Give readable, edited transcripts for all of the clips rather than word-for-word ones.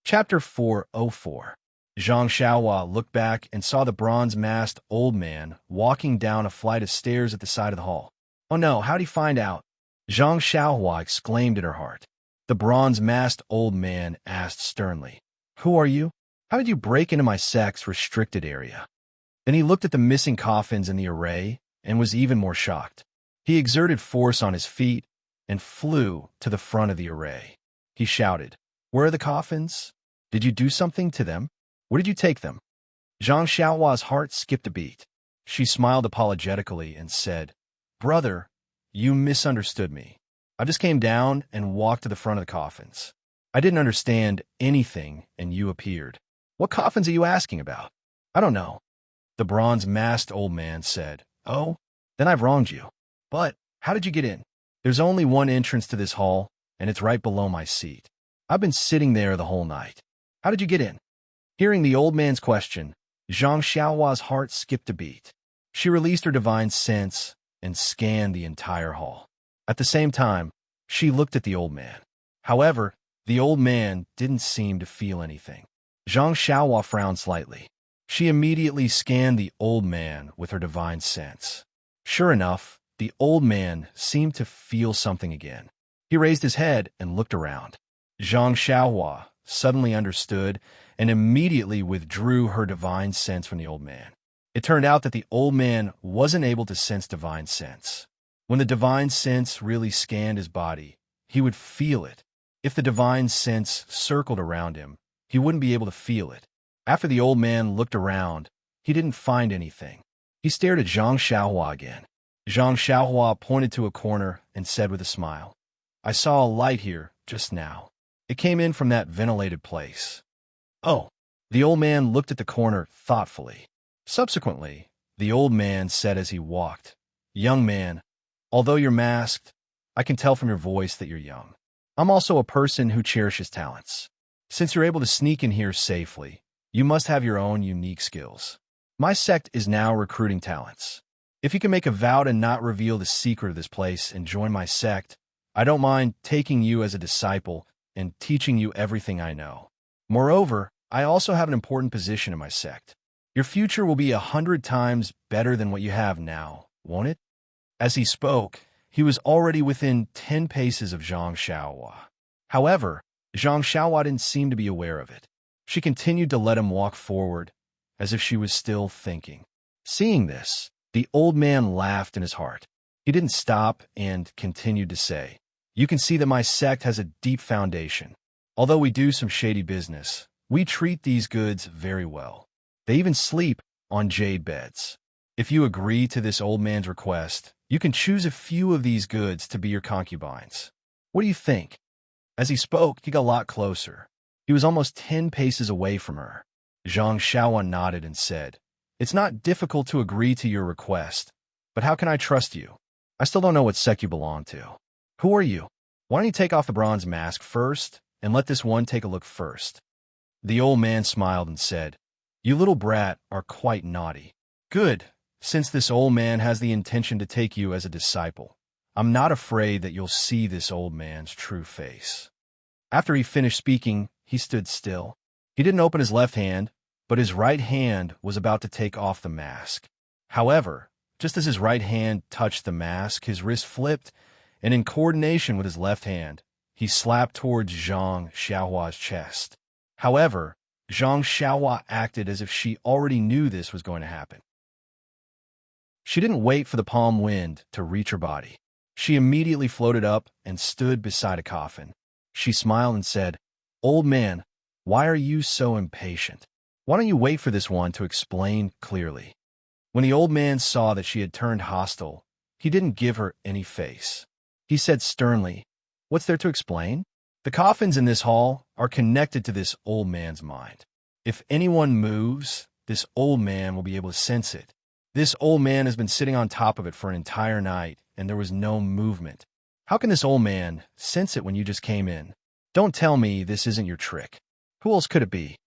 Chapter 404. Zhang Xiaohua looked back and saw the bronze-masked old man walking down a flight of stairs at the side of the hall. Oh no, how'd he find out? Zhang Xiaohua exclaimed in her heart. The bronze-masked old man asked sternly, "Who are you? How did you break into my sect's restricted area?" Then he looked at the missing coffins in the array and was even more shocked. He exerted force on his feet and flew to the front of the array. He shouted, "Where are the coffins? Did you do something to them? Where did you take them?" Zhang Xiaohua's heart skipped a beat. She smiled apologetically and said, "Brother, you misunderstood me. I just came down and walked to the front of the coffins. I didn't understand anything and you appeared. What coffins are you asking about?" "I don't know," the bronze-masked old man said. "Oh, then I've wronged you. But how did you get in?" "There's only one entrance to this hall, and it's right below my seat. I've been sitting there the whole night. How did you get in?" Hearing the old man's question, Zhang Xiaohua's heart skipped a beat. She released her divine sense and scanned the entire hall. At the same time, she looked at the old man. However, the old man didn't seem to feel anything. Zhang Xiaohua frowned slightly. She immediately scanned the old man with her divine sense. Sure enough, the old man seemed to feel something again. He raised his head and looked around. Zhang Xiaohua suddenly understood and immediately withdrew her divine sense from the old man. It turned out that the old man wasn't able to sense divine sense. When the divine sense really scanned his body, he would feel it. If the divine sense circled around him, he wouldn't be able to feel it. After the old man looked around, he didn't find anything. He stared at Zhang Xiaohua again. Zhang Xiaohua pointed to a corner and said with a smile, "I saw a light here just now. It came in from that ventilated place." "Oh." The old man looked at the corner thoughtfully. Subsequently, the old man said as he walked, "Young man, although you're masked, I can tell from your voice that you're young. I'm also a person who cherishes talents. Since you're able to sneak in here safely, you must have your own unique skills. My sect is now recruiting talents. If you can make a vow to not reveal the secret of this place and join my sect, I don't mind taking you as a disciple and teaching you everything I know. Moreover, I also have an important position in my sect. Your future will be 100 times better than what you have now, won't it?" As he spoke, he was already within 10 paces of Zhang Xiaohua. However, Zhang Xiaohua didn't seem to be aware of it. She continued to let him walk forward, as if she was still thinking. Seeing this, the old man laughed in his heart. He didn't stop and continued to say, "You can see that my sect has a deep foundation. Although we do some shady business, we treat these goods very well. They even sleep on jade beds. If you agree to this old man's request, you can choose a few of these goods to be your concubines. What do you think?" As he spoke, he got a lot closer. He was almost 10 paces away from her. Zhang Xiaohua nodded and said, "It's not difficult to agree to your request, but how can I trust you? I still don't know what sect you belong to. Who are you? Why don't you take off the bronze mask first and let this one take a look first?" The old man smiled and said, "You little brat are quite naughty. Good, since this old man has the intention to take you as a disciple. I'm not afraid that you'll see this old man's true face." After he finished speaking, he stood still. He didn't open his left hand, but his right hand was about to take off the mask. However, just as his right hand touched the mask, his wrist flipped, and in coordination with his left hand, he slapped towards Zhang Xiaohua's chest. However, Zhang Xiaohua acted as if she already knew this was going to happen. She didn't wait for the palm wind to reach her body. She immediately floated up and stood beside a coffin. She smiled and said, "Old man, why are you so impatient? Why don't you wait for this one to explain clearly?" When the old man saw that she had turned hostile, he didn't give her any face. He said sternly, "What's there to explain? The coffins in this hall are connected to this old man's mind. If anyone moves, this old man will be able to sense it. This old man has been sitting on top of it for an entire night, and there was no movement. How can this old man sense it when you just came in? Don't tell me this isn't your trick. Who else could it be?"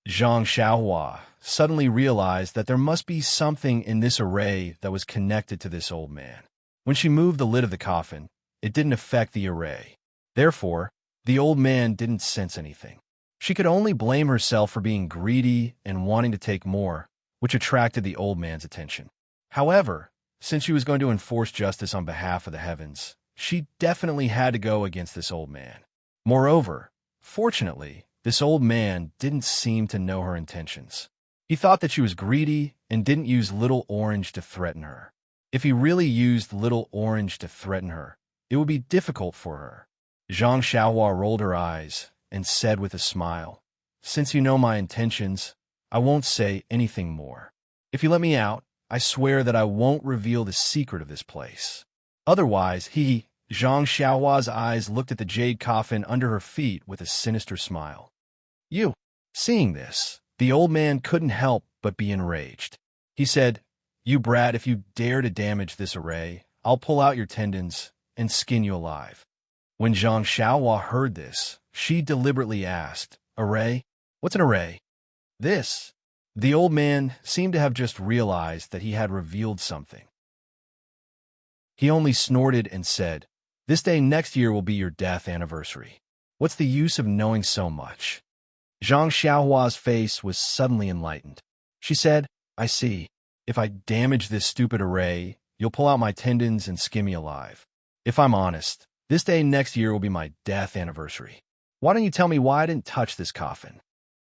Zhang Xiaohua suddenly realized that there must be something in this array that was connected to this old man. When she moved the lid of the coffin, it didn't affect the array. Therefore, the old man didn't sense anything. She could only blame herself for being greedy and wanting to take more, which attracted the old man's attention. However, since she was going to enforce justice on behalf of the heavens, she definitely had to go against this old man. Moreover, fortunately, this old man didn't seem to know her intentions. He thought that she was greedy and didn't use Little Orange to threaten her. If he really used Little Orange to threaten her, it would be difficult for her. Zhang Xiaohua rolled her eyes and said with a smile, "Since you know my intentions, I won't say anything more. If you let me out, I swear that I won't reveal the secret of this place. Otherwise, Zhang Xiaohua's eyes looked at the jade coffin under her feet with a sinister smile. You. Seeing this, the old man couldn't help but be enraged. He said, "You brat, if you dare to damage this array, I'll pull out your tendons and skin you alive." When Zhang Xiaohua heard this, she deliberately asked, "Array? What's an array?" This. The old man seemed to have just realized that he had revealed something. He only snorted and said, "This day next year will be your death anniversary. What's the use of knowing so much?" Zhang Xiaohua's face was suddenly enlightened. She said, "I see. If I damage this stupid array, you'll pull out my tendons and skin me alive. If I'm honest, this day next year will be my death anniversary. Why don't you tell me why I didn't touch this coffin?"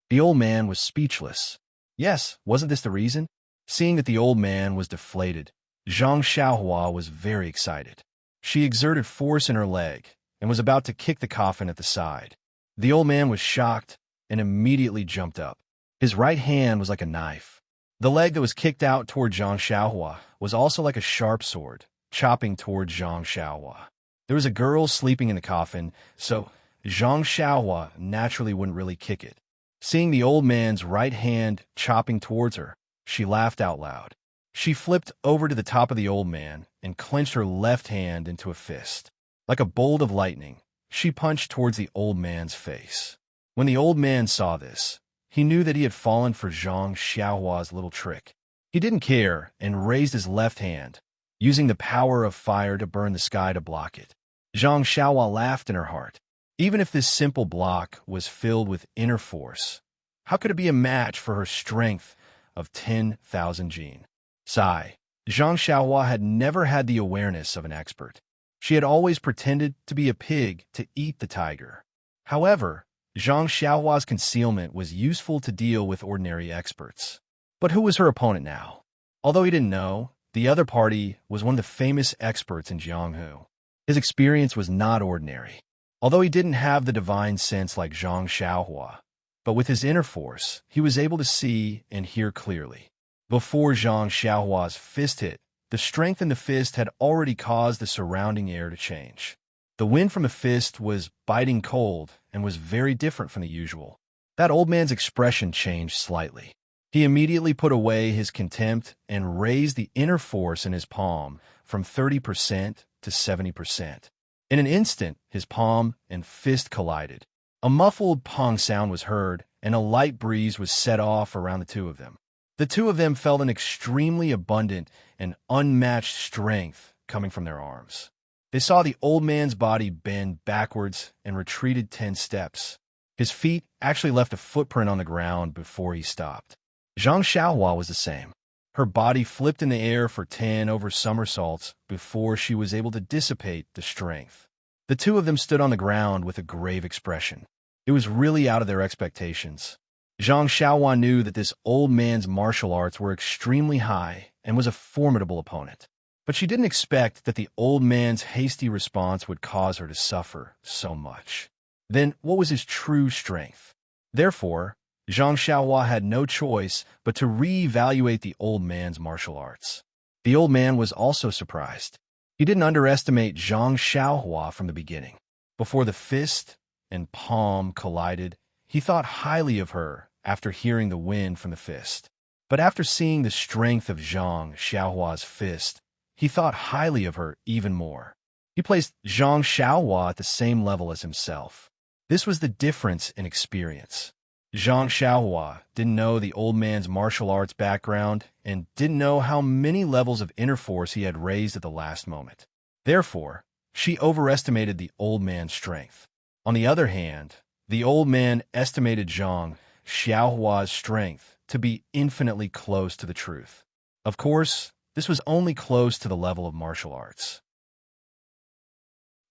The old man was speechless. Yes, wasn't this the reason? Seeing that the old man was deflated, Zhang Xiaohua was very excited. She exerted force in her leg and was about to kick the coffin at the side. The old man was shocked and immediately jumped up. His right hand was like a knife. The leg that was kicked out toward Zhang Xiaohua was also like a sharp sword, chopping toward Zhang Xiaohua. There was a girl sleeping in the coffin, so Zhang Xiaohua naturally wouldn't really kick it. Seeing the old man's right hand chopping towards her, she laughed out loud. She flipped over to the top of the old man and clenched her left hand into a fist. Like a bolt of lightning, she punched towards the old man's face. When the old man saw this, he knew that he had fallen for Zhang Xiaohua's little trick. He didn't care and raised his left hand, using the power of fire to burn the sky to block it. Zhang Xiaohua laughed in her heart. Even if this simple block was filled with inner force, how could it be a match for her strength of 10,000 jin? Sigh. Zhang Xiaohua had never had the awareness of an expert. She had always pretended to be a pig to eat the tiger. However, Zhang Xiaohua's concealment was useful to deal with ordinary experts. But who was her opponent now? Although he didn't know, the other party was one of the famous experts in Jianghu. His experience was not ordinary. Although he didn't have the divine sense like Zhang Xiaohua, but with his inner force, he was able to see and hear clearly. Before Zhang Xiaohua's fist hit, the strength in the fist had already caused the surrounding air to change. The wind from the fist was biting cold and was very different from the usual. That old man's expression changed slightly. He immediately put away his contempt and raised the inner force in his palm from 30% to 70%. In an instant, his palm and fist collided. A muffled pong sound was heard, and a light breeze was set off around the two of them. The two of them felt an extremely abundant and unmatched strength coming from their arms. They saw the old man's body bend backwards and retreated 10 steps. His feet actually left a footprint on the ground before he stopped. Zhang Xiaohua was the same. Her body flipped in the air for 10 over somersaults before she was able to dissipate the strength. The two of them stood on the ground with a grave expression. It was really out of their expectations. Zhang Xiaohua knew that this old man's martial arts were extremely high and was a formidable opponent. But she didn't expect that the old man's hasty response would cause her to suffer so much. Then what was his true strength? Therefore, Zhang Xiaohua had no choice but to re-evaluate the old man's martial arts. The old man was also surprised. He didn't underestimate Zhang Xiaohua from the beginning. Before the fist and palm collided, he thought highly of her after hearing the wind from the fist. But after seeing the strength of Zhang Xiaohua's fist, he thought highly of her even more. He placed Zhang Xiaohua at the same level as himself. This was the difference in experience. Zhang Xiaohua didn't know the old man's martial arts background and didn't know how many levels of inner force he had raised at the last moment. Therefore, she overestimated the old man's strength. On the other hand, The old man estimated Zhang Xiaohua's strength to be infinitely close to the truth. Of course, this was only close to the level of martial arts.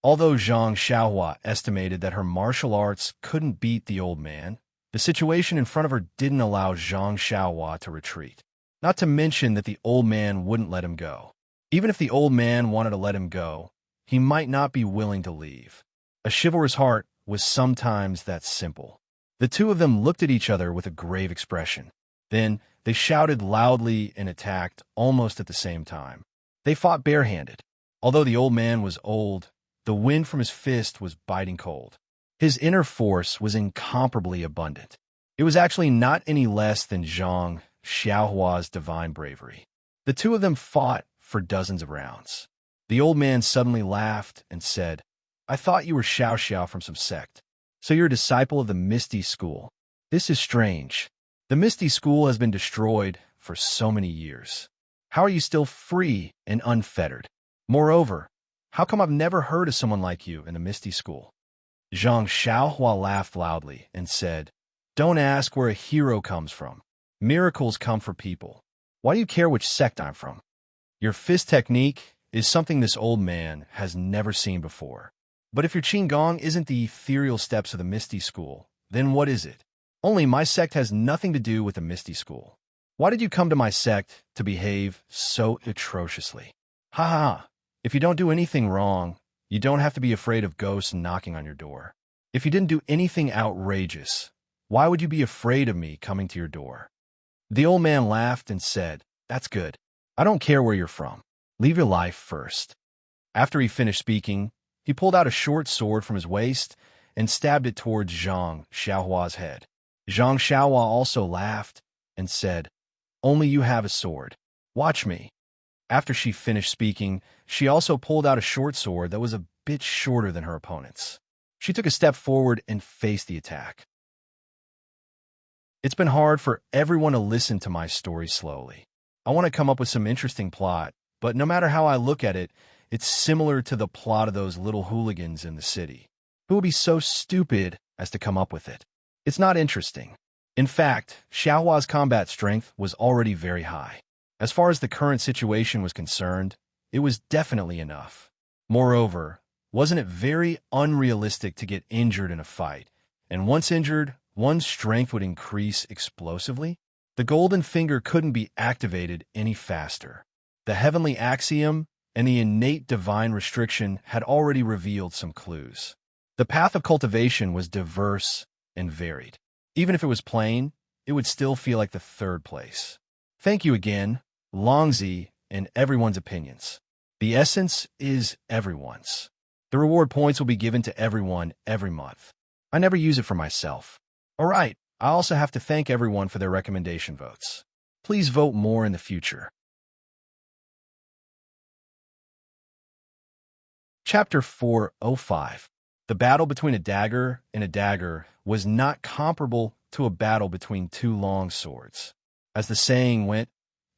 Although Zhang Xiaohua estimated that her martial arts couldn't beat the old man, the situation in front of her didn't allow Zhang Xiaohua to retreat. Not to mention that the old man wouldn't let him go. Even if the old man wanted to let him go, he might not be willing to leave. A chivalrous heart was sometimes that simple. The two of them looked at each other with a grave expression. Then they shouted loudly and attacked almost at the same time. They fought barehanded. Although the old man was old, the wind from his fist was biting cold. His inner force was incomparably abundant. It was actually not any less than Zhang Xiaohua's divine bravery. The two of them fought for dozens of rounds. The old man suddenly laughed and said, "I thought you were Xiao Xiao from some sect. So you're a disciple of the Misty School. This is strange. The Misty School has been destroyed for so many years. How are you still free and unfettered? Moreover, how come I've never heard of someone like you in the Misty School?" Zhang Xiaohua laughed loudly and said, "Don't ask where a hero comes from. Miracles come for people. Why do you care which sect I'm from? Your fist technique is something this old man has never seen before. But if your Qigong isn't the ethereal steps of the Misty School, then what is it? Only my sect has nothing to do with the Misty School. Why did you come to my sect to behave so atrociously? Ha ha ha. If you don't do anything wrong, you don't have to be afraid of ghosts knocking on your door. If you didn't do anything outrageous, why would you be afraid of me coming to your door?" The old man laughed and said, "That's good. I don't care where you're from. Leave your life first." After he finished speaking, he pulled out a short sword from his waist and stabbed it towards Zhang Xiaohua's head. Zhang Xiaohua also laughed and said, "Only you have a sword. Watch me." After she finished speaking, she also pulled out a short sword that was a bit shorter than her opponent's. She took a step forward and faced the attack. It's been hard for everyone to listen to my story slowly. I want to come up with some interesting plot, but no matter how I look at it, it's similar to the plot of those little hooligans in the city. Who would be so stupid as to come up with it? It's not interesting. In fact, Xiaohua's combat strength was already very high. As far as the current situation was concerned, it was definitely enough. Moreover, wasn't it very unrealistic to get injured in a fight? And once injured, one's strength would increase explosively? The golden finger couldn't be activated any faster. The heavenly axiom and the innate divine restriction had already revealed some clues. The path of cultivation was diverse and varied. Even if it was plain, it would still feel like the third place. Thank you again, Longzi, and everyone's opinions. The essence is everyone's. The reward points will be given to everyone every month. I never use it for myself. All right, I also have to thank everyone for their recommendation votes. Please vote more in the future. Chapter 405. The battle between a dagger and a dagger was not comparable to a battle between two long swords. As the saying went,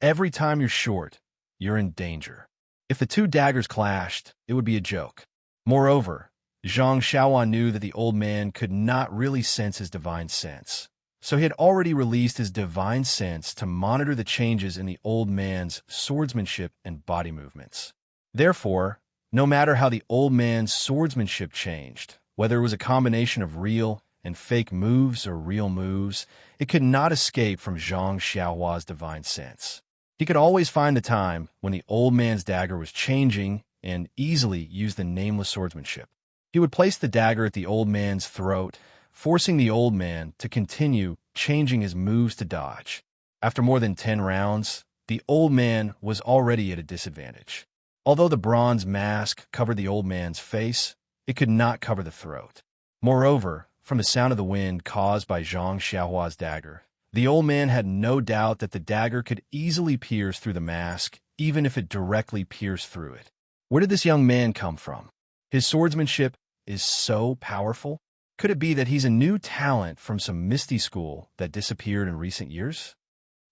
every time you're short, you're in danger. If the two daggers clashed, it would be a joke. Moreover, Zhang Xiaohua knew that the old man could not really sense his divine sense. So he had already released his divine sense to monitor the changes in the old man's swordsmanship and body movements. Therefore, no matter how the old man's swordsmanship changed, whether it was a combination of real and fake moves or real moves, it could not escape from Zhang Xiaohua's divine sense. He could always find the time when the old man's dagger was changing and easily use the nameless swordsmanship. He would place the dagger at the old man's throat, forcing the old man to continue changing his moves to dodge. After more than 10 rounds, the old man was already at a disadvantage. Although the bronze mask covered the old man's face, it could not cover the throat. Moreover, from the sound of the wind caused by Zhang Xiaohua's dagger, the old man had no doubt that the dagger could easily pierce through the mask, even if it directly pierced through it. Where did this young man come from? His swordsmanship is so powerful. Could it be that he's a new talent from some misty school that disappeared in recent years?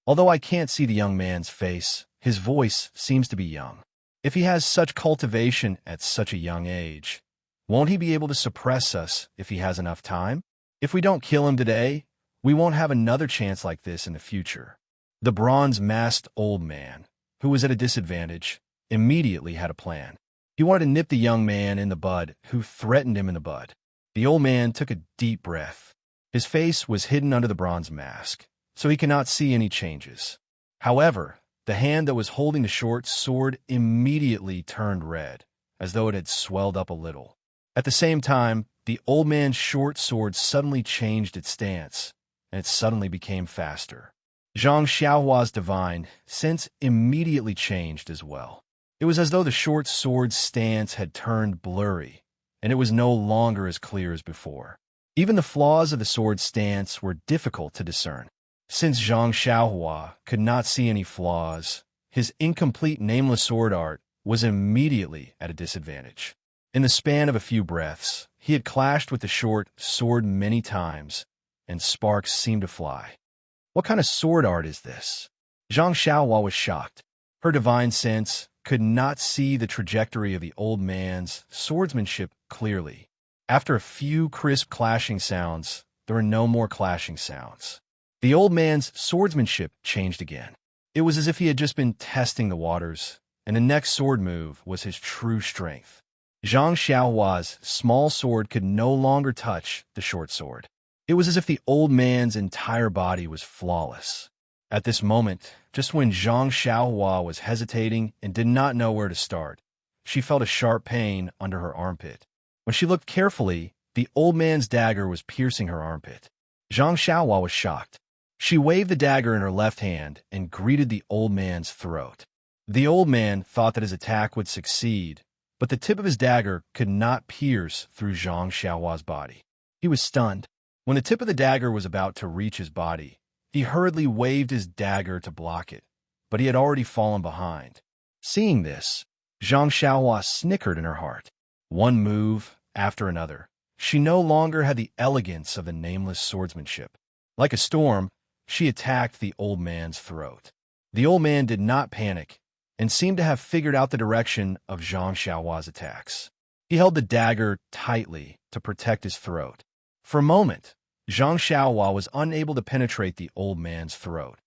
Although I can't see the young man's face, his voice seems to be young. If he has such cultivation at such a young age, won't he be able to suppress us if he has enough time? If we don't kill him today, we won't have another chance like this in the future. The bronze-masked old man, who was at a disadvantage, immediately had a plan. He wanted to nip the young man in the bud who threatened him in the bud. The old man took a deep breath. His face was hidden under the bronze mask, so he could not see any changes. However, the hand that was holding the short sword immediately turned red, as though it had swelled up a little. At the same time, the old man's short sword suddenly changed its stance, and it suddenly became faster. Zhang Xiaohua's divine sense immediately changed as well. It was as though the short sword's stance had turned blurry, and it was no longer as clear as before. Even the flaws of the sword's stance were difficult to discern. Since Zhang Xiaohua could not see any flaws, his incomplete nameless sword art was immediately at a disadvantage. In the span of a few breaths, he had clashed with the short sword many times, and sparks seemed to fly. What kind of sword art is this? Zhang Xiaohua was shocked. Her divine sense could not see the trajectory of the old man's swordsmanship clearly. After a few crisp clashing sounds, there were no more clashing sounds. The old man's swordsmanship changed again. It was as if he had just been testing the waters, and the next sword move was his true strength. Zhang Xiaohua's small sword could no longer touch the short sword. It was as if the old man's entire body was flawless. At this moment, just when Zhang Xiaohua was hesitating and did not know where to start, she felt a sharp pain under her armpit. When she looked carefully, the old man's dagger was piercing her armpit. Zhang Xiaohua was shocked. She waved the dagger in her left hand and greeted the old man's throat. The old man thought that his attack would succeed, but the tip of his dagger could not pierce through Zhang Xiaohua's body. He was stunned. When the tip of the dagger was about to reach his body, he hurriedly waved his dagger to block it, but he had already fallen behind. Seeing this, Zhang Xiaohua snickered in her heart. One move after another, she no longer had the elegance of the nameless swordsmanship. Like a storm, she attacked the old man's throat. The old man did not panic and seemed to have figured out the direction of Zhang Xiaohua's attacks. He held the dagger tightly to protect his throat. For a moment, Zhang Xiaohua was unable to penetrate the old man's throat.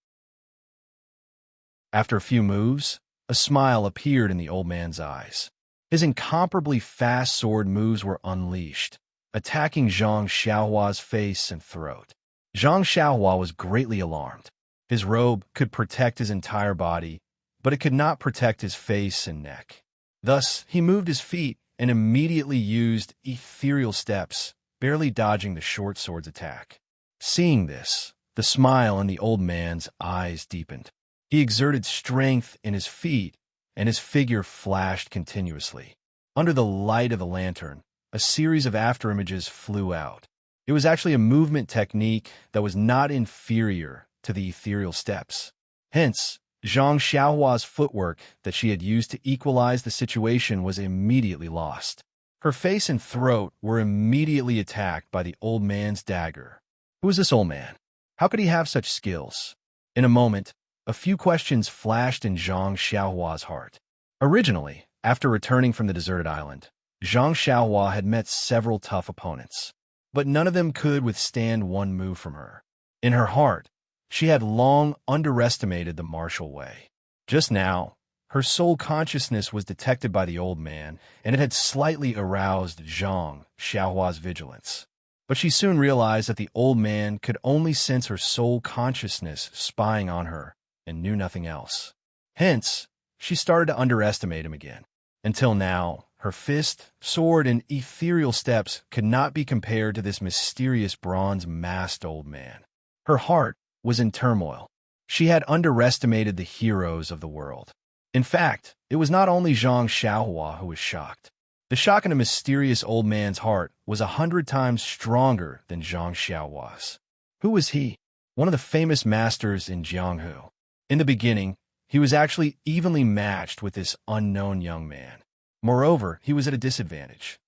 After a few moves, a smile appeared in the old man's eyes. His incomparably fast sword moves were unleashed, attacking Zhang Xiaohua's face and throat. Zhang Xiaohua was greatly alarmed. His robe could protect his entire body, but it could not protect his face and neck. Thus, he moved his feet and immediately used ethereal steps, barely dodging the short sword's attack. Seeing this, the smile in the old man's eyes deepened. He exerted strength in his feet, and his figure flashed continuously. Under the light of the lantern, a series of afterimages flew out. It was actually a movement technique that was not inferior to the ethereal steps. Hence, Zhang Xiaohua's footwork that she had used to equalize the situation was immediately lost. Her face and throat were immediately attacked by the old man's dagger. Who is this old man? How could he have such skills? In a moment, a few questions flashed in Zhang Xiaohua's heart. Originally, after returning from the deserted island, Zhang Xiaohua had met several tough opponents, but none of them could withstand one move from her. In her heart, she had long underestimated the martial way. Just now, her soul consciousness was detected by the old man, and it had slightly aroused Zhang Xiaohua's vigilance. But she soon realized that the old man could only sense her soul consciousness spying on her and knew nothing else. Hence, she started to underestimate him again. Until now, her fist, sword, and ethereal steps could not be compared to this mysterious bronze-masked old man. Her heart was in turmoil. She had underestimated the heroes of the world. In fact, it was not only Zhang Xiaohua who was shocked. The shock in a mysterious old man's heart was 100 times stronger than Zhang Xiaohua's. Who was he? One of the famous masters in Jianghu. In the beginning, he was actually evenly matched with this unknown young man. Moreover, he was at a disadvantage.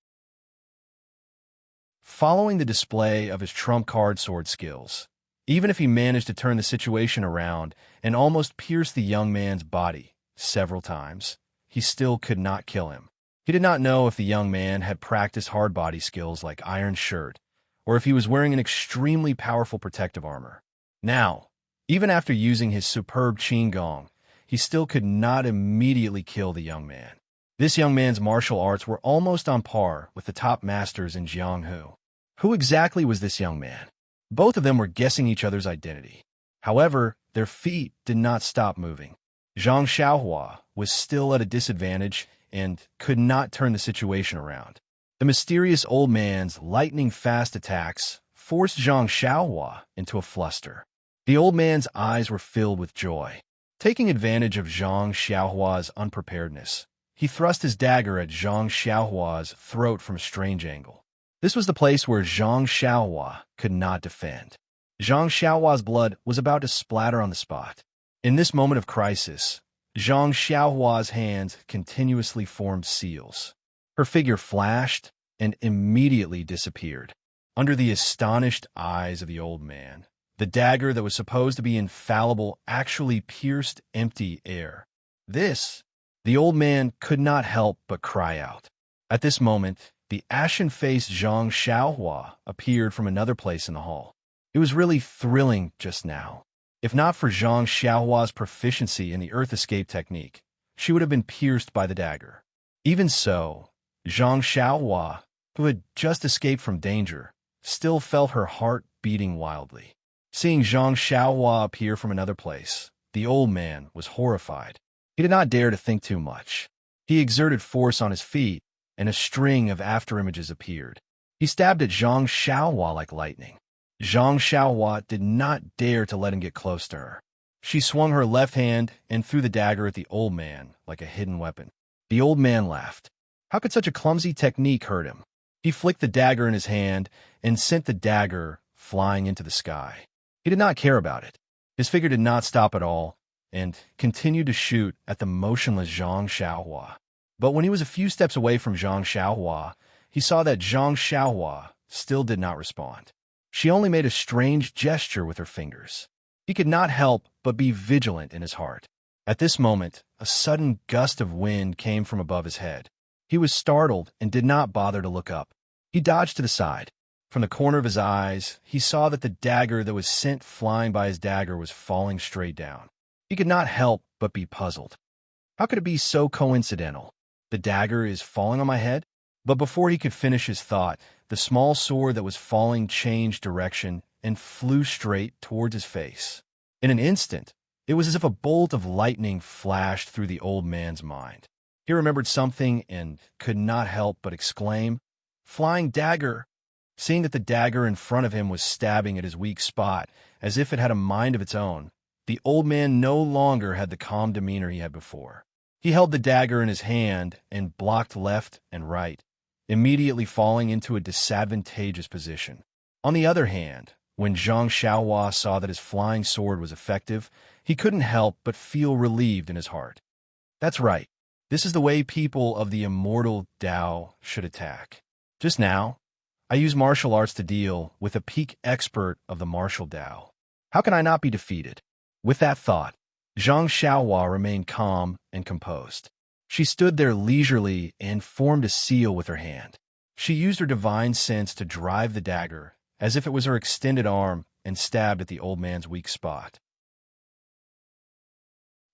Following the display of his trump card sword skills, even if he managed to turn the situation around and almost pierce the young man's body several times, he still could not kill him. He did not know if the young man had practiced hard body skills like Iron Shirt, or if he was wearing an extremely powerful protective armor. Now, even after using his superb qigong, he still could not immediately kill the young man. This young man's martial arts were almost on par with the top masters in Jianghu. Who exactly was this young man? Both of them were guessing each other's identity. However, their feet did not stop moving. Zhang Xiaohua was still at a disadvantage and could not turn the situation around. The mysterious old man's lightning-fast attacks forced Zhang Xiaohua into a fluster. The old man's eyes were filled with joy. Taking advantage of Zhang Xiaohua's unpreparedness, he thrust his dagger at Zhang Xiaohua's throat from a strange angle. This was the place where Zhang Xiaohua could not defend. Zhang Xiaohua's blood was about to splatter on the spot. In this moment of crisis, Zhang Xiaohua's hands continuously formed seals. Her figure flashed and immediately disappeared. Under the astonished eyes of the old man, the dagger that was supposed to be infallible actually pierced empty air. The old man could not help but cry out. At this moment, the ashen-faced Zhang Xiaohua appeared from another place in the hall. It was really thrilling just now. If not for Zhang Xiaohua's proficiency in the earth escape technique, she would have been pierced by the dagger. Even so, Zhang Xiaohua, who had just escaped from danger, still felt her heart beating wildly. Seeing Zhang Xiaohua appear from another place, the old man was horrified. He did not dare to think too much. He exerted force on his feet, and a string of afterimages appeared. He stabbed at Zhang Xiaohua like lightning. Zhang Xiaohua did not dare to let him get close to her. She swung her left hand and threw the dagger at the old man like a hidden weapon. The old man laughed. How could such a clumsy technique hurt him? He flicked the dagger in his hand and sent the dagger flying into the sky. He did not care about it. His figure did not stop at all and continued to shoot at the motionless Zhang Xiaohua. But when he was a few steps away from Zhang Xiaohua, he saw that Zhang Xiaohua still did not respond. She only made a strange gesture with her fingers. He could not help but be vigilant in his heart. At this moment, a sudden gust of wind came from above his head. He was startled and did not bother to look up. He dodged to the side. From the corner of his eyes, he saw that the dagger that was sent flying by his dagger was falling straight down. He could not help but be puzzled. How could it be so coincidental? The dagger is falling on my head? But before he could finish his thought, the small sword that was falling changed direction and flew straight towards his face. In an instant, it was as if a bolt of lightning flashed through the old man's mind. He remembered something and could not help but exclaim, "Flying dagger!" Seeing that the dagger in front of him was stabbing at his weak spot, as if it had a mind of its own, the old man no longer had the calm demeanor he had before. He held the dagger in his hand and blocked left and right, immediately falling into a disadvantageous position. On the other hand, when Zhang Xiaohua saw that his flying sword was effective, he couldn't help but feel relieved in his heart. That's right. This is the way people of the immortal Tao should attack. Just now, I used martial arts to deal with a peak expert of the martial Tao. How can I not be defeated? With that thought, Zhang Xiaohua remained calm and composed. She stood there leisurely and formed a seal with her hand. She used her divine sense to drive the dagger, as if it was her extended arm, and stabbed at the old man's weak spot.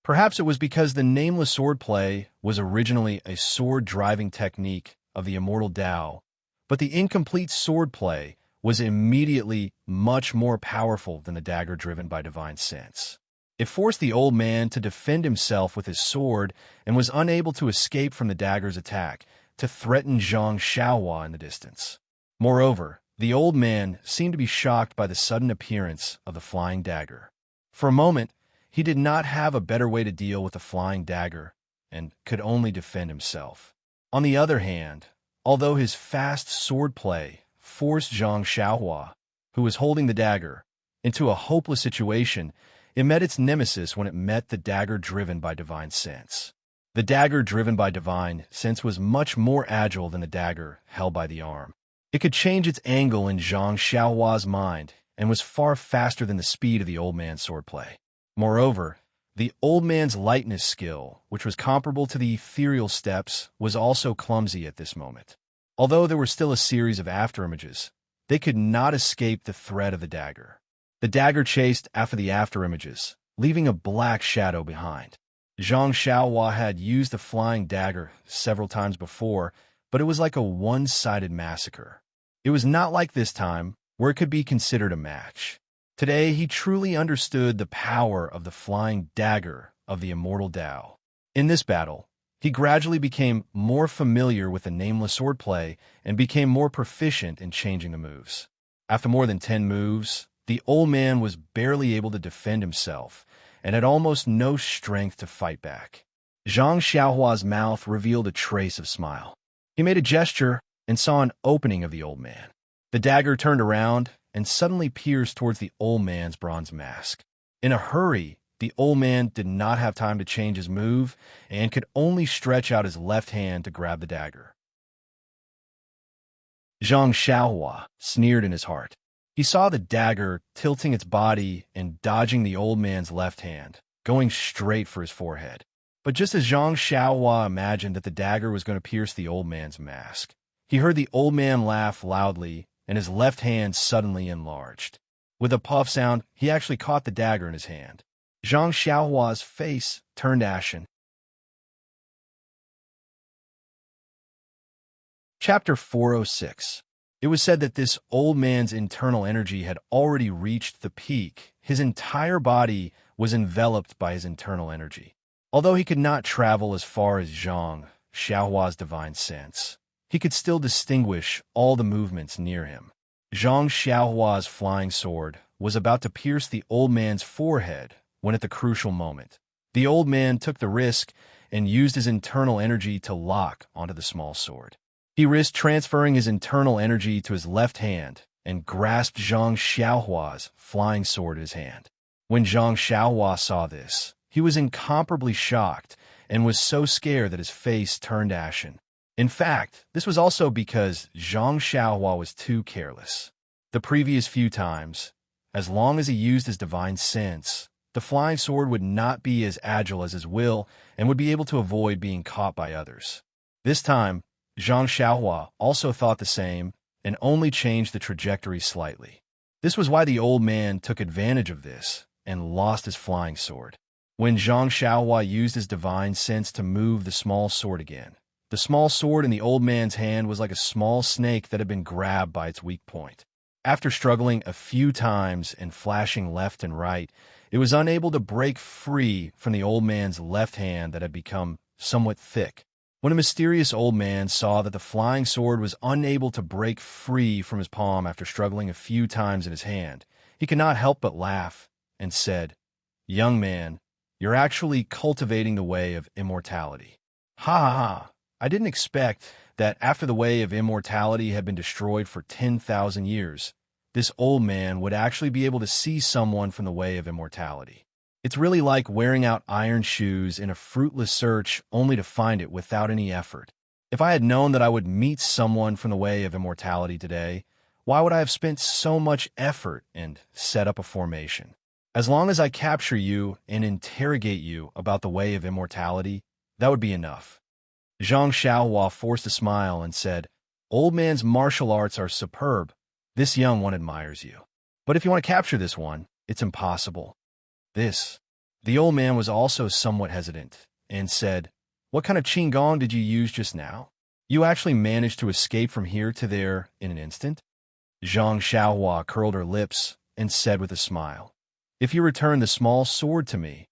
Perhaps it was because the nameless swordplay was originally a sword-driving technique of the immortal Tao, but the incomplete swordplay was immediately much more powerful than the dagger driven by divine sense. It forced the old man to defend himself with his sword and was unable to escape from the dagger's attack, to threaten Zhang Xiaohua in the distance. Moreover, the old man seemed to be shocked by the sudden appearance of the flying dagger. For a moment, he did not have a better way to deal with the flying dagger and could only defend himself. On the other hand, although his fast swordplay forced Zhang Xiaohua, who was holding the dagger, into a hopeless situation, it met its nemesis when it met the dagger driven by divine sense. The dagger driven by divine sense was much more agile than the dagger held by the arm. It could change its angle in Zhang Xiaohua's mind and was far faster than the speed of the old man's swordplay. Moreover, the old man's lightness skill, which was comparable to the ethereal steps, was also clumsy at this moment. Although there were still a series of afterimages, they could not escape the threat of the dagger. The dagger chased after the afterimages, leaving a black shadow behind. Zhang Xiaohua had used the flying dagger several times before, but it was like a one-sided massacre. It was not like this time, where it could be considered a match. Today, he truly understood the power of the flying dagger of the immortal Tao. In this battle, he gradually became more familiar with the nameless swordplay and became more proficient in changing the moves. After more than 10 moves, the old man was barely able to defend himself and had almost no strength to fight back. Zhang Xiaohua's mouth revealed a trace of smile. He made a gesture and saw an opening of the old man. The dagger turned around and suddenly pierced towards the old man's bronze mask. In a hurry, the old man did not have time to change his move and could only stretch out his left hand to grab the dagger. Zhang Xiaohua sneered in his heart. He saw the dagger tilting its body and dodging the old man's left hand, going straight for his forehead. But just as Zhang Xiaohua imagined that the dagger was going to pierce the old man's mask, he heard the old man laugh loudly and his left hand suddenly enlarged. With a puff sound, he actually caught the dagger in his hand. Zhang Xiaohua's face turned ashen. Chapter 406. It was said that this old man's internal energy had already reached the peak. His entire body was enveloped by his internal energy. Although he could not travel as far as Zhang Xiaohua's divine sense, he could still distinguish all the movements near him. Zhang Xiaohua's flying sword was about to pierce the old man's forehead when at the crucial moment, the old man took the risk and used his internal energy to lock onto the small sword. He risked transferring his internal energy to his left hand and grasped Zhang Xiaohua's flying sword in his hand. When Zhang Xiaohua saw this, he was incomparably shocked and was so scared that his face turned ashen. In fact, this was also because Zhang Xiaohua was too careless. The previous few times, as long as he used his divine sense, the flying sword would not be as agile as his will and would be able to avoid being caught by others. This time, Zhang Xiaohua also thought the same and only changed the trajectory slightly. This was why the old man took advantage of this and lost his flying sword. When Zhang Xiaohua used his divine sense to move the small sword again, the small sword in the old man's hand was like a small snake that had been grabbed by its weak point. After struggling a few times and flashing left and right, it was unable to break free from the old man's left hand that had become somewhat thick. When a mysterious old man saw that the flying sword was unable to break free from his palm after struggling a few times in his hand, he could not help but laugh and said, "Young man, you're actually cultivating the way of immortality." Ha ha ha! I didn't expect that after the way of immortality had been destroyed for 10,000 years, this old man would actually be able to see someone from the way of immortality. It's really like wearing out iron shoes in a fruitless search only to find it without any effort. If I had known that I would meet someone from the way of immortality today, why would I have spent so much effort and set up a formation? As long as I capture you and interrogate you about the way of immortality, that would be enough. Zhang Xiaohua forced a smile and said, "Old man's martial arts are superb. This young one admires you. But if you want to capture this one, it's impossible." The old man was also somewhat hesitant and said, "What kind of qinggong did you use just now? You actually managed to escape from here to there in an instant?" Zhang Xiaohua curled her lips and said with a smile, "If you return the small sword to me,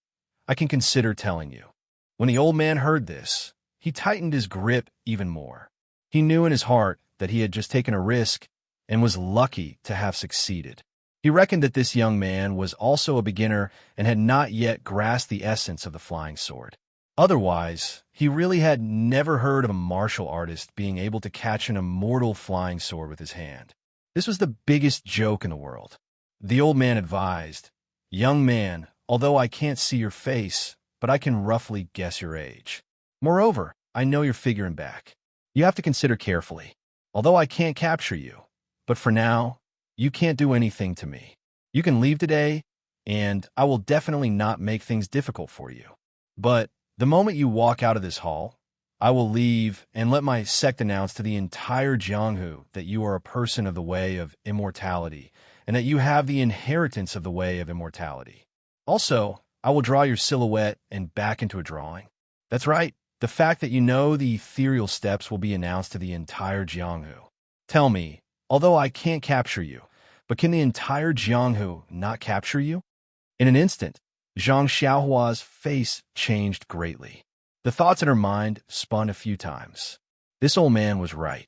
I can consider telling you." When the old man heard this, he tightened his grip even more. He knew in his heart that he had just taken a risk and was lucky to have succeeded. He reckoned that this young man was also a beginner and had not yet grasped the essence of the flying sword. Otherwise, he really had never heard of a martial artist being able to catch an immortal flying sword with his hand. This was the biggest joke in the world. The old man advised, "Young man, although I can't see your face, but I can roughly guess your age. Moreover, I know your figure and back. You have to consider carefully. Although I can't capture you, but for now, you can't do anything to me. You can leave today, and I will definitely not make things difficult for you. But the moment you walk out of this hall, I will leave and let my sect announce to the entire Jianghu that you are a person of the way of immortality, and that you have the inheritance of the way of immortality. Also, I will draw your silhouette and back into a drawing. That's right, the fact that you know the ethereal steps will be announced to the entire Jianghu. Tell me, although I can't capture you, but can the entire Jianghu not capture you? In an instant, Zhang Xiaohua's face changed greatly. The thoughts in her mind spun a few times. This old man was right.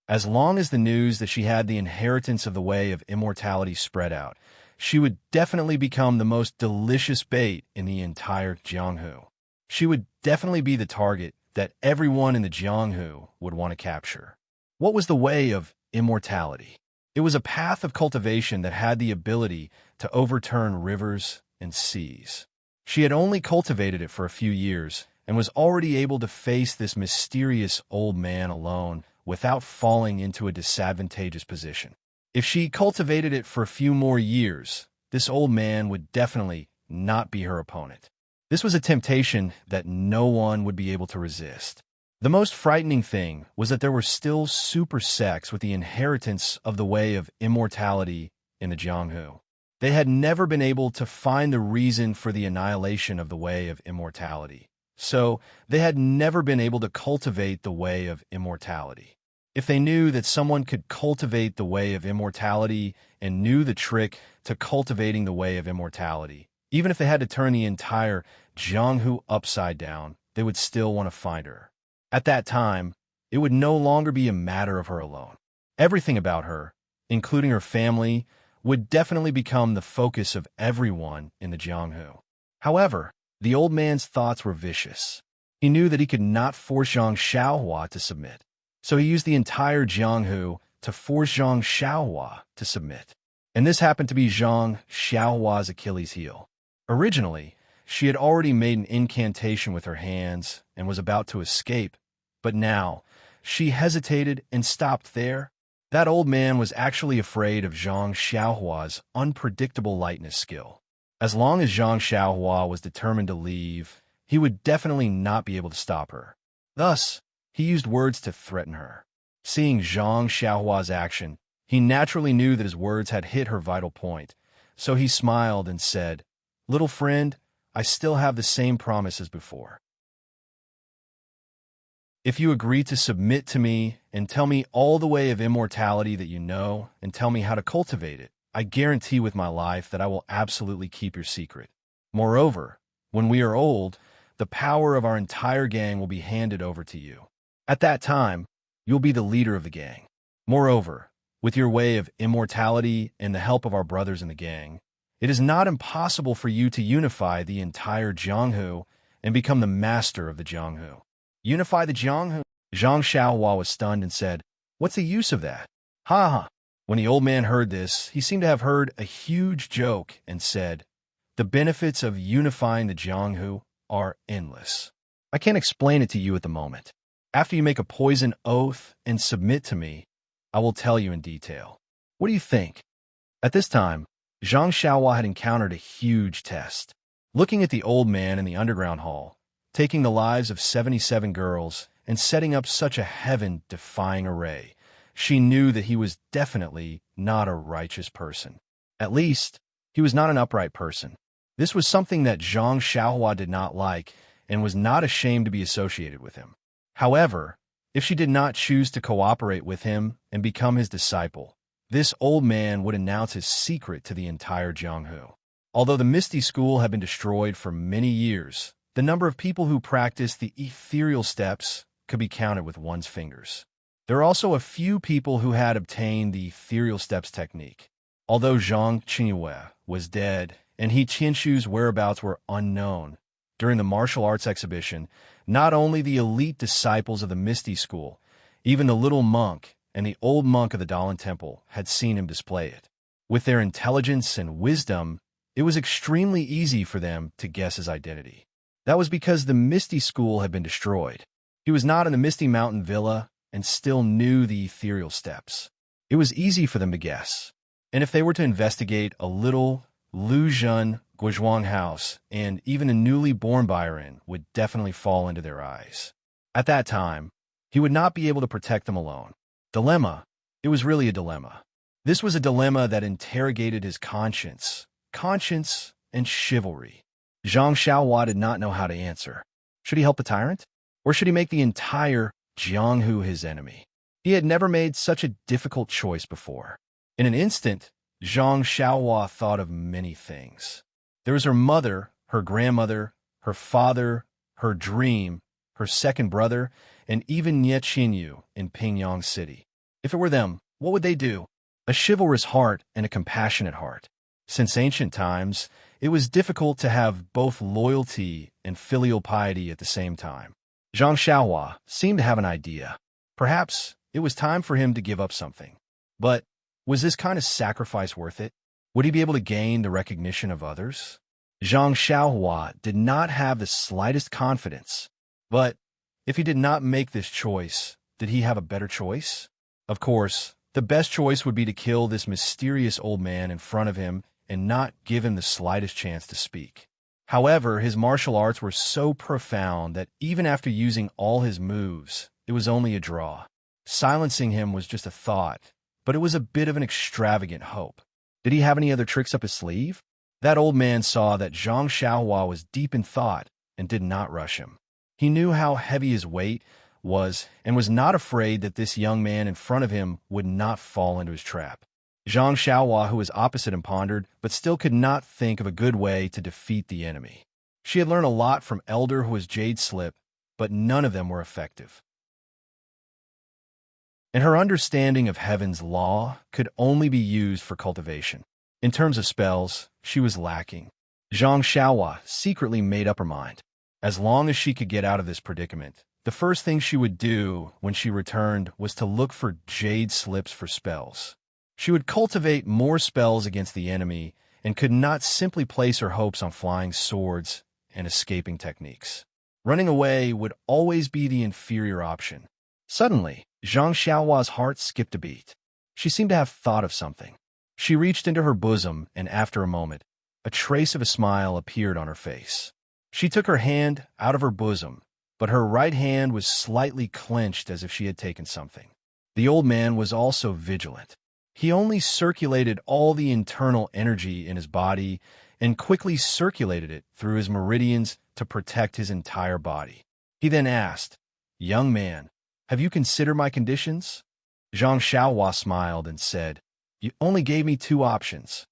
As long as the news that she had the inheritance of the way of immortality spread out, she would definitely become the most delicious bait in the entire Jianghu. She would definitely be the target that everyone in the Jianghu would want to capture. What was the way of immortality? It was a path of cultivation that had the ability to overturn rivers and seas. She had only cultivated it for a few years and was already able to face this mysterious old man alone without falling into a disadvantageous position. If she cultivated it for a few more years, this old man would definitely not be her opponent. This was a temptation that no one would be able to resist. The most frightening thing was that there were still super sects with the inheritance of the way of immortality in the Jianghu. They had never been able to find the reason for the annihilation of the way of immortality, so they had never been able to cultivate the way of immortality. If they knew that someone could cultivate the way of immortality and knew the trick to cultivating the way of immortality, even if they had to turn the entire Jianghu upside down, they would still want to find her. At that time, it would no longer be a matter of her alone. Everything about her, including her family, would definitely become the focus of everyone in the Jianghu. However, the old man's thoughts were vicious. He knew that he could not force Zhang Xiaohua to submit, so he used the entire Jianghu to force Zhang Xiaohua to submit. And this happened to be Zhang Xiaohua's Achilles heel. Originally, she had already made an incantation with her hands and was about to escape, but now she hesitated and stopped there. That old man was actually afraid of Zhang Xiaohua's unpredictable lightness skill. As long as Zhang Xiaohua was determined to leave, he would definitely not be able to stop her. Thus, he used words to threaten her. Seeing Zhang Xiaohua's action, he naturally knew that his words had hit her vital point, so he smiled and said, "Little friend, I still have the same promise as before. If you agree to submit to me and tell me all the way of immortality that you know and tell me how to cultivate it, I guarantee with my life that I will absolutely keep your secret. Moreover, when we are old, the power of our entire gang will be handed over to you. At that time, you'll be the leader of the gang. Moreover, with your way of immortality and the help of our brothers in the gang, it is not impossible for you to unify the entire Jianghu and become the master of the Jianghu." Unify the Jianghu? Zhang Xiaohua was stunned and said, "What's the use of that?" Ha ha. When the old man heard this, he seemed to have heard a huge joke and said, "The benefits of unifying the Jianghu are endless. I can't explain it to you at the moment. After you make a poison oath and submit to me, I will tell you in detail. What do you think?" At this time, Zhang Xiaohua had encountered a huge test. Looking at the old man in the underground hall, taking the lives of 77 girls and setting up such a heaven-defying array, she knew that he was definitely not a righteous person. At least, he was not an upright person. This was something that Zhang Xiaohua did not like and was not ashamed to be associated with him. However, if she did not choose to cooperate with him and become his disciple, this old man would announce his secret to the entire Jianghu. Although the Misty School had been destroyed for many years, the number of people who practiced the ethereal steps could be counted with one's fingers. There are also a few people who had obtained the ethereal steps technique. Although Zhang Qinyue was dead and He Qianshu's whereabouts were unknown, during the martial arts exhibition, not only the elite disciples of the Misty School, even the little monk and the old monk of the Dalan Temple had seen him display it. With their intelligence and wisdom, it was extremely easy for them to guess his identity. That was because the Misty School had been destroyed. He was not in the Misty Mountain Villa and still knew the ethereal steps. It was easy for them to guess. And if they were to investigate a little, Lu Zhen Guizhuang house, and even a newly born Byron would definitely fall into their eyes. At that time, he would not be able to protect them alone. Dilemma. It was really a dilemma. This was a dilemma that interrogated his conscience and chivalry. Zhang Xiaohua did not know how to answer. Should he help the tyrant? Or should he make the entire Jianghu his enemy? He had never made such a difficult choice before. In an instant, Zhang Xiaohua thought of many things. There was her mother, her grandmother, her father, her dream, her second brother, and even Nie Qinyu in Pingyang City. If it were them, what would they do? A chivalrous heart and a compassionate heart. Since ancient times, it was difficult to have both loyalty and filial piety at the same time. Zhang Xiaohua seemed to have an idea. Perhaps it was time for him to give up something. But was this kind of sacrifice worth it? Would he be able to gain the recognition of others? Zhang Xiaohua did not have the slightest confidence. But if he did not make this choice, did he have a better choice? Of course, the best choice would be to kill this mysterious old man in front of him and not give him the slightest chance to speak. However, his martial arts were so profound that even after using all his moves, it was only a draw. Silencing him was just a thought, but it was a bit of an extravagant hope. Did he have any other tricks up his sleeve? That old man saw that Zhang Xiaohua was deep in thought and did not rush him. He knew how heavy his weight was and was not afraid that this young man in front of him would not fall into his trap. Zhang Xiaohua, who was opposite him, pondered, but still could not think of a good way to defeat the enemy. She had learned a lot from Elder who was Jade Slip, but none of them were effective. And her understanding of heaven's law could only be used for cultivation. In terms of spells, she was lacking. Zhang Xiaohua secretly made up her mind. As long as she could get out of this predicament, the first thing she would do when she returned was to look for Jade Slips for spells. She would cultivate more spells against the enemy and could not simply place her hopes on flying swords and escaping techniques. Running away would always be the inferior option. Suddenly, Zhang Xiaohua's heart skipped a beat. She seemed to have thought of something. She reached into her bosom, and after a moment, a trace of a smile appeared on her face. She took her hand out of her bosom, but her right hand was slightly clenched as if she had taken something. The old man was also vigilant. He only circulated all the internal energy in his body and quickly circulated it through his meridians to protect his entire body. He then asked, "Young man, have you considered my conditions?" Zhang Xiaohua smiled and said, "You only gave me two options."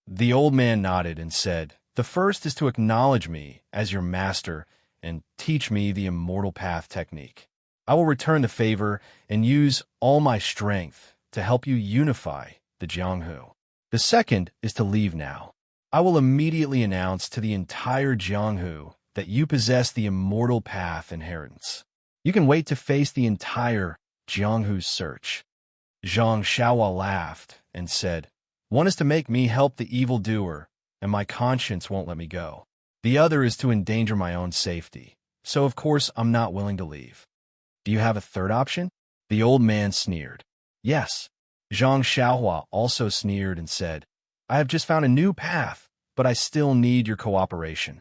The old man nodded and said, "The first is to acknowledge me as your master and teach me the immortal path technique. I will return the favor and use all my strength to help you unify the Jianghu. The second is to leave now. I will immediately announce to the entire Jianghu that you possess the immortal path inheritance. You can wait to face the entire Jianghu's search." Zhang Xiaohua laughed and said, "One is to make me help the evildoer, and my conscience won't let me go. The other is to endanger my own safety, so of course I'm not willing to leave. Do you have a third option?" The old man sneered. "Yes." Zhang Xiaohua also sneered and said, "I have just found a new path, but I still need your cooperation."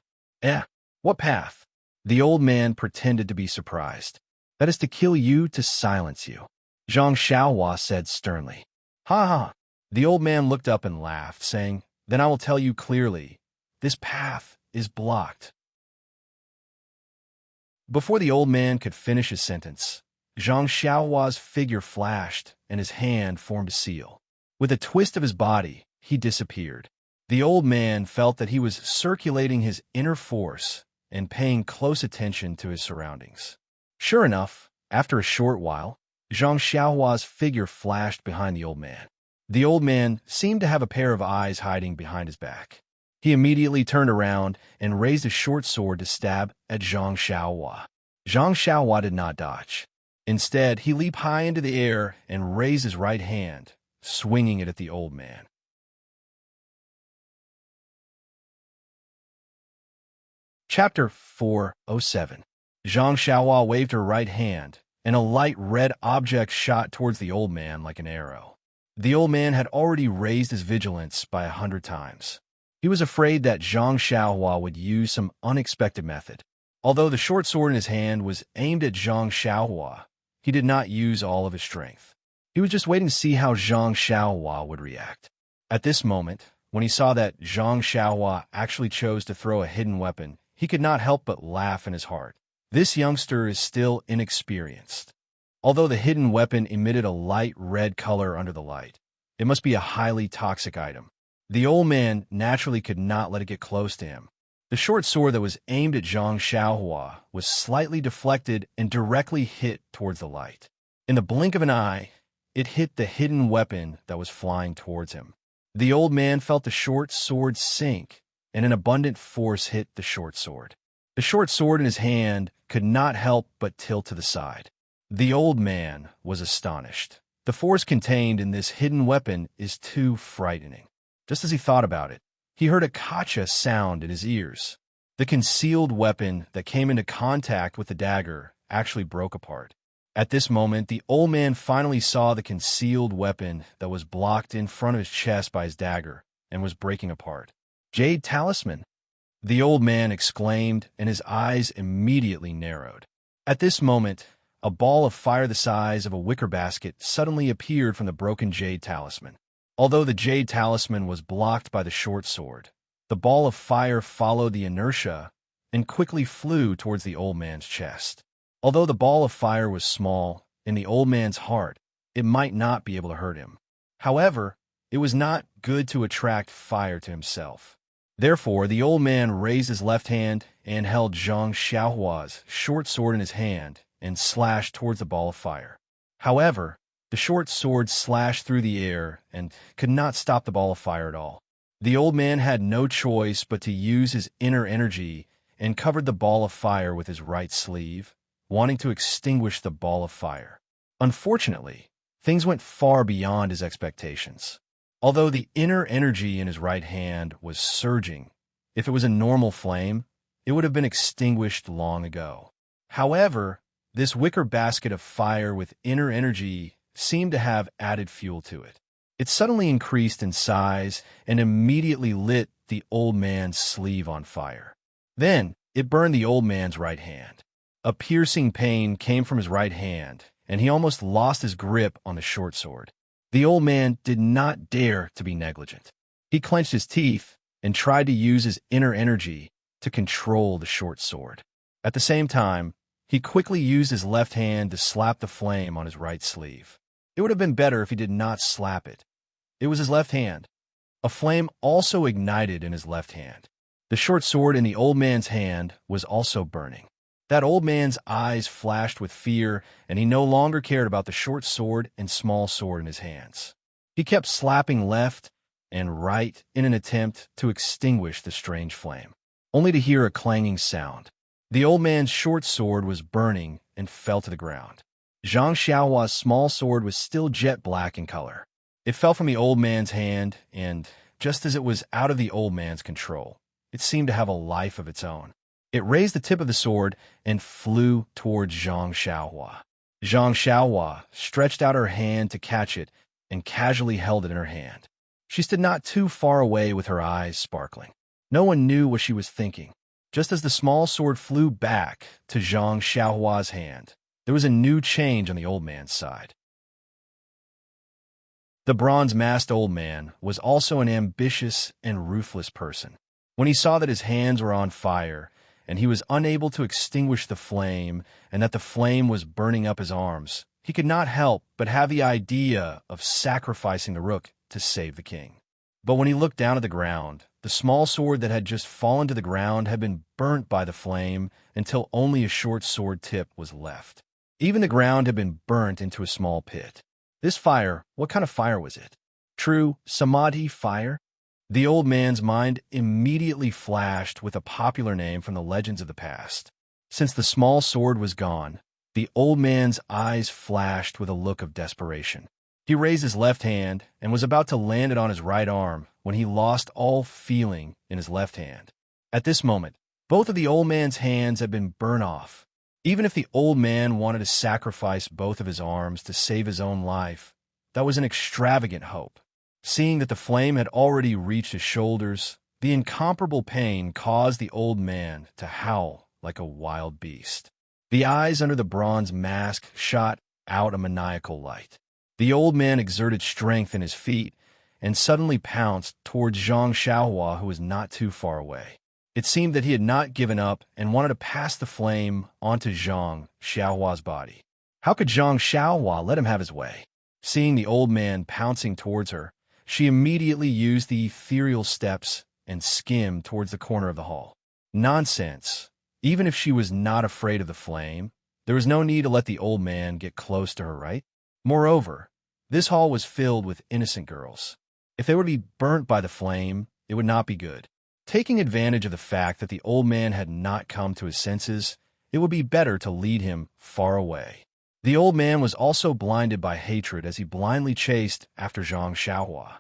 What path?" The old man pretended to be surprised. "That is to kill you to silence you," Zhang Xiaohua said sternly. "Ha ha." The old man looked up and laughed, saying, "Then I will tell you clearly, this path is blocked." Before the old man could finish his sentence, Zhang Xiaohua's figure flashed and his hand formed a seal. With a twist of his body, he disappeared. The old man felt that he was circulating his inner force and paying close attention to his surroundings. Sure enough, after a short while, Zhang Xiaohua's figure flashed behind the old man. The old man seemed to have a pair of eyes hiding behind his back. He immediately turned around and raised a short sword to stab at Zhang Xiaohua. Zhang Xiaohua did not dodge. Instead, he leaped high into the air and raised his right hand, swinging it at the old man. Chapter 407. Zhang Xiaohua waved her right hand, and a light red object shot towards the old man like an arrow. The old man had already raised his vigilance by 100 times. He was afraid that Zhang Xiaohua would use some unexpected method. Although the short sword in his hand was aimed at Zhang Xiaohua, he did not use all of his strength. He was just waiting to see how Zhang Xiaohua would react. At this moment, when he saw that Zhang Xiaohua actually chose to throw a hidden weapon, he could not help but laugh in his heart. This youngster is still inexperienced. Although the hidden weapon emitted a light red color under the light, it must be a highly toxic item. The old man naturally could not let it get close to him. The short sword that was aimed at Zhang Xiaohua was slightly deflected and directly hit towards the light. In the blink of an eye, it hit the hidden weapon that was flying towards him. The old man felt the short sword sink, and an abundant force hit the short sword. The short sword in his hand could not help but tilt to the side. The old man was astonished. The force contained in this hidden weapon is too frightening. Just as he thought about it, he heard a kacha sound in his ears. The concealed weapon that came into contact with the dagger actually broke apart. At this moment, the old man finally saw the concealed weapon that was blocked in front of his chest by his dagger and was breaking apart. "Jade talisman!" the old man exclaimed, and his eyes immediately narrowed. At this moment, a ball of fire the size of a wicker basket suddenly appeared from the broken jade talisman. Although the jade talisman was blocked by the short sword, the ball of fire followed the inertia and quickly flew towards the old man's chest. Although the ball of fire was small in the old man's heart, it might not be able to hurt him. However, it was not good to attract fire to himself. Therefore, the old man raised his left hand and held Zhang Xiaohua's short sword in his hand and slashed towards the ball of fire. However, the short sword slashed through the air and could not stop the ball of fire at all. The old man had no choice but to use his inner energy and covered the ball of fire with his right sleeve, wanting to extinguish the ball of fire. Unfortunately, things went far beyond his expectations. Although the inner energy in his right hand was surging, if it was a normal flame, it would have been extinguished long ago. However, this wicker basket of fire with inner energy seemed to have added fuel to it. It suddenly increased in size and immediately lit the old man's sleeve on fire. Then, it burned the old man's right hand. A piercing pain came from his right hand, and he almost lost his grip on the short sword. The old man did not dare to be negligent. He clenched his teeth and tried to use his inner energy to control the short sword. At the same time, he quickly used his left hand to slap the flame on his right sleeve. It would have been better if he did not slap it. It was his left hand. A flame also ignited in his left hand. The short sword in the old man's hand was also burning. That old man's eyes flashed with fear, and he no longer cared about the short sword and small sword in his hands. He kept slapping left and right in an attempt to extinguish the strange flame, only to hear a clanging sound. The old man's short sword was burning and fell to the ground. Zhang Xiaohua's small sword was still jet black in color. It fell from the old man's hand, and just as it was out of the old man's control, it seemed to have a life of its own. It raised the tip of the sword and flew towards Zhang Xiaohua. Zhang Xiaohua stretched out her hand to catch it and casually held it in her hand. She stood not too far away with her eyes sparkling. No one knew what she was thinking. Just as the small sword flew back to Zhang Xiaohua's hand, there was a new change on the old man's side. The bronze-masked old man was also an ambitious and ruthless person. When he saw that his hands were on fire, and he was unable to extinguish the flame, and that the flame was burning up his arms, he could not help but have the idea of sacrificing the rook to save the king. But when he looked down at the ground, the small sword that had just fallen to the ground had been burnt by the flame until only a short sword tip was left. Even the ground had been burnt into a small pit. This fire, what kind of fire was it? True Samadhi fire? The old man's mind immediately flashed with a popular name from the legends of the past. Since the small sword was gone, the old man's eyes flashed with a look of desperation. He raised his left hand and was about to land it on his right arm when he lost all feeling in his left hand. At this moment, both of the old man's hands had been burned off. Even if the old man wanted to sacrifice both of his arms to save his own life, that was an extravagant hope. Seeing that the flame had already reached his shoulders, The incomparable pain caused the old man to howl like a wild beast. The eyes under the bronze mask shot out a maniacal light. The old man exerted strength in his feet and suddenly pounced towards Zhang Xiaohua, who was not too far away. It seemed that he had not given up and wanted to pass the flame onto Zhang Xiaohua's body. How could Zhang Xiaohua let him have his way? Seeing the old man pouncing towards her, she immediately used the ethereal steps and skimmed towards the corner of the hall. Nonsense. Even if she was not afraid of the flame, there was no need to let the old man get close to her, right? Moreover, this hall was filled with innocent girls. If they were to be burnt by the flame, it would not be good. Taking advantage of the fact that the old man had not come to his senses, it would be better to lead him far away. The old man was also blinded by hatred as he blindly chased after Zhang Xiaohua.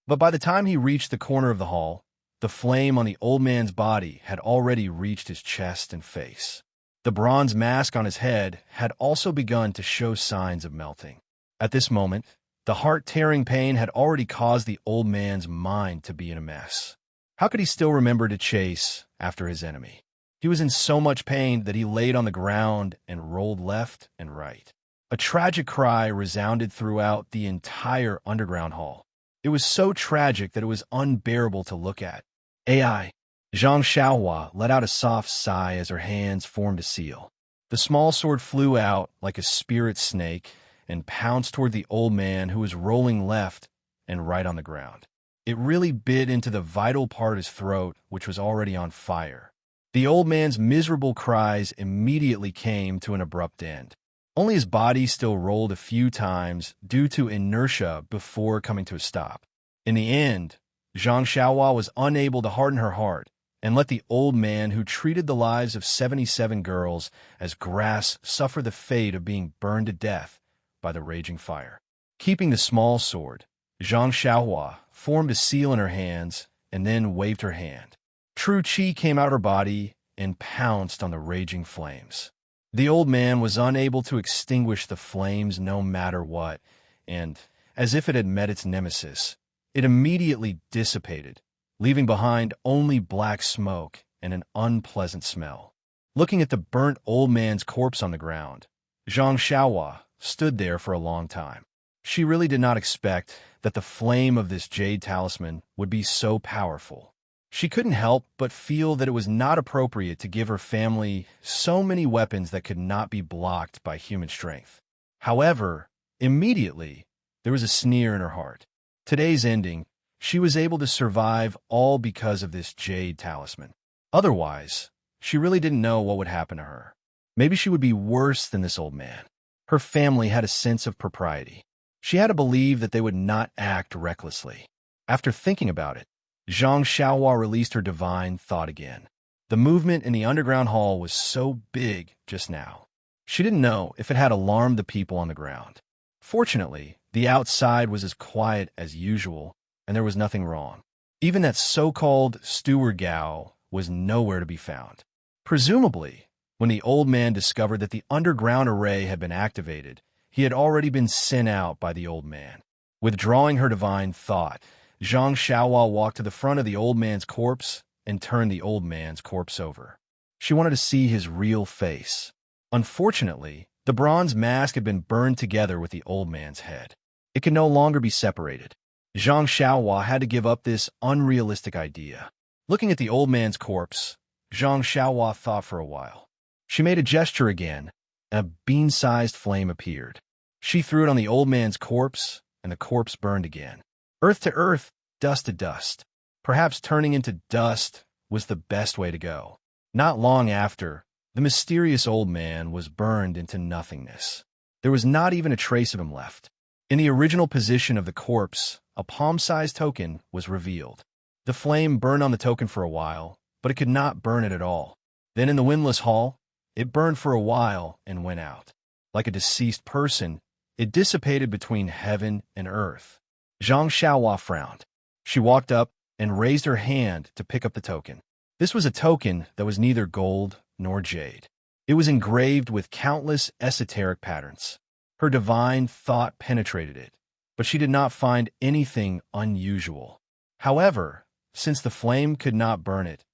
But by the time he reached the corner of the hall, the flame on the old man's body had already reached his chest and face. The bronze mask on his head had also begun to show signs of melting. At this moment, the heart-tearing pain had already caused the old man's mind to be in a mess. How could he still remember to chase after his enemy? He was in so much pain that he laid on the ground and rolled left and right. A tragic cry resounded throughout the entire underground hall. It was so tragic that it was unbearable to look at. AI. Zhang Xiaohua let out a soft sigh as her hands formed a seal. The small sword flew out like a spirit snake and pounced toward the old man, who was rolling left and right on the ground. It really bit into the vital part of his throat, which was already on fire. The old man's miserable cries immediately came to an abrupt end. Only his body still rolled a few times due to inertia before coming to a stop. In the end, Zhang Xiaohua was unable to harden her heart and let the old man, who treated the lives of 77 girls as grass, suffer the fate of being burned to death by the raging fire. Keeping the small sword, Zhang Xiaohua formed a seal in her hands and then waved her hand. True qi came out of her body and pounced on the raging flames. The old man was unable to extinguish the flames no matter what, and, as if it had met its nemesis, it immediately dissipated, leaving behind only black smoke and an unpleasant smell. Looking at the burnt old man's corpse on the ground, Zhang Xiaohua stood there for a long time. She really did not expect that the flame of this jade talisman would be so powerful. She couldn't help but feel that it was not appropriate to give her family so many weapons that could not be blocked by human strength. However, immediately, there was a sneer in her heart. Today's ending, she was able to survive all because of this jade talisman. Otherwise, she really didn't know what would happen to her. Maybe she would be worse than this old man. Her family had a sense of propriety. She had to believe that they would not act recklessly. After thinking about it, Zhang Xiaohua released her divine thought again. The movement in the underground hall was so big just now. She didn't know if it had alarmed the people on the ground. Fortunately, the outside was as quiet as usual, and there was nothing wrong. Even that so-called steward Gao was nowhere to be found. Presumably, when the old man discovered that the underground array had been activated, he had already been sent out by the old man. Withdrawing her divine thought, Zhang Xiaohua walked to the front of the old man's corpse and turned the old man's corpse over. She wanted to see his real face. Unfortunately, the bronze mask had been burned together with the old man's head. It could no longer be separated. Zhang Xiaohua had to give up this unrealistic idea. Looking at the old man's corpse, Zhang Xiaohua thought for a while. She made a gesture again, and a bean-sized flame appeared. She threw it on the old man's corpse, and the corpse burned again. Earth to earth, dust to dust. Perhaps turning into dust was the best way to go. Not long after, the mysterious old man was burned into nothingness. There was not even a trace of him left. In the original position of the corpse, a palm-sized token was revealed. The flame burned on the token for a while, but it could not burn it at all. Then in the windless hall, it burned for a while and went out. Like a deceased person, it dissipated between heaven and earth. Zhang Xiaohua frowned. She walked up and raised her hand to pick up the token. This was a token that was neither gold nor jade. It was engraved with countless esoteric patterns. Her divine thought penetrated it, but she did not find anything unusual. However, since the flame could not burn it,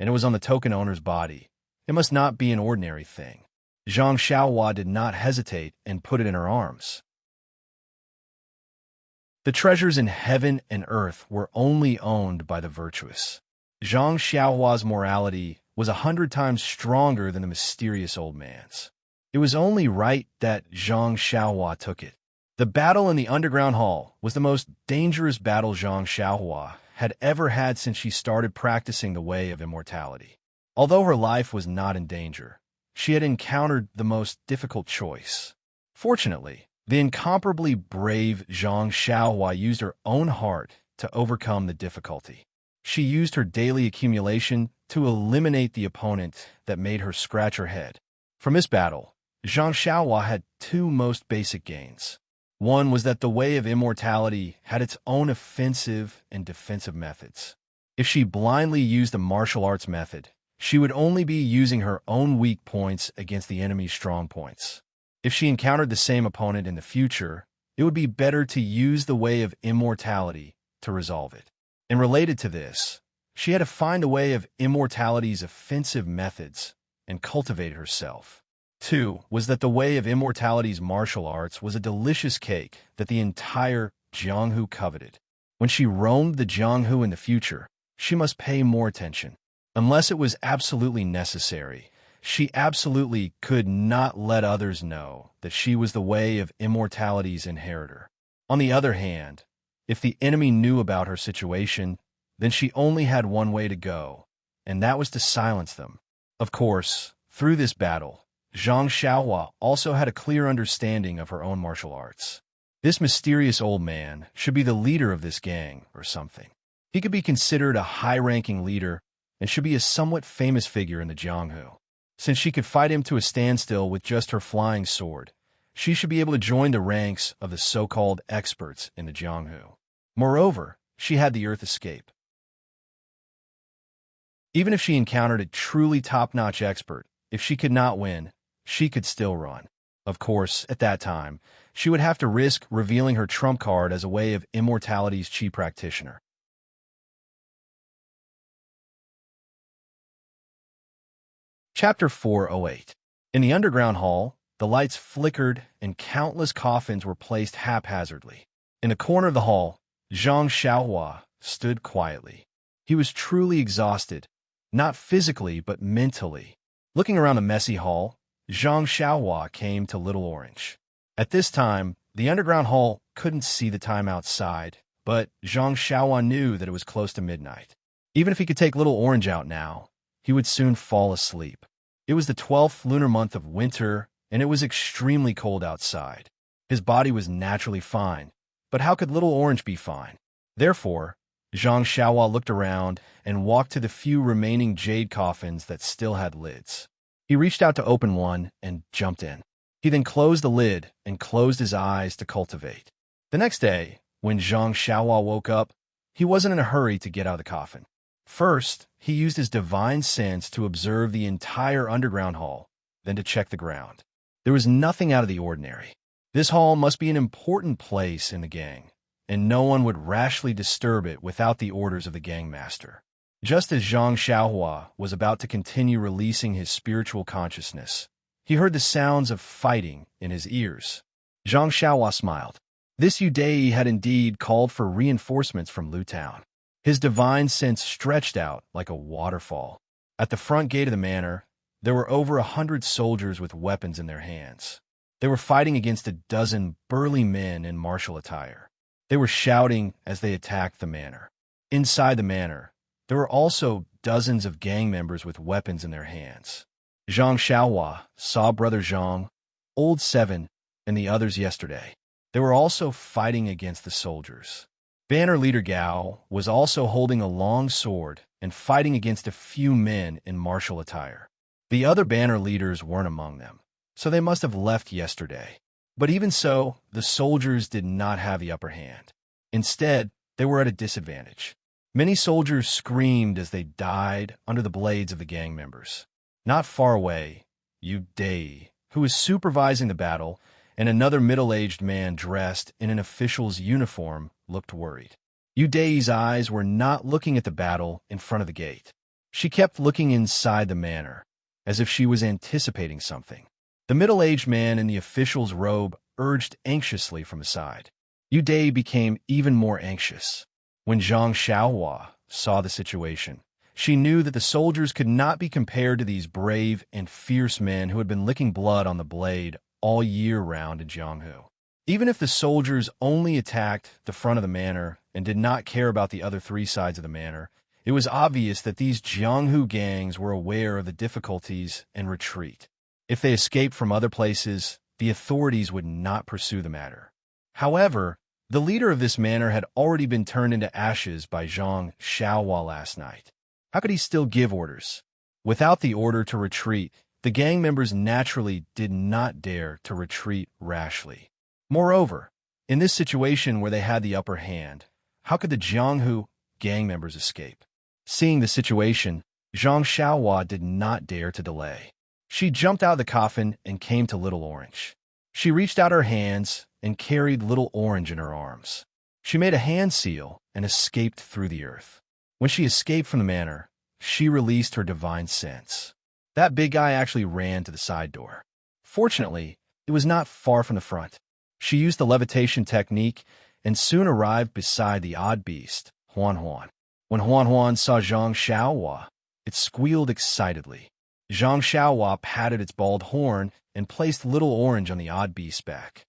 and it was on the token owner's body, it must not be an ordinary thing. Zhang Xiaohua did not hesitate and put it in her arms. The treasures in heaven and earth were only owned by the virtuous. Zhang Xiaohua's morality was 100 times stronger than the mysterious old man's. It was only right that Zhang Xiaohua took it. The battle in the underground hall was the most dangerous battle Zhang Xiaohua had ever had since she started practicing the way of immortality. Although her life was not in danger, she had encountered the most difficult choice. Fortunately, the incomparably brave Zhang Xiaohua used her own heart to overcome the difficulty. She used her daily accumulation to eliminate the opponent that made her scratch her head. From this battle, Zhang Xiaohua had two most basic gains. One was that the way of immortality had its own offensive and defensive methods. If she blindly used the martial arts method, she would only be using her own weak points against the enemy's strong points. If she encountered the same opponent in the future, it would be better to use the way of immortality to resolve it. And related to this, she had to find a way of immortality's offensive methods and cultivate herself. Two was that the way of immortality's martial arts was a delicious cake that the entire Jianghu coveted. When she roamed the Jianghu in the future, she must pay more attention. Unless it was absolutely necessary, she absolutely could not let others know that she was the way of immortality's inheritor. On the other hand, if the enemy knew about her situation, then she only had one way to go, and that was to silence them. Of course, through this battle, Zhang Xiaohua also had a clear understanding of her own martial arts. This mysterious old man should be the leader of this gang or something. He could be considered a high-ranking leader and should be a somewhat famous figure in the Jianghu. Since she could fight him to a standstill with just her flying sword, she should be able to join the ranks of the so-called experts in the Jianghu. Moreover, she had the earth escape. Even if she encountered a truly top-notch expert, if she could not win, she could still run. Of course, at that time, she would have to risk revealing her trump card as a way of immortality's chi practitioner. Chapter 408. In the underground hall, the lights flickered and countless coffins were placed haphazardly. In the corner of the hall, Zhang Xiaohua stood quietly. He was truly exhausted, not physically but mentally. Looking around the messy hall, Zhang Xiaohua came to Little Orange. At this time, the underground hall couldn't see the time outside, but Zhang Xiaohua knew that it was close to midnight. Even if he could take Little Orange out now, he would soon fall asleep. It was the 12th lunar month of winter, and it was extremely cold outside. His body was naturally fine, but how could Little Orange be fine? Therefore, Zhang Xiaohua looked around and walked to the few remaining jade coffins that still had lids. He reached out to open one and jumped in. He then closed the lid and closed his eyes to cultivate. The next day, when Zhang Xiaohua woke up, he wasn't in a hurry to get out of the coffin. First, he used his divine sense to observe the entire underground hall, then to check the ground. There was nothing out of the ordinary. This hall must be an important place in the gang, and no one would rashly disturb it without the orders of the gangmaster. Just as Zhang Xiaohua was about to continue releasing his spiritual consciousness, he heard the sounds of fighting in his ears. Zhang Xiaohua smiled. This Yudai had indeed called for reinforcements from Lu Town. His divine sense stretched out like a waterfall. At the front gate of the manor, there were over 100 soldiers with weapons in their hands. They were fighting against a dozen burly men in martial attire. They were shouting as they attacked the manor. Inside the manor, there were also dozens of gang members with weapons in their hands. Zhang Xiaohua saw Brother Zhang, Old Seven, and the others yesterday. They were also fighting against the soldiers. Banner leader Gao was also holding a long sword and fighting against a few men in martial attire. The other banner leaders weren't among them, so they must have left yesterday. But even so, the soldiers did not have the upper hand. Instead, they were at a disadvantage. Many soldiers screamed as they died under the blades of the gang members. Not far away, Yu Dei, who was supervising the battle, and another middle-aged man dressed in an official's uniform looked worried. Yudei's eyes were not looking at the battle in front of the gate. She kept looking inside the manor, as if she was anticipating something. The middle-aged man in the official's robe urged anxiously from his side. Yudei became even more anxious. When Zhang Xiaohua saw the situation, she knew that the soldiers could not be compared to these brave and fierce men who had been licking blood on the blade all year round in Jianghu. Even if the soldiers only attacked the front of the manor and did not care about the other three sides of the manor, it was obvious that these Jianghu gangs were aware of the difficulties and retreat. If they escaped from other places, the authorities would not pursue the matter. However, the leader of this manor had already been turned into ashes by Zhang Xiaohua last night. How could he still give orders? Without the order to retreat, the gang members naturally did not dare to retreat rashly. Moreover, in this situation where they had the upper hand, how could the Jianghu gang members escape? Seeing the situation, Zhang Xiaohua did not dare to delay. She jumped out of the coffin and came to Little Orange. She reached out her hands and carried Little Orange in her arms. She made a hand seal and escaped through the earth. When she escaped from the manor, she released her divine sense. That big guy actually ran to the side door. Fortunately, it was not far from the front. She used the levitation technique and soon arrived beside the odd beast, Huan Huan. When Huan Huan saw Zhang Xiaohua, it squealed excitedly. Zhang Xiaohua patted its bald horn and placed Little Orange on the odd beast's back.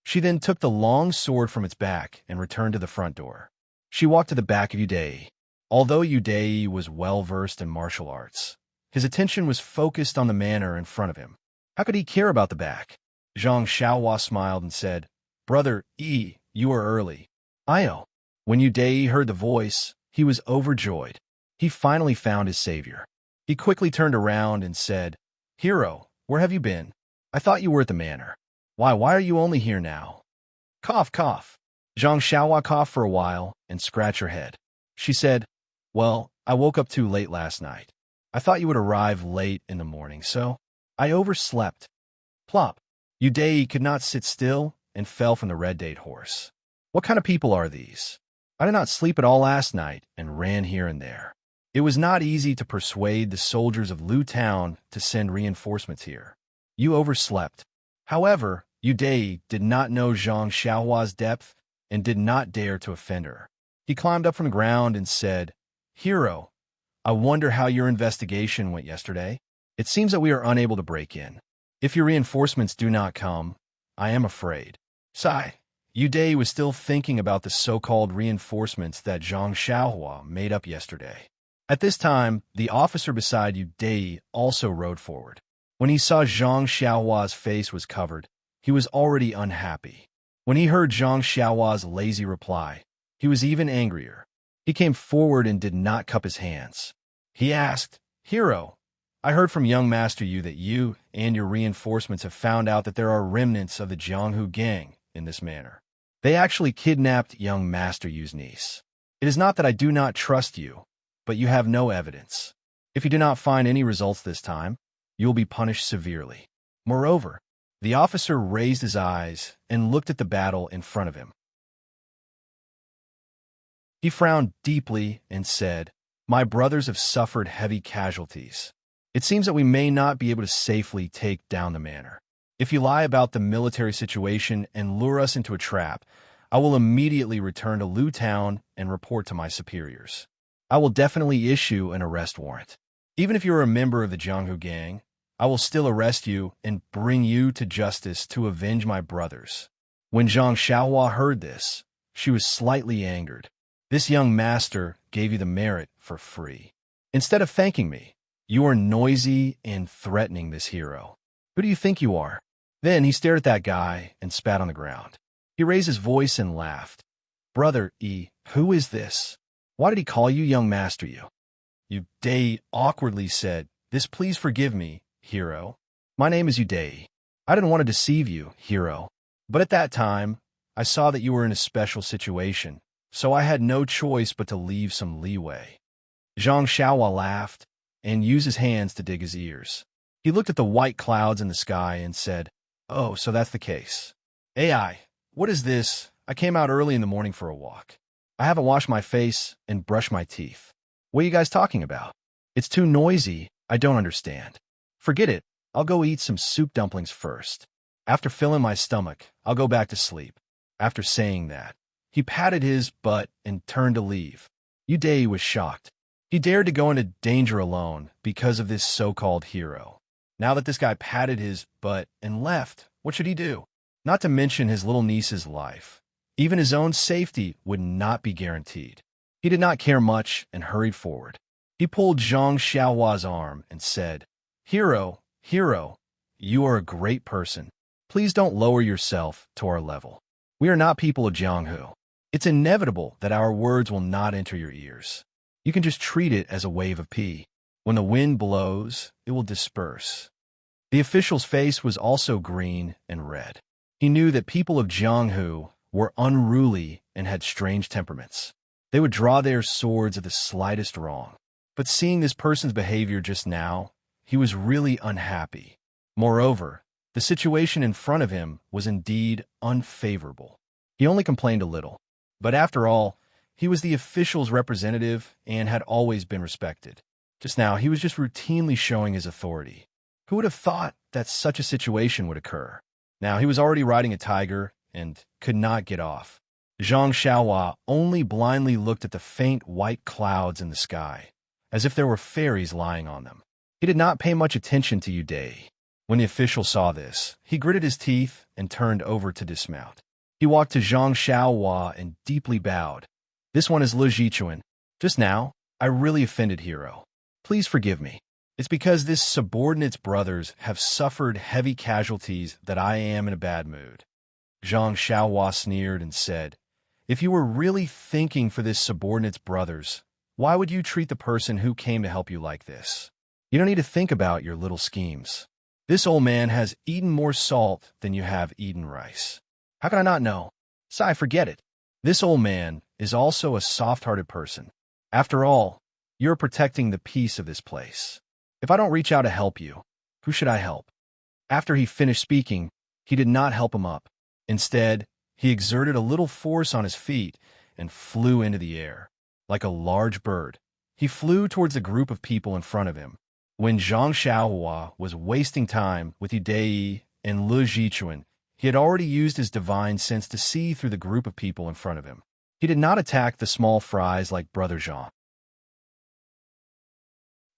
She then took the long sword from its back and returned to the front door. She walked to the back of Yudei. Although Yudei was well-versed in martial arts, his attention was focused on the manor in front of him. How could he care about the back? Zhang Xiaohua smiled and said, "Brother Yi, you are early." "Io." When Yudei heard the voice, he was overjoyed. He finally found his savior. He quickly turned around and said, "Hero, where have you been? I thought you were at the manor. Why are you only here now?" Cough, cough. Zhang Xiaohua coughed for a while and scratched her head. She said, "Well, I woke up too late last night. I thought you would arrive late in the morning, so I overslept." Plop. Yudei could not sit still and fell from the red date horse. What kind of people are these? I did not sleep at all last night and ran here and there. It was not easy to persuade the soldiers of Lu Town to send reinforcements here. You overslept. However, Yudei did not know Zhang Xiaohua's depth and did not dare to offend her. He climbed up from the ground and said, "Hero, I wonder how your investigation went yesterday. It seems that we are unable to break in. If your reinforcements do not come, I am afraid." Sigh. Yudei was still thinking about the so-called reinforcements that Zhang Xiaohua made up yesterday. At this time, the officer beside Yudei also rode forward. When he saw Zhang Xiaohua's face was covered, he was already unhappy. When he heard Zhang Xiaohua's lazy reply, he was even angrier. He came forward and did not cup his hands. He asked, "Hero, I heard from young Master Yu that you and your reinforcements have found out that there are remnants of the Jianghu gang in this manor. They actually kidnapped young Master Yu's niece. It is not that I do not trust you, but you have no evidence. If you do not find any results this time, you will be punished severely." Moreover, the officer raised his eyes and looked at the battle in front of him. He frowned deeply and said, "My brothers have suffered heavy casualties. It seems that we may not be able to safely take down the manor. If you lie about the military situation and lure us into a trap, I will immediately return to Lu Town and report to my superiors. I will definitely issue an arrest warrant. Even if you are a member of the Jianghu gang, I will still arrest you and bring you to justice to avenge my brothers." When Zhang Xiaohua heard this, she was slightly angered. "This young master gave you the merit for free. Instead of thanking me, you are noisy and threatening this hero. Who do you think you are?" Then he stared at that guy and spat on the ground. He raised his voice and laughed. "Brother E, who is this? Why did he call you young Master Yu?" Yudei awkwardly said, Please forgive me, hero. My name is Yudei. I didn't want to deceive you, hero. But at that time, I saw that you were in a special situation, so I had no choice but to leave some leeway." Zhang Xiaohua laughed and used his hands to dig his ears. He looked at the white clouds in the sky and said, "Oh, so that's the case. AI, what is this I came out early in the morning for a walk. I haven't washed my face and brushed my teeth. What are you guys talking about? It's too noisy. I don't understand. Forget it. I'll go eat some soup dumplings first. After filling my stomach, I'll go back to sleep. After saying that, he patted his butt and turned to leave. Uday was shocked. He dared to go into danger alone because of this so-called hero. Now that this guy patted his butt and left, what should he do? Not to mention his little niece's life. Even his own safety would not be guaranteed. He did not care much and hurried forward. He pulled Zhang Xiaohua's arm and said, Hero, you are a great person. Please don't lower yourself to our level. We are not people of Jianghu. It's inevitable that our words will not enter your ears. You can just treat it as a wave of pee. When the wind blows, it will disperse. The official's face was also green and red. He knew that people of Jianghu were unruly and had strange temperaments. They would draw their swords at the slightest wrong. But seeing this person's behavior just now, he was really unhappy. Moreover, the situation in front of him was indeed unfavorable. He only complained a little. But after all, he was the official's representative and had always been respected. Just now, he was just routinely showing his authority. Who would have thought that such a situation would occur? Now, he was already riding a tiger and could not get off. Zhang Xiaohua only blindly looked at the faint white clouds in the sky, as if there were fairies lying on them. He did not pay much attention to Uday. When the official saw this, he gritted his teeth and turned over to dismount. He walked to Zhang Xiaohua and deeply bowed. This one is Lu Jichuan. Just now, I really offended Hero. Please forgive me. It's because this subordinate's brothers have suffered heavy casualties that I am in a bad mood. Zhang Xiaohua sneered and said, If you were really thinking for this subordinate's brothers, why would you treat the person who came to help you like this? You don't need to think about your little schemes. This old man has eaten more salt than you have eaten rice. How can I not know? Sai, forget it. This old man is also a soft-hearted person. After all, you're protecting the peace of this place. If I don't reach out to help you, who should I help? After he finished speaking, he did not help him up. Instead, he exerted a little force on his feet and flew into the air. Like a large bird, he flew towards the group of people in front of him. When Zhang Xiaohua was wasting time with Uday and Lu Jichuan, he had already used his divine sense to see through the group of people in front of him. He did not attack the small fries like Brother Zhang.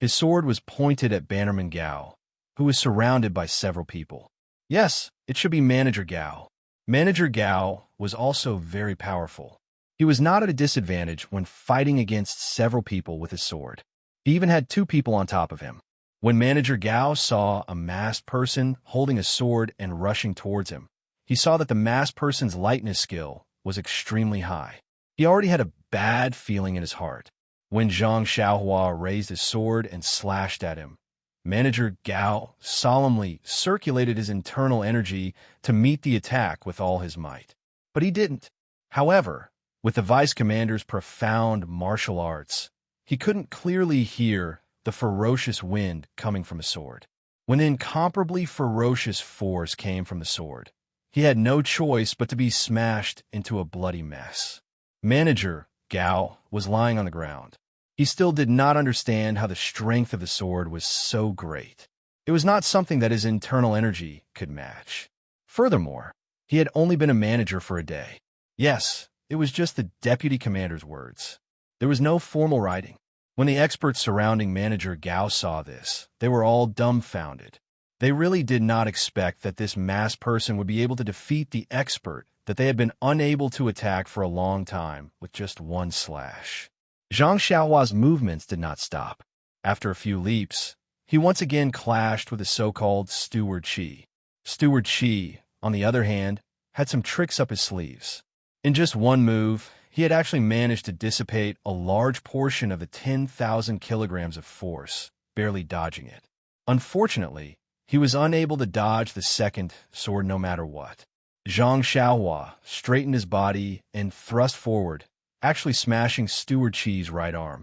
His sword was pointed at Bannerman Gao, who was surrounded by several people. Yes, it should be Manager Gao. Manager Gao was also very powerful. He was not at a disadvantage when fighting against several people with his sword. He even had 2 people on top of him. When Manager Gao saw a masked person holding a sword and rushing towards him, he saw that the masked person's lightness skill was extremely high. He already had a bad feeling in his heart. When Zhang Xiaohua raised his sword and slashed at him, Manager Gao solemnly circulated his internal energy to meet the attack with all his might. But he didn't. However, with the vice commander's profound martial arts, he couldn't clearly hear the ferocious wind coming from his sword. When the incomparably ferocious force came from the sword, he had no choice but to be smashed into a bloody mess. Manager Gao was lying on the ground. He still did not understand how the strength of the sword was so great. It was not something that his internal energy could match. Furthermore, he had only been a manager for a day. Yes, it was just the deputy commander's words. There was no formal writing. When the experts surrounding Manager Gao saw this, they were all dumbfounded. They really did not expect that this masked person would be able to defeat the expert that they had been unable to attack for a long time with just one slash. Zhang Xiaohua's movements did not stop. After a few leaps, he once again clashed with the so-called Steward Qi. Steward Qi, on the other hand, had some tricks up his sleeves. In just one move, he had actually managed to dissipate a large portion of the 10,000 kilograms of force, barely dodging it. Unfortunately, he was unable to dodge the second sword no matter what. Zhang Xiaohua straightened his body and thrust forward, actually smashing Steward Qi's right arm.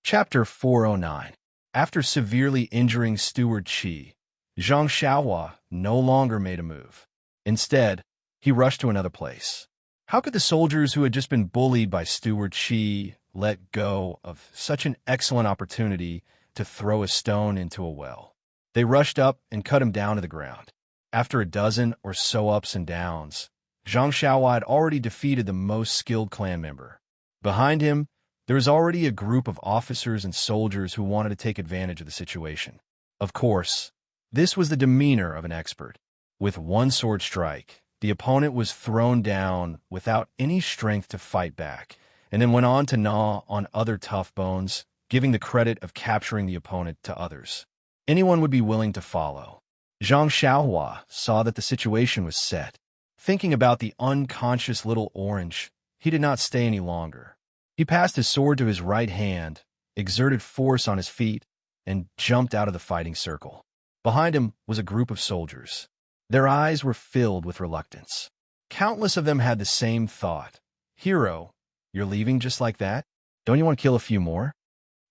Chapter 409. After severely injuring Steward Qi, Zhang Xiaohua no longer made a move. Instead, he rushed to another place. How could the soldiers who had just been bullied by Steward Qi let go of such an excellent opportunity to throw a stone into a well? They rushed up and cut him down to the ground. After a dozen or so ups and downs, Zhang Xiaohua had already defeated the most skilled clan member. Behind him, there was already a group of officers and soldiers who wanted to take advantage of the situation. Of course, this was the demeanor of an expert. With one sword strike, the opponent was thrown down without any strength to fight back, and then went on to gnaw on other tough bones, giving the credit of capturing the opponent to others. Anyone would be willing to follow. Zhang Xiaohua saw that the situation was set. Thinking about the unconscious little orange, he did not stay any longer. He passed his sword to his right hand, exerted force on his feet, and jumped out of the fighting circle. Behind him was a group of soldiers. Their eyes were filled with reluctance. Countless of them had the same thought. Hero, you're leaving just like that? Don't you want to kill a few more?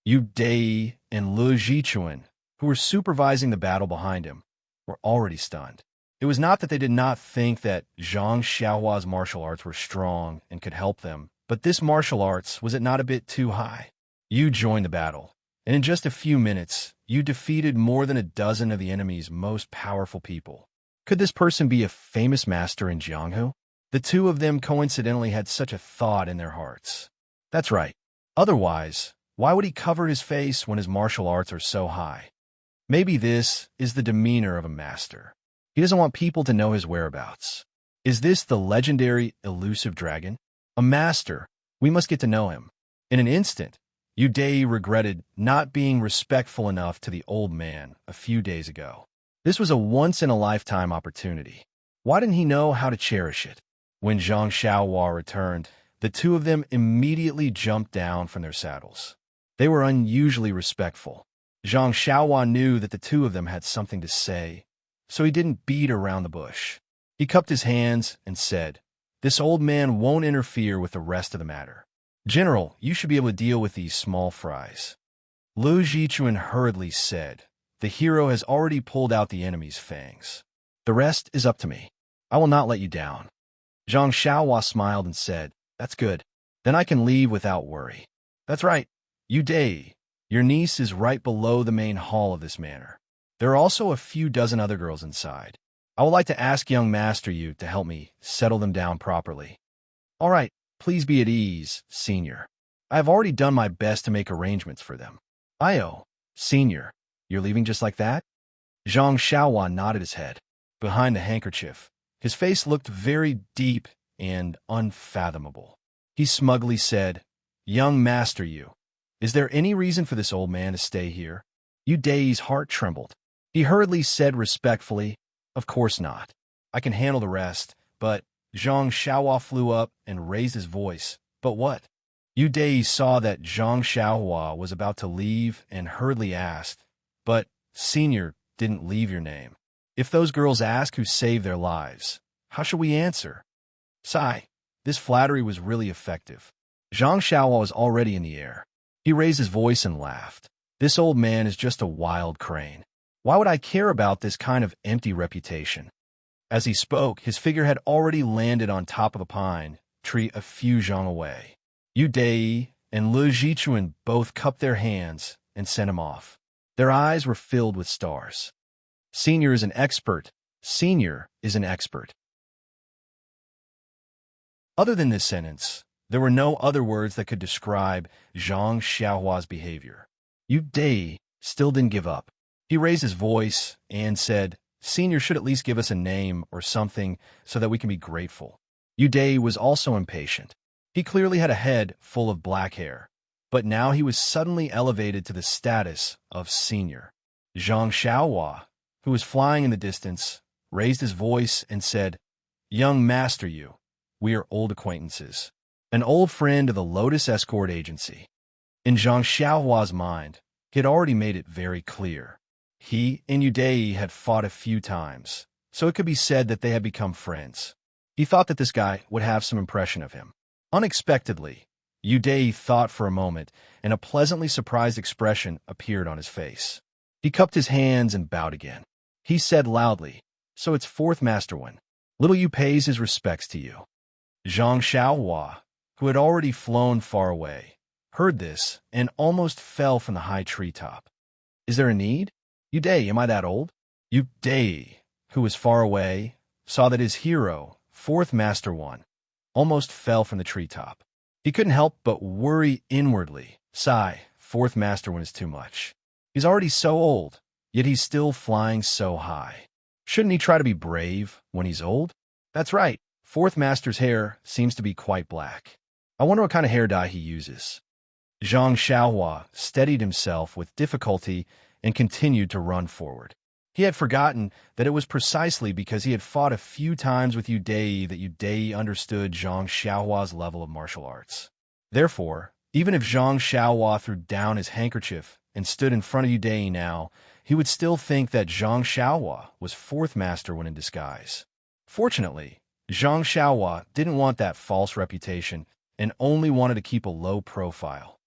Yu Dai and Lu Jichuan, who were supervising the battle behind him, were already stunned. It was not that they did not think that Zhang Xiaohua's martial arts were strong and could help them, but this martial arts, was it not a bit too high? You joined the battle, and in just a few minutes, you defeated more than a dozen of the enemy's most powerful people. Could this person be a famous master in Jianghu? The two of them coincidentally had such a thought in their hearts. That's right. Otherwise, why would he cover his face when his martial arts are so high? Maybe this is the demeanor of a master. He doesn't want people to know his whereabouts. Is this the legendary elusive dragon? A master. We must get to know him. In an instant, Yu Dai regretted not being respectful enough to the old man a few days ago. This was a once-in-a-lifetime opportunity. Why didn't he know how to cherish it? When Zhang Xiaohua returned, the two of them immediately jumped down from their saddles. They were unusually respectful. Zhang Xiaohua knew that the two of them had something to say, so he didn't beat around the bush. He cupped his hands and said, "This old man won't interfere with the rest of the matter. General, you should be able to deal with these small fries." Lu Jichuan hurriedly said, "The hero has already pulled out the enemy's fangs. The rest is up to me. I will not let you down." Zhang Xiaohua smiled and said, "That's good. Then I can leave without worry." "That's right. Yu Dai, your niece is right below the main hall of this manor. There are also a few dozen other girls inside. I would like to ask young Master Yu to help me settle them down properly." "All right, please be at ease, Senior. I have already done my best to make arrangements for them." "Io, Senior, you're leaving just like that?" Zhang Xiaohua nodded his head. Behind the handkerchief, his face looked very deep and unfathomable. He smugly said, "Young Master Yu, is there any reason for this old man to stay here?" Yu Dai's heart trembled. He hurriedly said respectfully, "Of course not. I can handle the rest, but..." Zhang Xiaohua flew up and raised his voice. "But what?" Yu Dai saw that Zhang Xiaohua was about to leave and hurriedly asked, "But, Senior didn't leave your name. If those girls ask who saved their lives, how should we answer?" Sigh. This flattery was really effective. Zhang Xiaohua was already in the air. He raised his voice and laughed. "This old man is just a wild crane. Why would I care about this kind of empty reputation?" As he spoke, his figure had already landed on top of a pine tree a few zhang away. Yu Dai and Lu Jichuan both cupped their hands and sent him off. Their eyes were filled with stars. Senior is an expert. Senior is an expert. Other than this sentence, there were no other words that could describe Zhang Xiaohua's behavior. Yu Dai still didn't give up. He raised his voice and said, "Senior should at least give us a name or something so that we can be grateful." Yu Dai was also impatient. He clearly had a head full of black hair, but now he was suddenly elevated to the status of senior. Zhang Xiaohua, who was flying in the distance, raised his voice and said, "Young Master Yu, we are old acquaintances. An old friend of the Lotus Escort Agency." In Zhang Xiaohua's mind, he had already made it very clear. He and Yu Dai had fought a few times, so it could be said that they had become friends. He thought that this guy would have some impression of him. Unexpectedly, Yu Dai thought for a moment, and a pleasantly surprised expression appeared on his face. He cupped his hands and bowed again. He said loudly, "So it's fourth master one. Little Yu pays his respects to you." Zhang Xiaohua, who had already flown far away, heard this and almost fell from the high treetop. "Is there a need? Yu Dai, am I that old?" Yu Dai, who was far away, saw that his hero, fourth master one, almost fell from the treetop. He couldn't help but worry inwardly. Sigh, fourth master one is too much. He's already so old, yet he's still flying so high. Shouldn't he try to be brave when he's old? That's right, fourth master's hair seems to be quite black. I wonder what kind of hair dye he uses. Zhang Xiaohua steadied himself with difficulty and continued to run forward. He had forgotten that it was precisely because he had fought a few times with Yu Dai that Yu Dai understood Zhang Xiaohua's level of martial arts. Therefore, even if Zhang Xiaohua threw down his handkerchief and stood in front of Yu Dai now, he would still think that Zhang Xiaohua was fourth master when in disguise. Fortunately, Zhang Xiaohua didn't want that false reputation and only wanted to keep a low profile.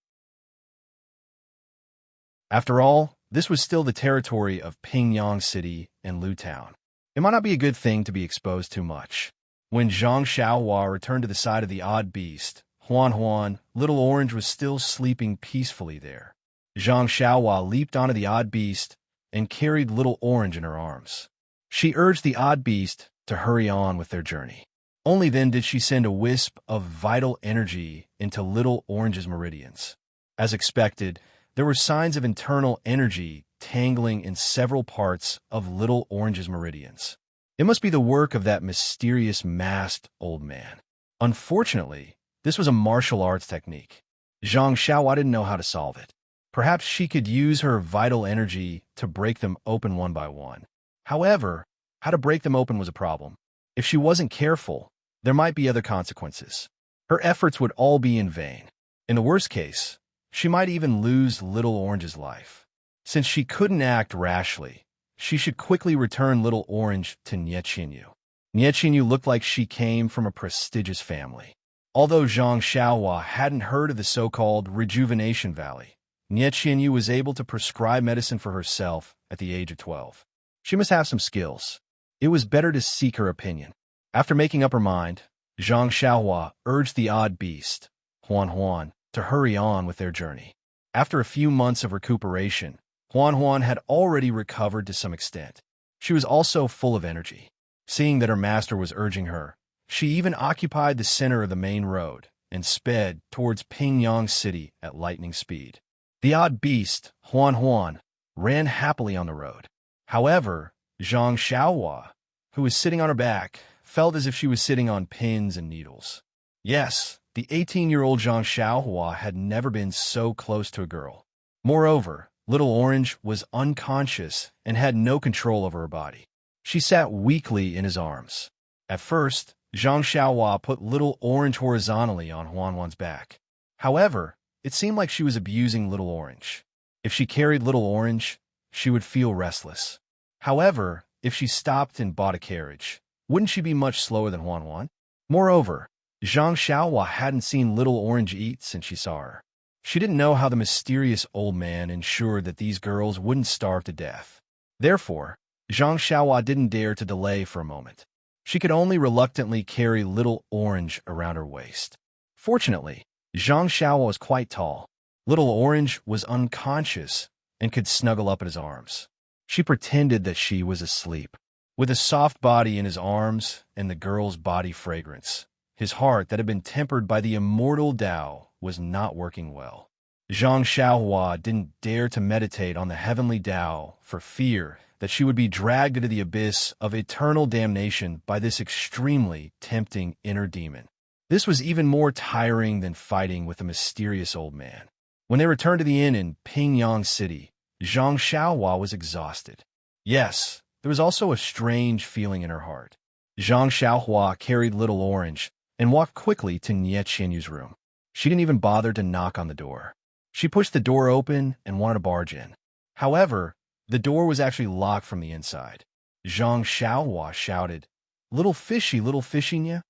After all, this was still the territory of Pingyang City and Lu Town. It might not be a good thing to be exposed too much. When Zhang Xiaohua returned to the side of the odd beast, Huan, Little Orange was still sleeping peacefully there. Zhang Xiaohua leaped onto the odd beast and carried Little Orange in her arms. She urged the odd beast to hurry on with their journey. Only then did she send a wisp of vital energy into Little Orange's meridians. As expected, there were signs of internal energy tangling in several parts of Little Orange's meridians. It must be the work of that mysterious masked old man. Unfortunately, this was a martial arts technique. Zhang Xiaohua didn't know how to solve it. Perhaps she could use her vital energy to break them open one by one. However, how to break them open was a problem. If she wasn't careful, there might be other consequences. Her efforts would all be in vain. In the worst case, she might even lose Little Orange's life. Since she couldn't act rashly, she should quickly return Little Orange to Niechinyu. Niechinyu looked like she came from a prestigious family. Although Zhang Xiaohua hadn't heard of the so-called Rejuvenation Valley, Niechinyu was able to prescribe medicine for herself at the age of 12. She must have some skills. It was better to seek her opinion. After making up her mind, Zhang Xiaohua urged the odd beast, Huan, to hurry on with their journey. After a few months of recuperation, Huan had already recovered to some extent. She was also full of energy. Seeing that her master was urging her, she even occupied the center of the main road and sped towards Pingyang City at lightning speed. The odd beast, Huan, ran happily on the road. However, Zhang Xiaohua, who was sitting on her back, felt as if she was sitting on pins and needles. Yes, the 18-year-old Zhang Xiaohua had never been so close to a girl. Moreover, Little Orange was unconscious and had no control over her body. She sat weakly in his arms. At first, Zhang Xiaohua put Little Orange horizontally on Huan's back. However, it seemed like she was abusing Little Orange. If she carried Little Orange, she would feel restless. However, if she stopped and bought a carriage, wouldn't she be much slower than Huan? Moreover, Zhang Xiaohua hadn't seen Little Orange eat since she saw her. She didn't know how the mysterious old man ensured that these girls wouldn't starve to death. Therefore, Zhang Xiaohua didn't dare to delay for a moment. She could only reluctantly carry Little Orange around her waist. Fortunately, Zhang Xiaohua was quite tall. Little Orange was unconscious and could snuggle up in his arms. She pretended that she was asleep. With a soft body in his arms and the girl's body fragrance, his heart that had been tempered by the immortal Tao was not working well. Zhang Xiaohua didn't dare to meditate on the heavenly Tao for fear that she would be dragged into the abyss of eternal damnation by this extremely tempting inner demon. This was even more tiring than fighting with a mysterious old man. When they returned to the inn in Pingyang City, Zhang Xiaohua was exhausted. Yes, there was also a strange feeling in her heart. Zhang Xiaohua carried Little Orange and walked quickly to Niechinyu's room. She didn't even bother to knock on the door. She pushed the door open and wanted to barge in. However, the door was actually locked from the inside. Zhang Xiaohua shouted, little fishy, Nya?"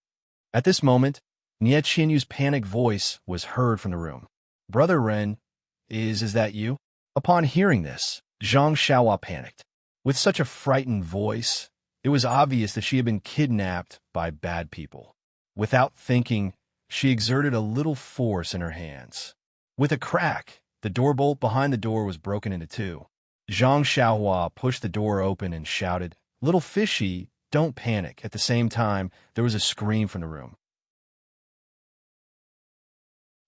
At this moment, Niechinyu's panicked voice was heard from the room. "Brother Ren, is that you?" Upon hearing this, Zhang Xiaohua panicked. With such a frightened voice, it was obvious that she had been kidnapped by bad people. Without thinking, she exerted a little force in her hands. With a crack, the doorbolt behind the door was broken into two. Zhang Xiaohua pushed the door open and shouted, "Little fishy, don't panic." At the same time, there was a scream from the room.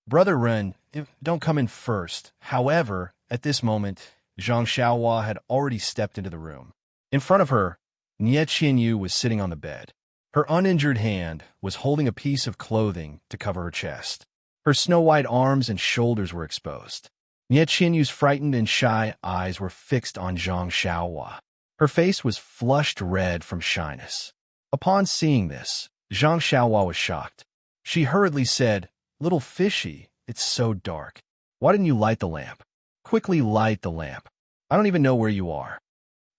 "Brother Ren, don't come in first." However, at this moment, Zhang Xiaohua had already stepped into the room. In front of her, Nie Qianyu was sitting on the bed. Her uninjured hand was holding a piece of clothing to cover her chest. Her snow-white arms and shoulders were exposed. Nie Qianyu's frightened and shy eyes were fixed on Zhang Xiaohua. Her face was flushed red from shyness. Upon seeing this, Zhang Xiaohua was shocked. She hurriedly said, "Little fishy, it's so dark. Why didn't you light the lamp? Quickly light the lamp. I don't even know where you are."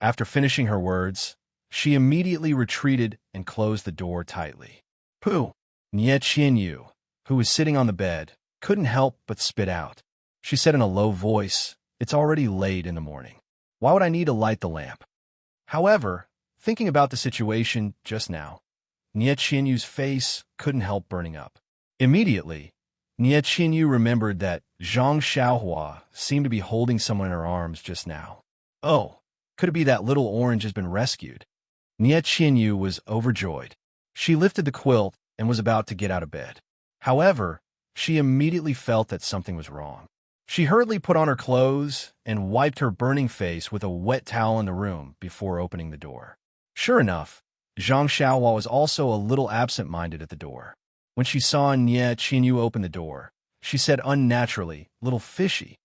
After finishing her words, she immediately retreated and closed the door tightly. Pooh! Nie Qianyu, who was sitting on the bed, couldn't help but spit out. She said in a low voice, "It's already late in the morning. Why would I need to light the lamp?" However, thinking about the situation just now, Nie Qianyu's face couldn't help burning up. Immediately, Nie Qianyu remembered that Zhang Xiaohua seemed to be holding someone in her arms just now. Oh, could it be that little orange has been rescued? Nie Qianyu was overjoyed. She lifted the quilt and was about to get out of bed. However, she immediately felt that something was wrong. She hurriedly put on her clothes and wiped her burning face with a wet towel in the room before opening the door. Sure enough, Zhang Xiaohua was also a little absent-minded at the door. When she saw Nie Qianyu open the door, she said unnaturally, "Little fishy."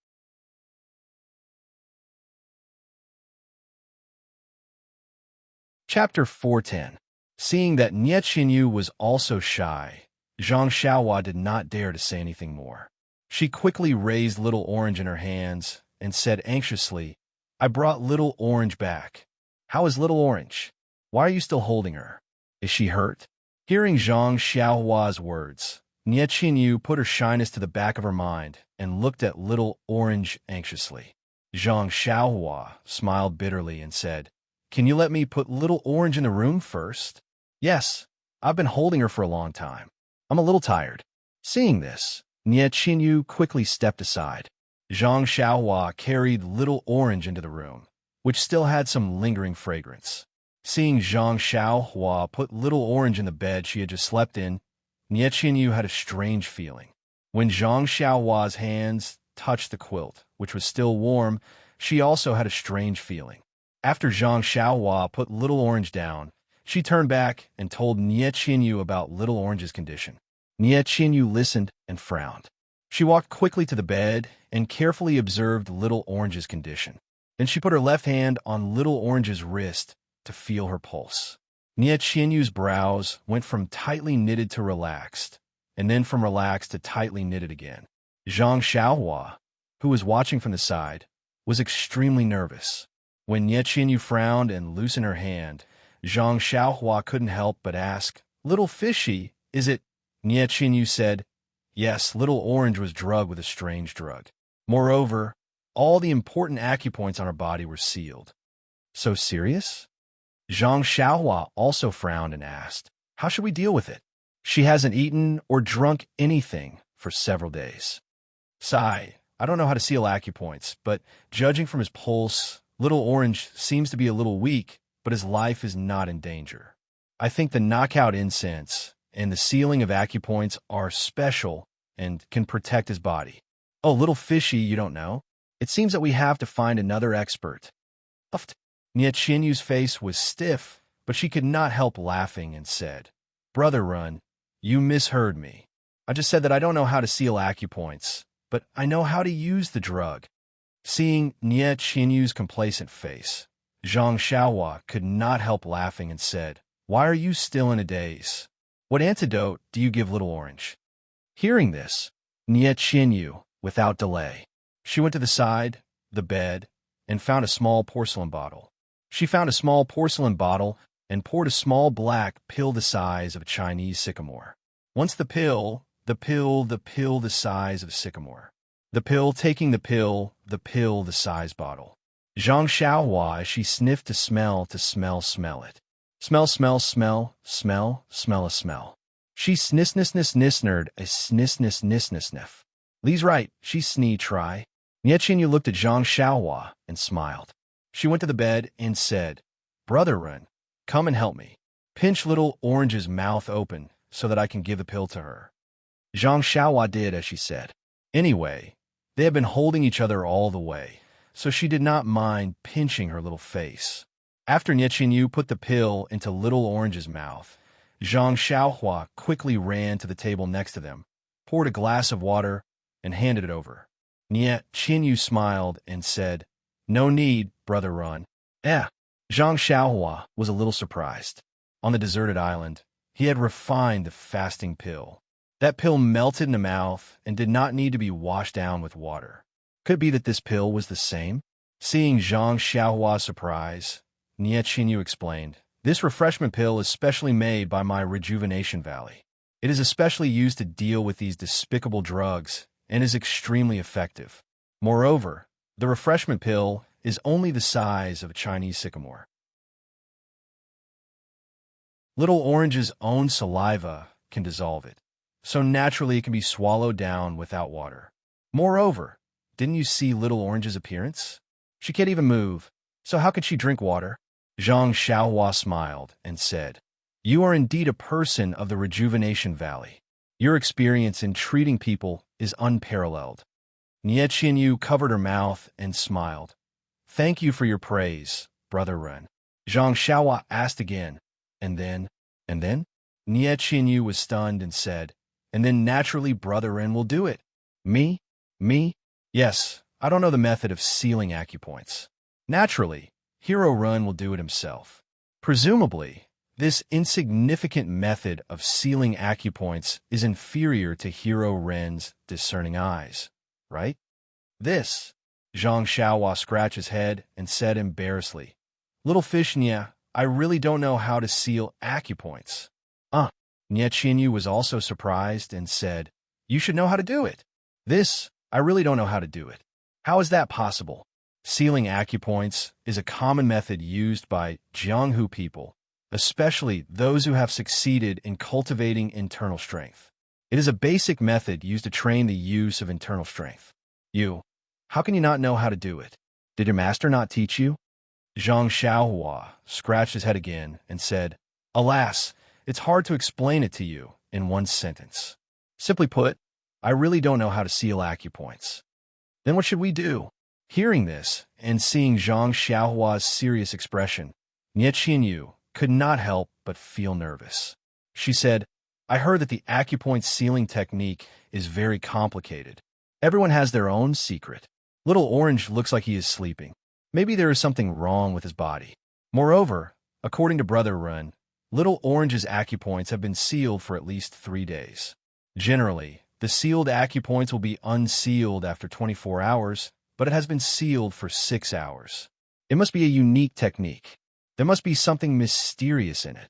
Chapter 410. Seeing that Nie Qianyu was also shy, Zhang Xiaohua did not dare to say anything more. She quickly raised Little Orange in her hands and said anxiously, "I brought Little Orange back. How is Little Orange? Why are you still holding her? Is she hurt?" Hearing Zhang Xiaohua's words, Nie Qianyu put her shyness to the back of her mind and looked at Little Orange anxiously. Zhang Xiaohua smiled bitterly and said, "Can you let me put Little Orange in the room first?" "Yes, I've been holding her for a long time. I'm a little tired." Seeing this, Nie Qianyu quickly stepped aside. Zhang Xiaohua carried Little Orange into the room, which still had some lingering fragrance. Seeing Zhang Xiaohua put Little Orange in the bed she had just slept in, Nie Qianyu had a strange feeling. When Zhang Xiaohua's hands touched the quilt, which was still warm, she also had a strange feeling. After Zhang Xiaohua put Little Orange down, she turned back and told Nie Qianyu about Little Orange's condition. Nie Qianyu listened and frowned. She walked quickly to the bed and carefully observed Little Orange's condition. Then she put her left hand on Little Orange's wrist to feel her pulse. Nie Qianyu's brows went from tightly knitted to relaxed, and then from relaxed to tightly knitted again. Zhang Xiaohua, who was watching from the side, was extremely nervous. When Nie Qianyu frowned and loosened her hand, Zhang Xiaohua couldn't help but ask, "Little fishy, is it?" Nie Qianyu said, "Yes, Little Orange was drugged with a strange drug. Moreover, all the important acupoints on her body were sealed." "So serious?" Zhang Xiaohua also frowned and asked, "How should we deal with it? She hasn't eaten or drunk anything for several days." "Sigh, I don't know how to seal acupoints, but judging from his pulse, Little Orange seems to be a little weak, but his life is not in danger. I think the knockout incense and the sealing of acupoints are special and can protect his body." "Oh, little fishy, you don't know? It seems that we have to find another expert." Nie Qianyu's face was stiff, but she could not help laughing and said, "Brother Run, you misheard me. I just said that I don't know how to seal acupoints, but I know how to use the drug." Seeing Nie Qianyu's complacent face, Zhang Xiaohua could not help laughing and said, "Why are you still in a daze? What antidote do you give Little Orange?" Hearing this, Nie Qianyu, without delay, she went to the side, the bed, and found a small porcelain bottle. She found a small porcelain bottle and poured a small black pill the size of a Chinese sycamore. Once the pill the size of a sycamore. The pill taking the pill the size bottle. Zhang Xiaohua as she sniffed to smell it. Smell, smell, smell, smell, smell a smell. She sniss-niss-niss-niss-nerd a sniss-niss-niss-niss-sniff. Lee's right, she try. Nie Qinyu looked at Zhang Xiaohua and smiled. She went to the bed and said, Brother Ren, come and help me. Pinch little Orange's mouth open so that I can give the pill to her. Zhang Xiaohua did as she said. Anyway, they had been holding each other all the way, so she did not mind pinching her little face. After Nie Qinyu put the pill into little Orange's mouth, Zhang Xiaohua quickly ran to the table next to them, poured a glass of water, and handed it over. Nie Qinyu smiled and said, No need, Brother Ren. Zhang Xiaohua was a little surprised. On the deserted island, he had refined the fasting pill. That pill melted in the mouth and did not need to be washed down with water. Could it be that this pill was the same? Seeing Zhang Xiaohua's surprise, Nie Qinyu explained, This refreshment pill is specially made by my Rejuvenation Valley. It is especially used to deal with these despicable drugs and is extremely effective. Moreover, the refreshment pill is only the size of a Chinese sycamore. Little Orange's own saliva can dissolve it, so naturally it can be swallowed down without water. Moreover, didn't you see Little Orange's appearance? She can't even move, so how could she drink water? Zhang Xiaohua smiled and said, You are indeed a person of the Rejuvenation Valley. Your experience in treating people is unparalleled. Nie Qinyu covered her mouth and smiled. Thank you for your praise, Brother Ren. Zhang Xiaohua asked again, And then? Nie Qinyu was stunned and said, And then naturally Brother Ren will do it. Me? Yes, I don't know the method of sealing acupoints. Naturally, Hero Ren will do it himself. Presumably, this insignificant method of sealing acupoints is inferior to Hero Ren's discerning eyes, right? Zhang Xiaohua scratched his head and said embarrassedly, Little fish Nie, I really don't know how to seal acupoints. Nie Qinyu was also surprised and said, You should know how to do it. I really don't know how to do it. How is that possible? Sealing acupoints is a common method used by Jianghu people, especially those who have succeeded in cultivating internal strength. It is a basic method used to train the use of internal strength. How can you not know how to do it? Did your master not teach you? Zhang Xiaohua scratched his head again and said, Alas, it's hard to explain it to you in one sentence. Simply put, I really don't know how to seal acupoints. Then what should we do? Hearing this and seeing Zhang Xiaohua's serious expression, Nie Qinyu could not help but feel nervous. She said, I heard that the acupoint sealing technique is very complicated. Everyone has their own secret. Little Orange looks like he is sleeping. Maybe there is something wrong with his body. Moreover, according to Brother Ren, Little Orange's acupoints have been sealed for at least 3 days. Generally, the sealed acupoints will be unsealed after 24 hours, but it has been sealed for 6 hours. It must be a unique technique. There must be something mysterious in it.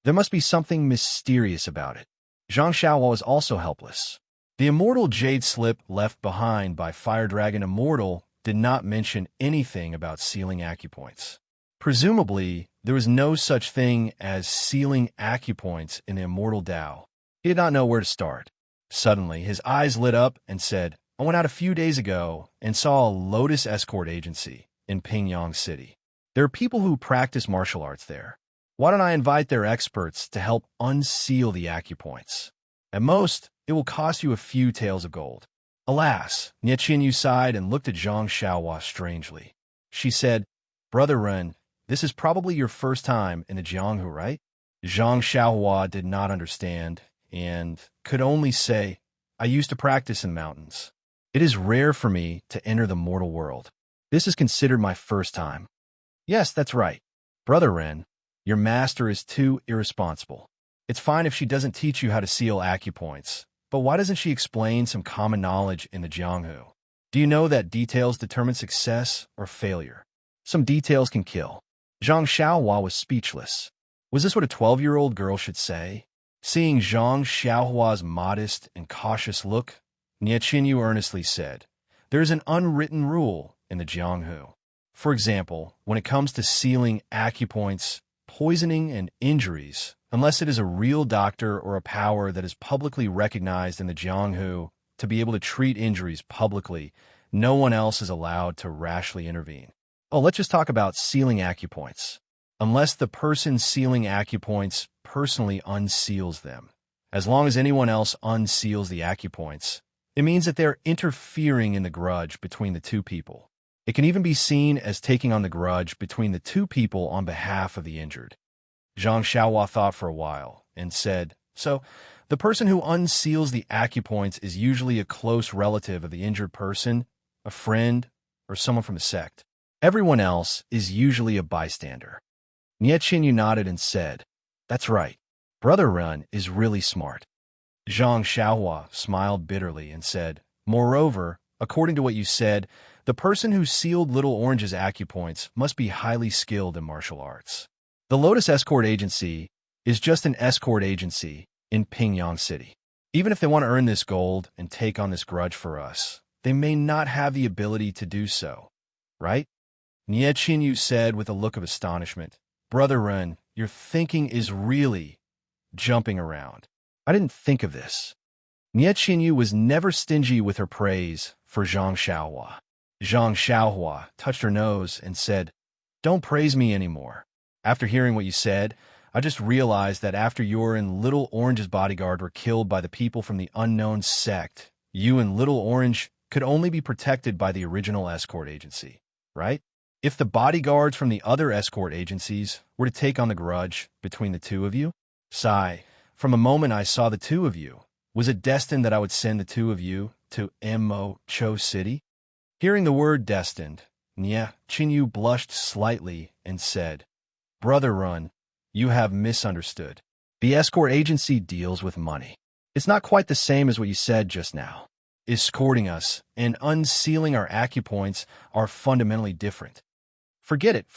There must be something mysterious about it. Zhang Xiaohua was also helpless. The immortal jade slip left behind by Fire Dragon Immortal did not mention anything about sealing acupoints. Presumably, there was no such thing as sealing acupoints in the Immortal Tao. He did not know where to start. Suddenly, his eyes lit up and said, I went out a few days ago and saw a Lotus Escort Agency in Pingyang City. There are people who practice martial arts there. Why don't I invite their experts to help unseal the acupoints? At most, it will cost you a few taels of gold. Alas, Nie Qinyu sighed and looked at Zhang Xiaohua strangely. She said, Brother Ren, this is probably your first time in the Jianghu, right? Zhang Xiaohua did not understand and could only say, I used to practice in mountains. It is rare for me to enter the mortal world. This is considered my first time. Yes, that's right. Brother Ren, your master is too irresponsible. It's fine if she doesn't teach you how to seal acupoints, but why doesn't she explain some common knowledge in the Jianghu? Do you know that details determine success or failure? Some details can kill. Zhang Xiaohua was speechless. Was this what a 12-year-old girl should say? Seeing Zhang Xiaohua's modest and cautious look, Nie Qinyu earnestly said, There's an unwritten rule in the Jianghu. For example, when it comes to sealing acupoints, poisoning, and injuries, unless it is a real doctor or a power that is publicly recognized in the Jianghu to be able to treat injuries publicly, no one else is allowed to rashly intervene. Oh, let's just talk about sealing acupoints. Unless the person sealing acupoints personally unseals them. As long as anyone else unseals the acupoints, it means that they're interfering in the grudge between the two people. It can even be seen as taking on the grudge between the two people on behalf of the injured. Zhang Xiaohua thought for a while and said, "So, the person who unseals the acupoints is usually a close relative of the injured person, a friend, or someone from the sect. Everyone else is usually a bystander." Nie Qinyu nodded and said, "That's right. Brother Ren is really smart." Zhang Xiaohua smiled bitterly and said, "Moreover, according to what you said, the person who sealed Little Orange's acupoints must be highly skilled in martial arts. The Lotus Escort Agency is just an escort agency in Pingyang City. Even if they want to earn this gold and take on this grudge for us, they may not have the ability to do so, right?" Nie Qinyu said with a look of astonishment, "Brother Ren, your thinking is really jumping around. I didn't think of this." Nie Qinyu was never stingy with her praise for Zhang Xiaohua. Zhang Xiaohua touched her nose and said, "Don't praise me anymore. After hearing what you said, I just realized that after you and Little Orange's bodyguard were killed by the people from the unknown sect, you and Little Orange could only be protected by the original escort agency, right? If the bodyguards from the other escort agencies were to take on the grudge between the two of you, Sai, from the moment I saw the two of you, was it destined that I would send the two of you to Mo Cho City?" Hearing the word destined, Nie Qinyu blushed slightly and said, "Brother Run, you have misunderstood. The escort agency deals with money. It's not quite the same as what you said just now. Escorting us and unsealing our acupoints are fundamentally different." Forget it.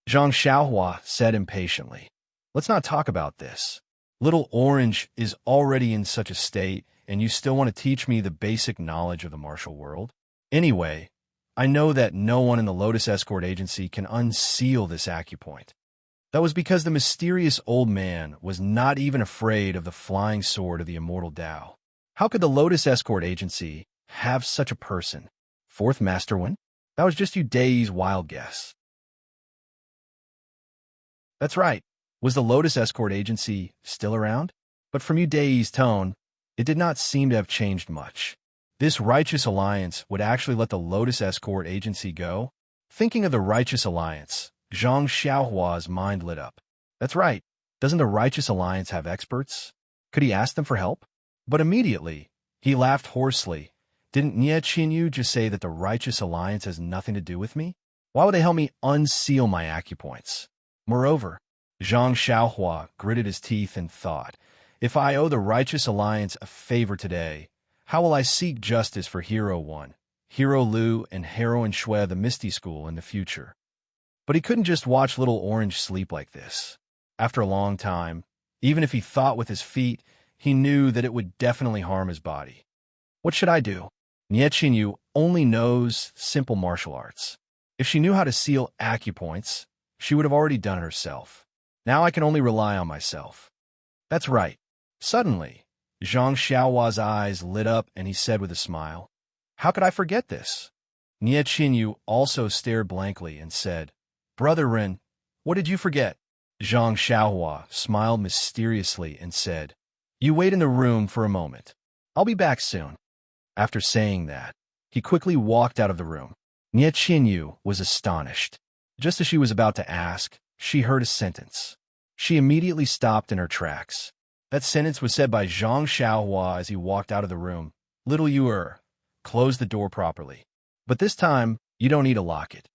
Zhang Xiaohua said impatiently. "Let's not talk about this. Little Orange is already in such a state, and you still want to teach me the basic knowledge of the martial world? Anyway, I know that no one in the Lotus Escort Agency can unseal this acupoint. That was because the mysterious old man was not even afraid of the flying sword of the immortal Tao. How could the Lotus Escort Agency have such a person? Fourth Master Wen? That was just Day's wild guess." "That's right. Was the Lotus Escort Agency still around?" But from Day's tone, it did not seem to have changed much. This righteous alliance would actually let the Lotus Escort Agency go? Thinking of the righteous alliance, Zhang Xiaohua's mind lit up. That's right. Doesn't the righteous alliance have experts? Could he ask them for help? But immediately, he laughed hoarsely. Didn't Nie Qinyu just say that the righteous alliance has nothing to do with me? Why would they help me unseal my acupoints? Moreover, Zhang Xiaohua gritted his teeth and thought, if I owe the righteous alliance a favor today, how will I seek justice for Hero 1, Hero Lu, and Heroine Shui of the Misty School in the future? But he couldn't just watch Little Orange sleep like this. After a long time, even if he thought with his feet, he knew that it would definitely harm his body. What should I do? Nie Qinyu only knows simple martial arts. If she knew how to seal acupoints, she would have already done it herself. Now I can only rely on myself. That's right. Suddenly, Zhang Xiaohua's eyes lit up and he said with a smile, "How could I forget this?" Nie Qinyu also stared blankly and said, "Brother Ren, what did you forget?" Zhang Xiaohua smiled mysteriously and said, "You wait in the room for a moment. I'll be back soon." After saying that, he quickly walked out of the room. Nie Qinyu was astonished. Just as she was about to ask, she heard a sentence. She immediately stopped in her tracks. That sentence was said by Zhang Xiaohua as he walked out of the room. "Little you close the door properly. But this time, you don't need to lock it."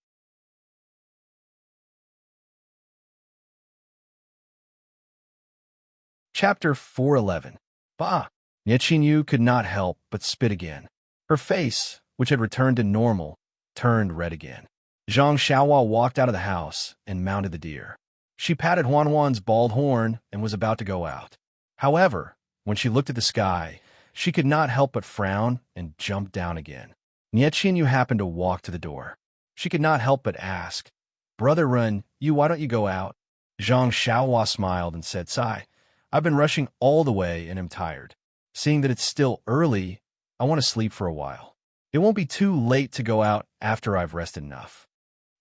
Chapter 411. Bah! Nie Qinyu could not help but spit again. Her face, which had returned to normal, turned red again. Zhang Xiaohua walked out of the house and mounted the deer. She patted Huan's bald horn and was about to go out. However, when she looked at the sky, she could not help but frown and jump down again. Nie Qianyu happened to walk to the door. She could not help but ask, "Brother Ren, why don't you go out?" Zhang Xiaohua smiled and said, "Sigh, I've been rushing all the way and am tired. Seeing that it's still early, I want to sleep for a while. It won't be too late to go out after I've rested enough."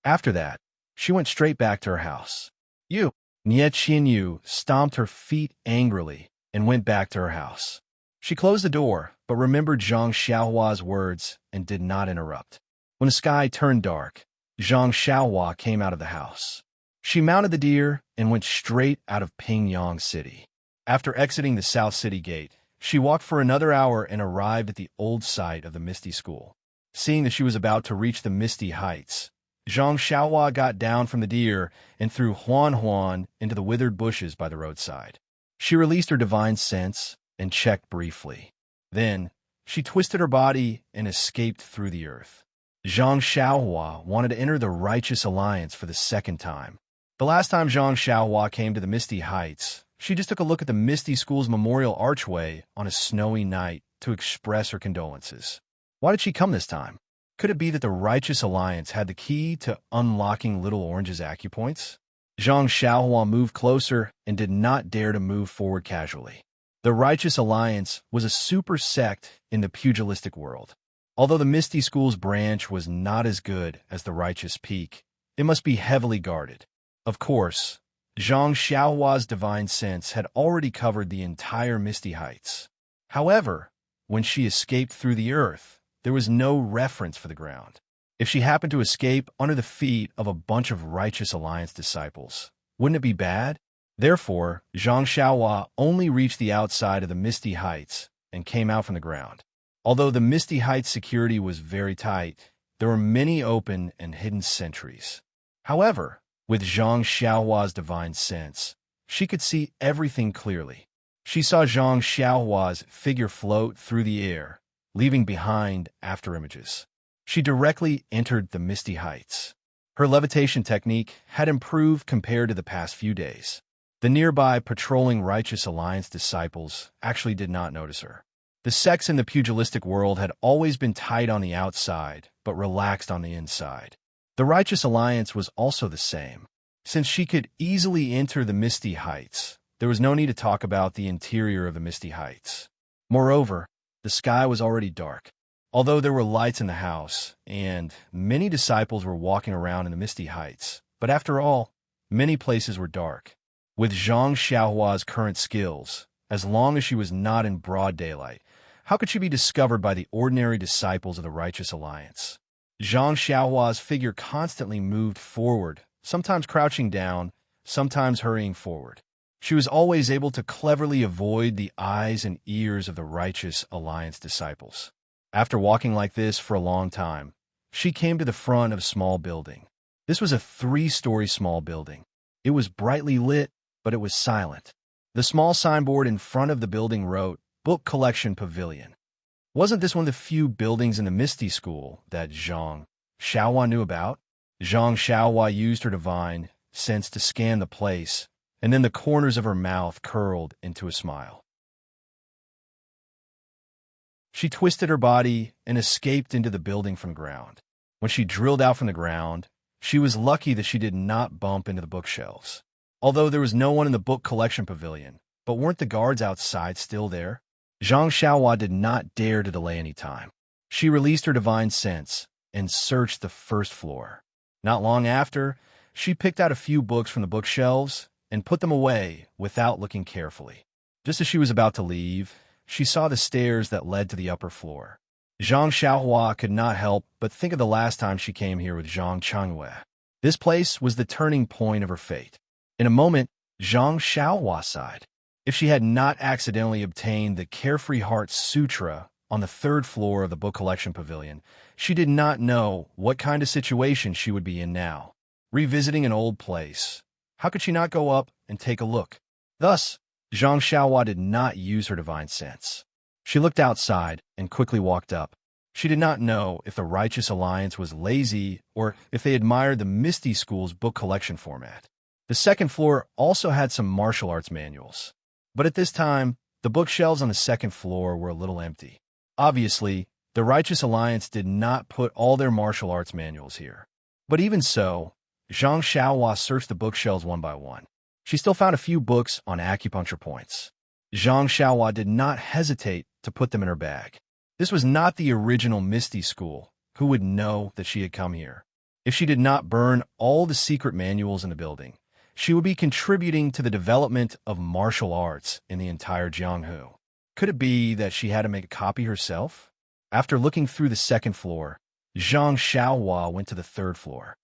After that, she went straight back to her house. Nie Qianyu stomped her feet angrily and went back to her house. She closed the door, but remembered Zhang Xiaohua's words and did not interrupt. When the sky turned dark, Zhang Xiaohua came out of the house. She mounted the deer and went straight out of Pingyang City. After exiting the South City Gate, she walked for another hour and arrived at the old site of the Misty School. Seeing that she was about to reach the Misty Heights, Zhang Xiaohua got down from the deer and threw Huan into the withered bushes by the roadside. She released her divine sense and checked briefly. Then, she twisted her body and escaped through the earth. Zhang Xiaohua wanted to enter the Righteous Alliance for the second time. The last time Zhang Xiaohua came to the Misty Heights, she just took a look at the Misty School's memorial archway on a snowy night to express her condolences. Why did she come this time? Could it be that the Righteous Alliance had the key to unlocking Little Orange's acupoints? Zhang Xiaohua moved closer and did not dare to move forward casually. The Righteous Alliance was a super sect in the pugilistic world. Although the Misty School's branch was not as good as the Righteous Peak, it must be heavily guarded. Of course, Zhang Xiaohua's divine sense had already covered the entire Misty Heights. However, when she escaped through the earth, there was no reference for the ground. If she happened to escape under the feet of a bunch of Righteous Alliance disciples, wouldn't it be bad? Therefore, Zhang Xiaohua only reached the outside of the Misty Heights and came out from the ground. Although the Misty Heights security was very tight, there were many open and hidden sentries. However, with Zhang Xiaohua's divine sense, she could see everything clearly. She saw Zhang Xiaohua's figure float through the air, leaving behind afterimages. She directly entered the Misty Heights. Her levitation technique had improved compared to the past few days. The nearby patrolling Righteous Alliance disciples actually did not notice her. The sects in the pugilistic world had always been tight on the outside, but relaxed on the inside. The Righteous Alliance was also the same. Since she could easily enter the Misty Heights, there was no need to talk about the interior of the Misty Heights. Moreover, the sky was already dark. Although there were lights in the house, and many disciples were walking around in the Misty Heights, but after all, many places were dark. With Zhang Xiaohua's current skills, as long as she was not in broad daylight, how could she be discovered by the ordinary disciples of the Righteous Alliance? Zhang Xiaohua's figure constantly moved forward, sometimes crouching down, sometimes hurrying forward. She was always able to cleverly avoid the eyes and ears of the Righteous Alliance disciples. After walking like this for a long time, she came to the front of a small building. This was a 3-story small building. It was brightly lit, but it was silent. The small signboard in front of the building wrote, "Book Collection Pavilion." Wasn't this one of the few buildings in the Misty School that Zhang Xiaohua knew about? Zhang Xiaohua used her divine sense to scan the place, and then the corners of her mouth curled into a smile. She twisted her body and escaped into the building from the ground. When she drilled out from the ground, she was lucky that she did not bump into the bookshelves. Although there was no one in the book collection pavilion, but weren't the guards outside still there? Zhang Xiaohua did not dare to delay any time. She released her divine sense and searched the first floor. Not long after, she picked out a few books from the bookshelves and put them away without looking carefully. Just as she was about to leave, she saw the stairs that led to the upper floor. Zhang Xiaohua could not help but think of the last time she came here with Zhang Changwei. This place was the turning point of her fate. In a moment, Zhang Xiaohua sighed. If she had not accidentally obtained the Carefree Heart Sutra on the 3rd floor of the book collection pavilion, she did not know what kind of situation she would be in now. Revisiting an old place, how could she not go up and take a look? Thus, Zhang Xiaohua did not use her divine sense. She looked outside and quickly walked up. She did not know if the Righteous Alliance was lazy or if they admired the Misty School's book collection format. The 2nd floor also had some martial arts manuals. But at this time, the bookshelves on the 2nd floor were a little empty. Obviously, The Righteous Alliance did not put all their martial arts manuals here. But even so, Zhang Xiaohua searched the bookshelves one by one. She still found a few books on acupuncture points. Zhang Xiaohua did not hesitate to put them in her bag. This was not the original Misty School. Who would know that she had come here? If she did not burn all the secret manuals in the building, she would be contributing to the development of martial arts in the entire Jianghu. Could it be that she had to make a copy herself? After looking through the second floor, Zhang Xiaohua went to the third floor.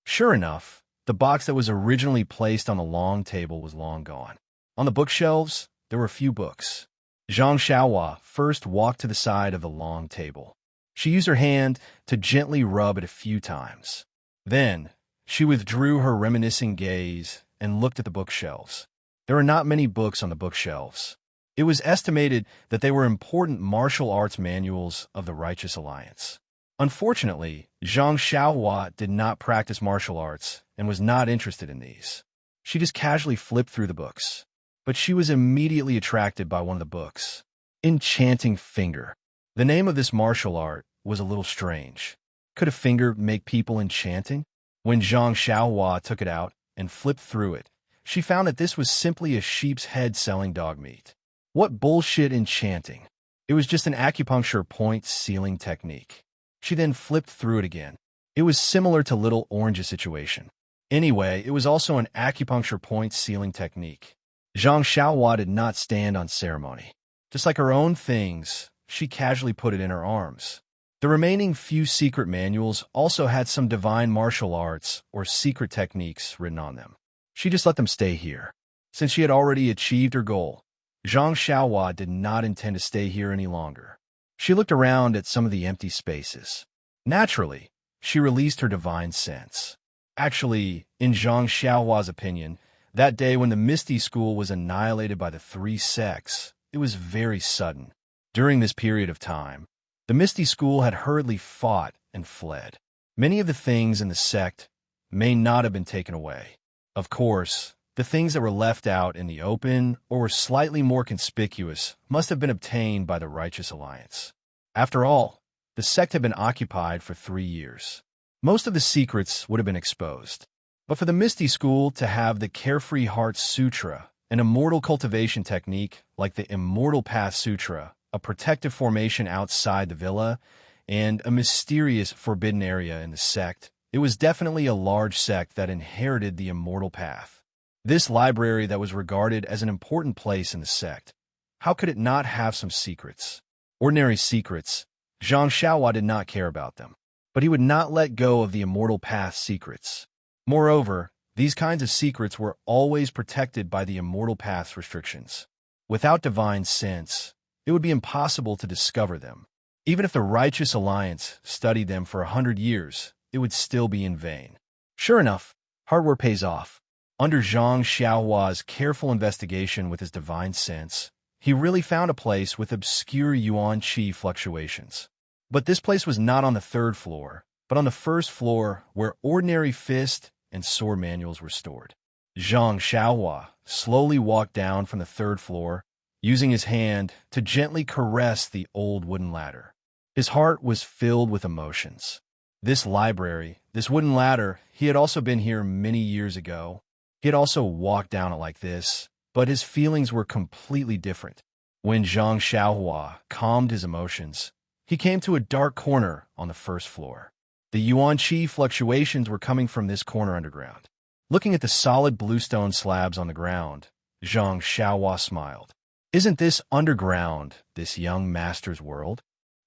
Sure enough, the box that was originally placed on the long table was long gone. On the bookshelves, there were a few books. Zhang Xiaohua first walked to the side of the long table. She used her hand to gently rub it a few times. Then, she withdrew her reminiscing gaze and looked at the bookshelves. There were not many books on the bookshelves. It was estimated that they were important martial arts manuals of the Righteous Alliance. Unfortunately, Zhang Xiaohua did not practice martial arts and was not interested in these. She just casually flipped through the books. But she was immediately attracted by one of the books. Enchanting Finger. The name of this martial art was a little strange. Could a finger make people enchanting? When Zhang Xiaohua took it out and flipped through it, she found that this was simply a sheep's head selling dog meat. What bullshit enchanting! It was just an acupuncture point sealing technique. She then flipped through it again. It was similar to Little Orange's situation. Anyway, it was also an acupuncture point sealing technique. Zhang Xiaohua did not stand on ceremony. Just like her own things, she casually put it in her arms. The remaining few secret manuals also had some divine martial arts or secret techniques written on them. She just let them stay here. Since she had already achieved her goal, Zhang Xiaohua did not intend to stay here any longer. She looked around at some of the empty spaces. Naturally, she released her divine sense. Actually, in Zhang Xiaohua's opinion, that day when the Misty School was annihilated by the three sects, it was very sudden. During this period of time, the Misty School had hurriedly fought and fled. Many of the things in the sect may not have been taken away. Of course, the things that were left out in the open or were slightly more conspicuous must have been obtained by the Righteous Alliance. After all, the sect had been occupied for 3 years. Most of the secrets would have been exposed. But for the Misty School to have the Carefree Heart Sutra, an immortal cultivation technique like the Immortal Path Sutra, a protective formation outside the villa, and a mysterious forbidden area in the sect, it was definitely a large sect that inherited the Immortal Path. This library that was regarded as an important place in the sect, how could it not have some secrets? Ordinary secrets, Zhang Xiaohua did not care about them, but he would not let go of the Immortal Path secrets. Moreover, these kinds of secrets were always protected by the Immortal Path's restrictions. Without divine sense, it would be impossible to discover them. Even if the Righteous Alliance studied them for 100 years, it would still be in vain. Sure enough, hard work pays off. Under Zhang Xiaohua's careful investigation with his divine sense, he really found a place with obscure yuan qi fluctuations. But this place was not on the 3rd floor, but on the 1st floor where ordinary fist and sword manuals were stored. Zhang Xiaohua slowly walked down from the 3rd floor, using his hand to gently caress the old wooden ladder. His heart was filled with emotions. This library, this wooden ladder, he had also been here many years ago. He had also walked down it like this, but his feelings were completely different. When Zhang Xiaohua calmed his emotions, he came to a dark corner on the 1st floor. The yuan qi fluctuations were coming from this corner underground. Looking at the solid bluestone slabs on the ground, Zhang Xiaohua smiled. Isn't this underground, this young master's world?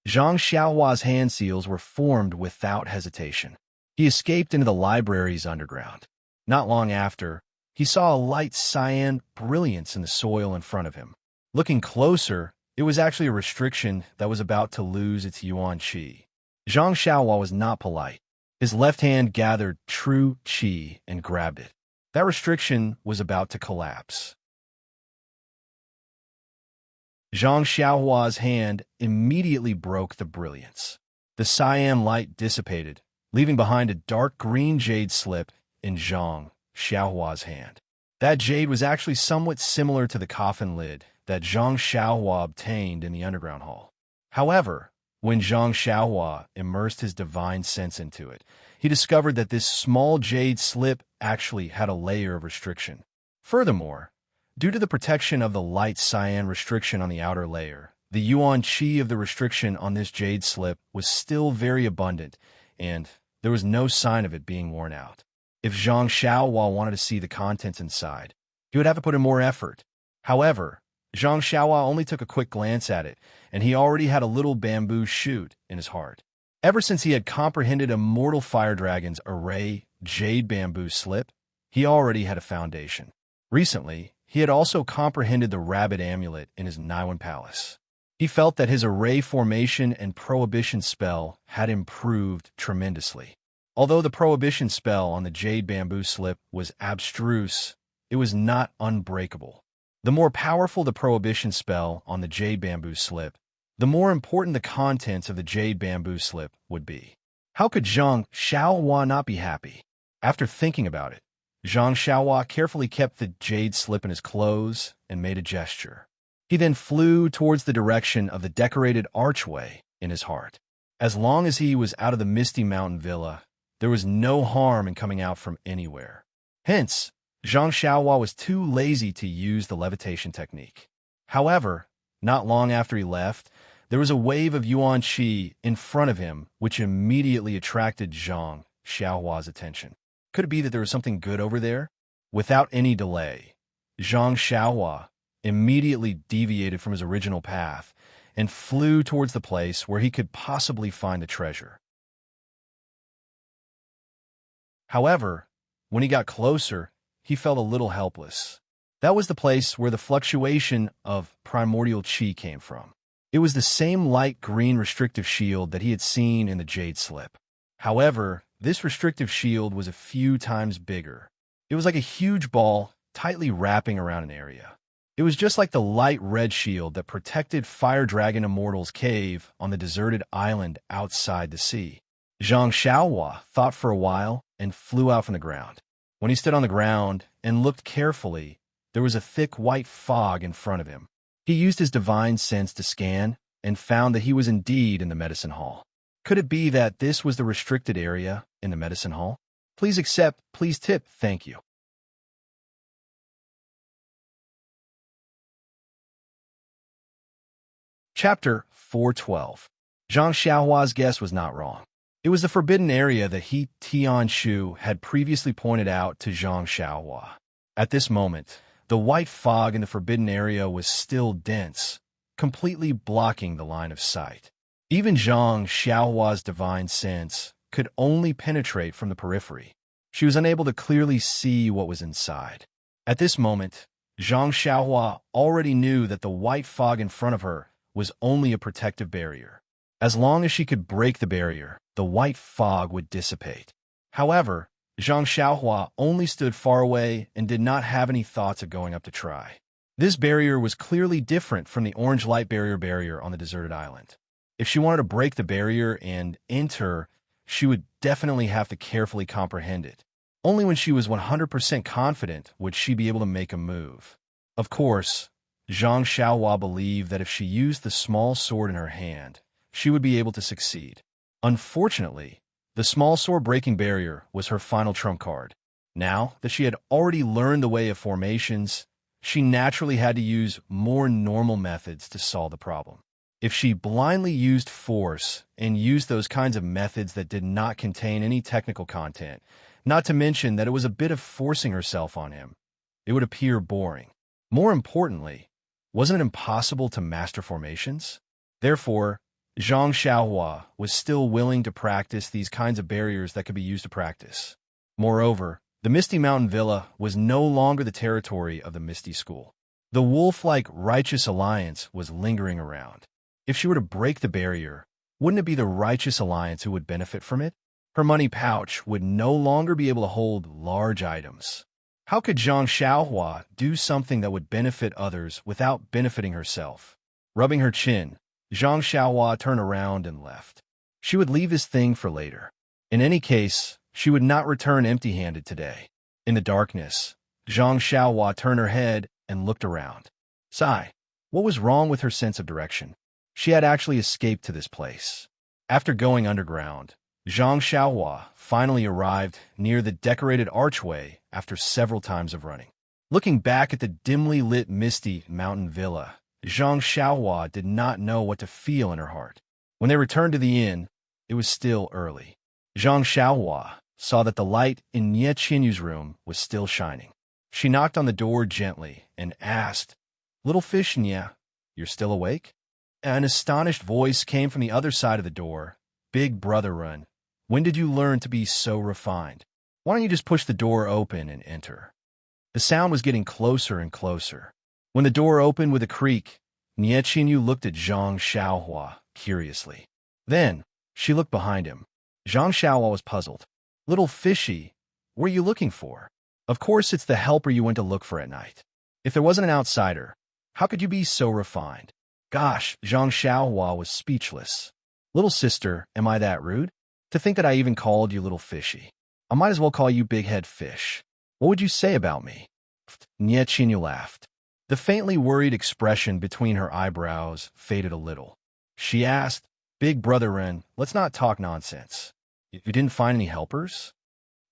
Zhang Xiaohua's hand seals were formed without hesitation. He escaped into the library's underground. Not long after, he saw a light cyan brilliance in the soil in front of him. Looking closer, it was actually a restriction that was about to lose its yuan qi. Zhang Xiaohua was not polite. His left hand gathered true qi and grabbed it. That restriction was about to collapse. Zhang Xiaohua's hand immediately broke the brilliance. The cyan light dissipated, leaving behind a dark green jade slip in Zhang Xiaohua's hand. That jade was actually somewhat similar to the coffin lid that Zhang Xiaohua obtained in the underground hall. However, when Zhang Xiaohua immersed his divine sense into it, he discovered that this small jade slip actually had a layer of restriction. Furthermore, due to the protection of the light cyan restriction on the outer layer, the yuan qi of the restriction on this jade slip was still very abundant, and there was no sign of it being worn out. If Zhang Xiaohua wanted to see the contents inside, he would have to put in more effort. However, Zhang Xiaohua only took a quick glance at it, and he already had a little bamboo shoot in his heart. Ever since he had comprehended Immortal Fire Dragon's array jade bamboo slip, he already had a foundation. Recently, he had also comprehended the rabbit amulet in his Naiwan palace. He felt that his array formation and prohibition spell had improved tremendously. Although the prohibition spell on the jade bamboo slip was abstruse, it was not unbreakable. The more powerful the prohibition spell on the jade bamboo slip, the more important the contents of the jade bamboo slip would be. How could Zhang Xiaohua not be happy? After thinking about it, Zhang Xiaohua carefully kept the jade slip in his clothes and made a gesture. He then flew towards the direction of the decorated archway in his heart. As long as he was out of the Misty Mountain Villa, there was no harm in coming out from anywhere. Hence, Zhang Xiaohua was too lazy to use the levitation technique. However, not long after he left, there was a wave of yuan qi in front of him, which immediately attracted Zhang Xiaohua's attention. Could it be that there was something good over there? Without any delay, Zhang Xiaohua immediately deviated from his original path and flew towards the place where he could possibly find the treasure. However, when he got closer, he felt a little helpless. That was the place where the fluctuation of primordial qi came from. It was the same light green restrictive shield that he had seen in the jade slip. However, this restrictive shield was a few times bigger. It was like a huge ball tightly wrapping around an area. It was just like the light red shield that protected Fire Dragon Immortal's cave on the deserted island outside the sea. Zhang Xiaohua thought for a while and flew out from the ground. When he stood on the ground and looked carefully, there was a thick white fog in front of him. He used his divine sense to scan and found that he was indeed in the medicine hall. Could it be that this was the restricted area in the medicine hall? Please accept, please tip, thank you. Chapter 412. Zhang Xiaohua's guess was not wrong. It was the forbidden area that He Tianshu had previously pointed out to Zhang Xiaohua. At this moment, the white fog in the forbidden area was still dense, completely blocking the line of sight. Even Zhang Xiaohua's divine sense could only penetrate from the periphery. She was unable to clearly see what was inside. At this moment, Zhang Xiaohua already knew that the white fog in front of her was only a protective barrier. As long as she could break the barrier, the white fog would dissipate. However, Zhang Xiaohua only stood far away and did not have any thoughts of going up to try. This barrier was clearly different from the orange light barrier on the deserted island. If she wanted to break the barrier and enter, she would definitely have to carefully comprehend it. Only when she was 100% confident would she be able to make a move. Of course, Zhang Xiaohua believed that if she used the small sword in her hand, she would be able to succeed. Unfortunately, the small sword breaking barrier was her final trump card. Now that she had already learned the way of formations, she naturally had to use more normal methods to solve the problem. If she blindly used force and used those kinds of methods that did not contain any technical content, not to mention that it was a bit of forcing herself on him, it would appear boring. More importantly, wasn't it impossible to master formations? Therefore, Zhang Xiaohua was still willing to practice these kinds of barriers that could be used to practice. Moreover, the Misty Mountain Villa was no longer the territory of the Misty School. The wolf-like Righteous Alliance was lingering around. If she were to break the barrier, wouldn't it be the Righteous Alliance who would benefit from it? Her money pouch would no longer be able to hold large items. How could Zhang Xiaohua do something that would benefit others without benefiting herself? Rubbing her chin, Zhang Xiaohua turned around and left. She would leave this thing for later. In any case, she would not return empty-handed today. In the darkness, Zhang Xiaohua turned her head and looked around. Sigh. What was wrong with her sense of direction? She had actually escaped to this place. After going underground, Zhang Xiaohua finally arrived near the decorated archway after several times of running. Looking back at the dimly lit misty mountain villa, Zhang Xiaohua did not know what to feel in her heart. When they returned to the inn, it was still early. Zhang Xiaohua saw that the light in Nie Qinyu's room was still shining. She knocked on the door gently and asked, "Little fish Nie, you're still awake?" An astonished voice came from the other side of the door. "Big brother Run, when did you learn to be so refined? Why don't you just push the door open and enter?" The sound was getting closer and closer. When the door opened with a creak, Nie Qinyu looked at Zhang Xiaohua curiously. Then, she looked behind him. Zhang Xiaohua was puzzled. "Little fishy, what are you looking for?" "Of course it's the helper you went to look for at night. If there wasn't an outsider, how could you be so refined?" Gosh, Zhang Xiaohua was speechless. "Little sister, am I that rude? To think that I even called you little fishy. I might as well call you big head fish. What would you say about me?" Nie Qinyu laughed. The faintly worried expression between her eyebrows faded a little. She asked, "Big brother Ren, let's not talk nonsense. You didn't find any helpers?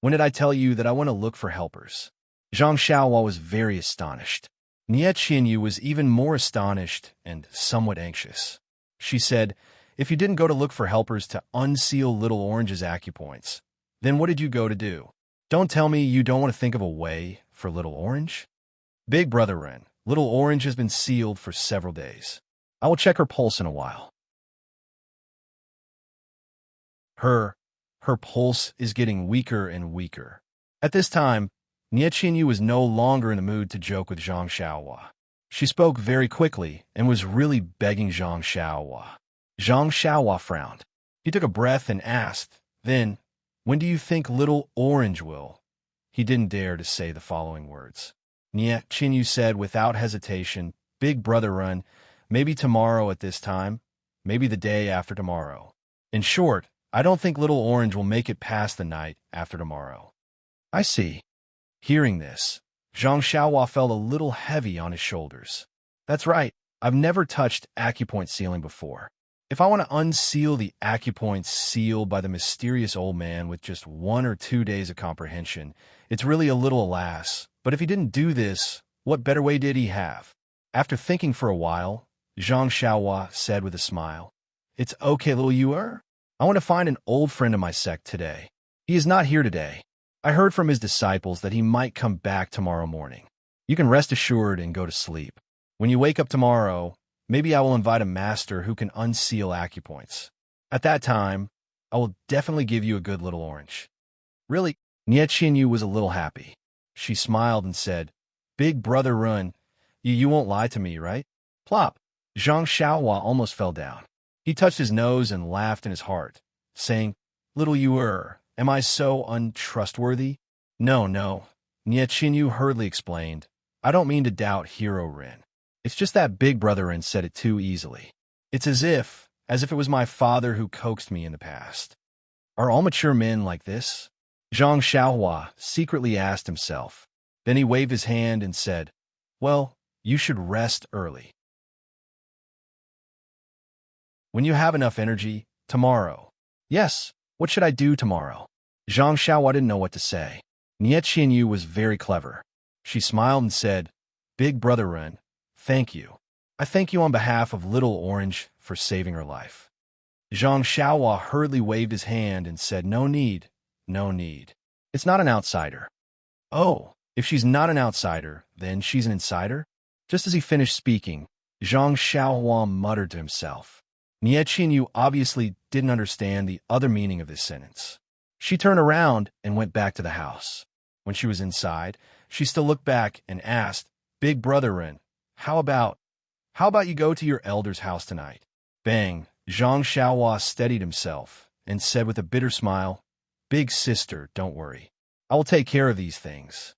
When did I tell you that I want to look for helpers?" Zhang Xiaohua was very astonished. Nie Qinyu was even more astonished and somewhat anxious. She said, "If you didn't go to look for helpers to unseal Little Orange's acupoints, then what did you go to do? Don't tell me you don't want to think of a way for Little Orange?" "Big brother Ren, Little Orange has been sealed for several days. I will check her pulse in a while." Her pulse is getting weaker and weaker. At this time, Nie Qinyu was no longer in the mood to joke with Zhang Xiaohua. She spoke very quickly and was really begging Zhang Xiaohua. Zhang Xiaohua frowned. He took a breath and asked, "Then, when do you think Little Orange will?" He didn't dare to say the following words. Nie Qinyu said without hesitation, "Big brother Run, maybe tomorrow at this time, maybe the day after tomorrow. In short, I don't think Little Orange will make it past the night after tomorrow." "I see." Hearing this, Zhang Xiaohua felt a little heavy on his shoulders. "That's right, I've never touched acupoint sealing before. If I want to unseal the acupoint sealed by the mysterious old man with just 1 or 2 days of comprehension, it's really a little alas. But if he didn't do this, what better way did he have?" After thinking for a while, Zhang Xiaohua said with a smile, "It's okay, little Yuer. I want to find an old friend of my sect today. He is not here today. I heard from his disciples that he might come back tomorrow morning. You can rest assured and go to sleep. When you wake up tomorrow, maybe I will invite a master who can unseal acupoints. At that time, I will definitely give you a good Little Orange." Really, Nie Qinyu was a little happy. She smiled and said, "Big brother Run, you won't lie to me, right?" Plop! Zhang Xiaohua almost fell down. He touched his nose and laughed in his heart, saying, "Little Yuer, am I so untrustworthy?" No, Nie Qinyu hurriedly explained. "I don't mean to doubt Hero Rin. It's just that Big brother Rin said it too easily. It's as if it was my father who coaxed me in the past. Are all mature men like this?" Zhang Xiaohua secretly asked himself. Then he waved his hand and said, "Well, you should rest early. When you have enough energy, tomorrow." "Yes, what should I do tomorrow?" Zhang Xiaohua didn't know what to say. Nie Qinyu was very clever. She smiled and said, "Big brother Ren, thank you. I thank you on behalf of Little Orange for saving her life." Zhang Xiaohua hurriedly waved his hand and said, "No need, no need. It's not an outsider." "Oh, if she's not an outsider, then she's an insider?" Just as he finished speaking, Zhang Xiaohua muttered to himself. Nie Qinyu obviously didn't understand the other meaning of this sentence. She turned around and went back to the house. When she was inside, she still looked back and asked, "Big brother Ren, how about you go to your elder's house tonight?" Bang! Zhang Xiaohua steadied himself and said with a bitter smile, "Big sister, don't worry. I will take care of these things."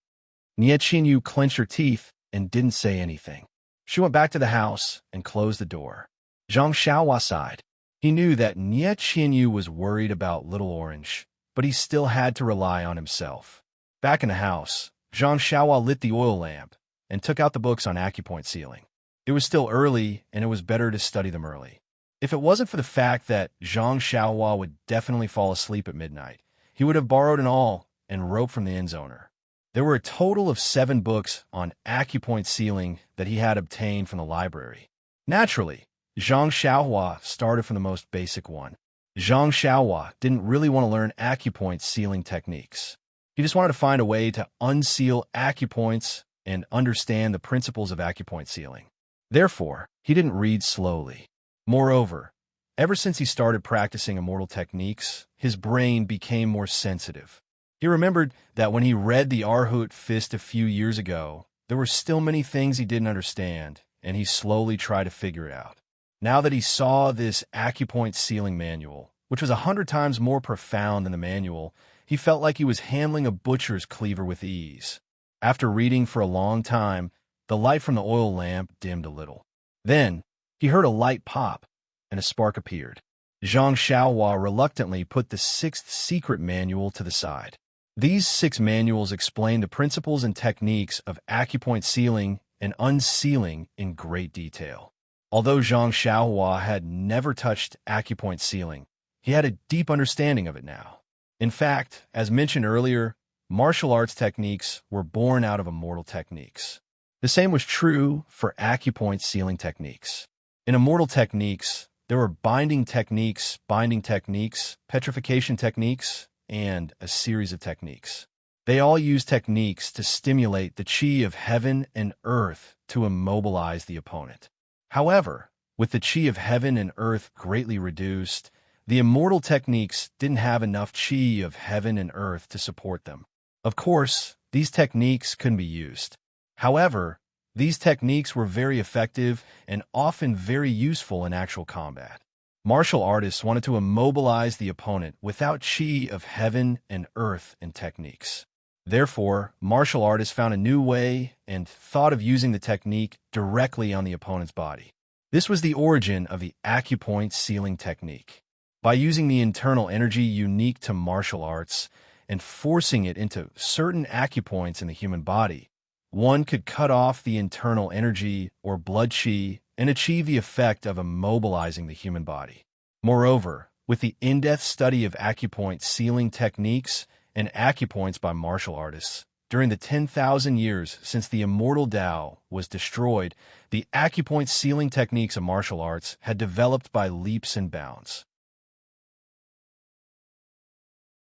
Nie Qinyu clenched her teeth and didn't say anything. She went back to the house and closed the door. Zhang Xiaohua sighed. He knew that Nie Qinyu was worried about Little Orange, but he still had to rely on himself. Back in the house, Zhang Xiaohua lit the oil lamp and took out the books on acupoint sealing. It was still early, and it was better to study them early. If it wasn't for the fact that Zhang Xiaohua would definitely fall asleep at midnight, he would have borrowed an awl and rope from the inn's owner. There were a total of 7 books on acupoint sealing that he had obtained from the library. Naturally, Zhang Xiaohua started from the most basic one. Zhang Xiaohua didn't really want to learn acupoint sealing techniques. He just wanted to find a way to unseal acupoints and understand the principles of acupoint sealing. Therefore, he didn't read slowly. Moreover, ever since he started practicing immortal techniques, his brain became more sensitive. He remembered that when he read the Arhut Fist a few years ago, there were still many things he didn't understand, and he slowly tried to figure it out. Now that he saw this acupoint sealing manual, which was 100 times more profound than the manual, he felt like he was handling a butcher's cleaver with ease. After reading for a long time, the light from the oil lamp dimmed a little. Then, he heard a light pop, and a spark appeared. Zhang Xiaohua reluctantly put the 6th secret manual to the side. These 6 manuals explain the principles and techniques of acupoint sealing and unsealing in great detail. Although Zhang Xiaohua had never touched acupoint sealing, he had a deep understanding of it now. In fact, as mentioned earlier, martial arts techniques were born out of immortal techniques. The same was true for acupoint sealing techniques. In immortal techniques, there were binding techniques, petrification techniques, and a series of techniques. They all use techniques to stimulate the chi of heaven and earth to immobilize the opponent. However, with the chi of heaven and earth greatly reduced, the immortal techniques didn't have enough chi of heaven and earth to support them. Of course, these techniques couldn't be used. However, these techniques were very effective and often very useful in actual combat. Martial artists wanted to immobilize the opponent without chi of heaven and earth in techniques. Therefore, martial artists found a new way and thought of using the technique directly on the opponent's body. This was the origin of the acupoint sealing technique. By using the internal energy unique to martial arts and forcing it into certain acupoints in the human body, one could cut off the internal energy or blood chi and achieve the effect of immobilizing the human body. Moreover, with the in-depth study of acupoint sealing techniques and acupoints by martial artists, during the 10,000 years since the immortal Tao was destroyed, the acupoint sealing techniques of martial arts had developed by leaps and bounds.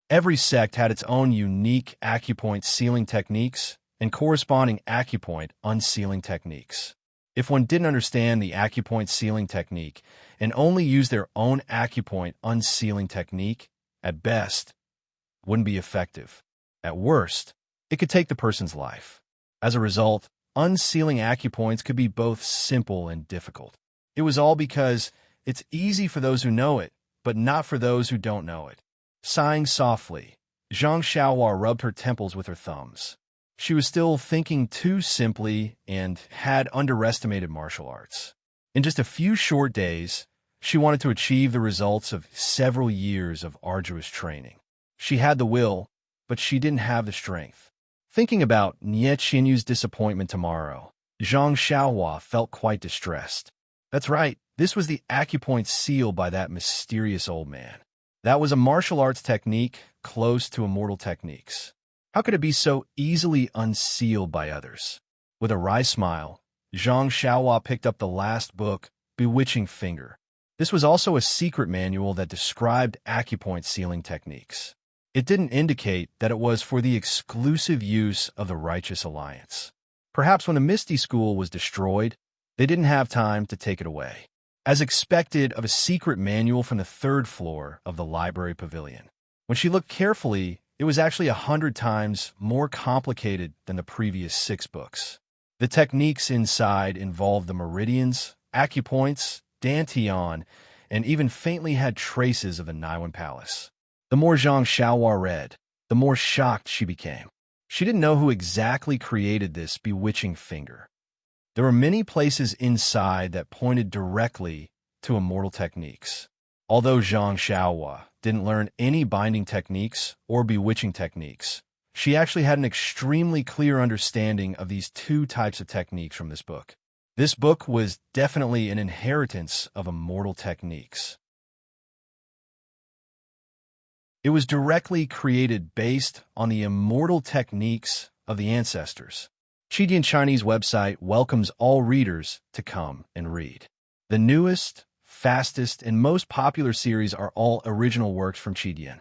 Every sect had its own unique acupoint sealing techniques and corresponding acupoint unsealing techniques. If one didn't understand the acupoint sealing technique and only used their own acupoint unsealing technique, at best, wouldn't be effective. At worst, it could take the person's life. As a result, unsealing acupoints could be both simple and difficult. It was all because it's easy for those who know it, but not for those who don't know it. Sighing softly, Zhang Xiaohua rubbed her temples with her thumbs. She was still thinking too simply and had underestimated martial arts. In just a few short days, she wanted to achieve the results of several years of arduous training. She had the will, but she didn't have the strength. Thinking about Nie Qinyu's disappointment tomorrow, Zhang Xiaohua felt quite distressed. That's right, this was the acupoint sealed by that mysterious old man. That was a martial arts technique close to immortal techniques. How could it be so easily unsealed by others? With a wry smile, Zhang Xiaohua picked up the last book, Bewitching Finger. This was also a secret manual that described acupoint sealing techniques. It didn't indicate that it was for the exclusive use of the Righteous Alliance. Perhaps when the Misty School was destroyed, they didn't have time to take it away. As expected of a secret manual from the 3rd floor of the library pavilion. When she looked carefully, it was actually 100 times more complicated than the previous 6 books. The techniques inside involved the meridians, acupoints, dantian, and even faintly had traces of the Naiwan Palace. The more Zhang Xiaohua read, the more shocked she became. She didn't know who exactly created this bewitching finger. There were many places inside that pointed directly to immortal techniques. Although Zhang Xiaohua didn't learn any binding techniques or bewitching techniques, she actually had an extremely clear understanding of these 2 types of techniques from this book. This book was definitely an inheritance of immortal techniques. It was directly created based on the immortal techniques of the ancestors. Qidian Chinese website welcomes all readers to come and read. The newest, fastest, and most popular series are all original works from Qidian.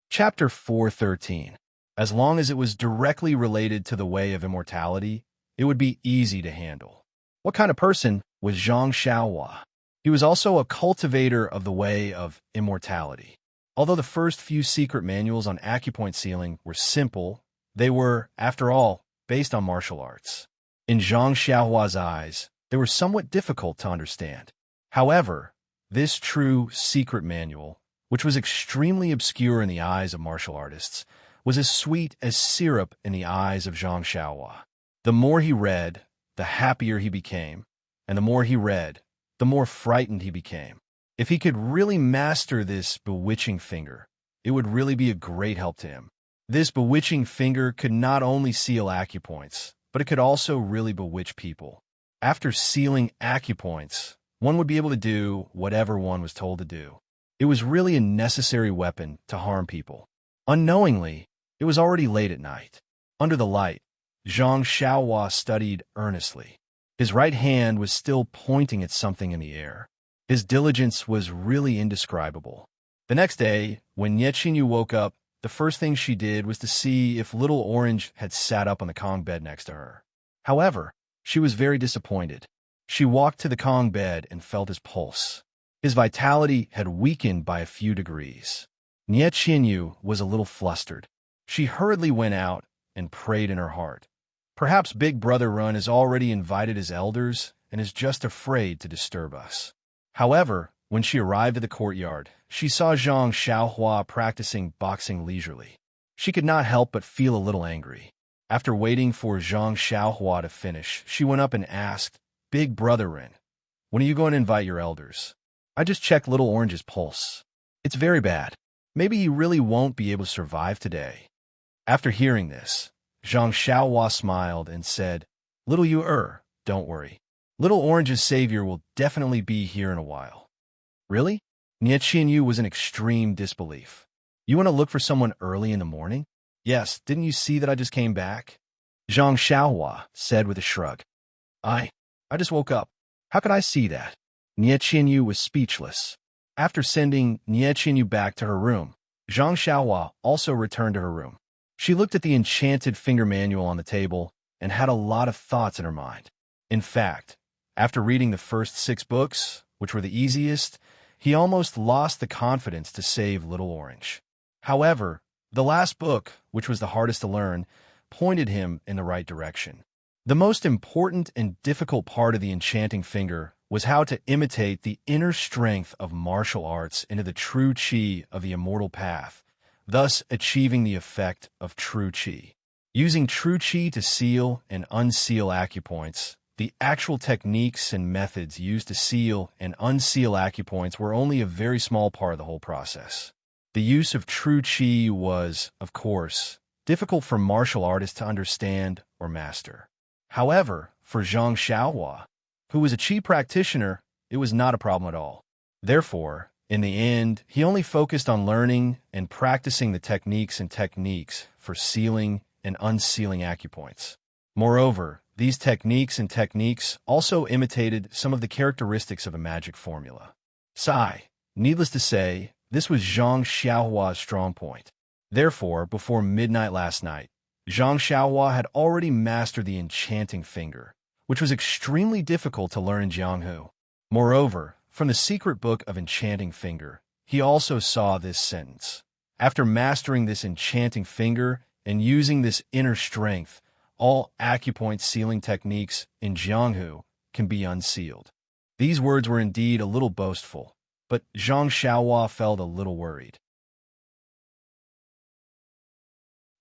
Chapter 413. As long as it was directly related to the way of immortality, it would be easy to handle. What kind of person was Zhang Xiaohua? He was also a cultivator of the way of immortality. Although the first few secret manuals on acupoint sealing were simple, they were, after all, based on martial arts. In Zhang Xiaohua's eyes, they were somewhat difficult to understand. However, this true secret manual, which was extremely obscure in the eyes of martial artists, was as sweet as syrup in the eyes of Zhang Xiaohua. The more he read, the happier he became, and the more he read, the more frightened he became. If he could really master this bewitching finger, it would really be a great help to him. This bewitching finger could not only seal acupoints, but it could also really bewitch people. After sealing acupoints, one would be able to do whatever one was told to do. It was really a necessary weapon to harm people. Unknowingly, it was already late at night. Under the light, Zhang Xiaohua studied earnestly. His right hand was still pointing at something in the air. His diligence was really indescribable. The next day, when Nie Qinyu woke up, the first thing she did was to see if Little Orange had sat up on the Kong bed next to her. However, she was very disappointed. She walked to the Kong bed and felt his pulse. His vitality had weakened by a few degrees. Nie Qinyu was a little flustered. She hurriedly went out and prayed in her heart. Perhaps Big Brother Run has already invited his elders and is just afraid to disturb us. However, when she arrived at the courtyard, she saw Zhang Xiaohua practicing boxing leisurely. She could not help but feel a little angry. After waiting for Zhang Xiaohua to finish, she went up and asked, "Big Brother Ren, when are you going to invite your elders? I just checked Little Orange's pulse. It's very bad. Maybe he really won't be able to survive today." After hearing this, Zhang Xiaohua smiled and said, "Little don't worry. Little Orange's savior will definitely be here in a while." "Really?" Nie Qinyu was in extreme disbelief. "You want to look for someone early in the morning?" "Yes, didn't you see that I just came back?" Zhang Xiaohua said with a shrug. I just woke up. How could I see that?" Nie Qinyu was speechless. After sending Nie Qinyu back to her room, Zhang Xiaohua also returned to her room. She looked at the enchanted finger manual on the table and had a lot of thoughts in her mind. In fact, after reading the first 6 books, which were the easiest, he almost lost the confidence to save Little Orange. However, the last book, which was the hardest to learn, pointed him in the right direction. The most important and difficult part of the enchanting finger was how to imitate the inner strength of martial arts into the true qi of the immortal path, thus achieving the effect of true qi. Using true qi to seal and unseal acupoints, the actual techniques and methods used to seal and unseal acupoints were only a very small part of the whole process. The use of true qi was, of course, difficult for martial artists to understand or master. However, for Zhang Xiaohua, who was a qi practitioner, it was not a problem at all. Therefore, in the end, he only focused on learning and practicing the techniques for sealing and unsealing acupoints. Moreover, these techniques also imitated some of the characteristics of a magic formula. Needless to say, this was Zhang Xiaohua's strong point. Therefore, before midnight last night, Zhang Xiaohua had already mastered the enchanting finger, which was extremely difficult to learn in Jianghu. Moreover, from the secret book of enchanting finger, he also saw this sentence: "After mastering this enchanting finger and using this inner strength, all acupoint sealing techniques in Jianghu can be unsealed." These words were indeed a little boastful, but Zhang Xiaohua felt a little worried.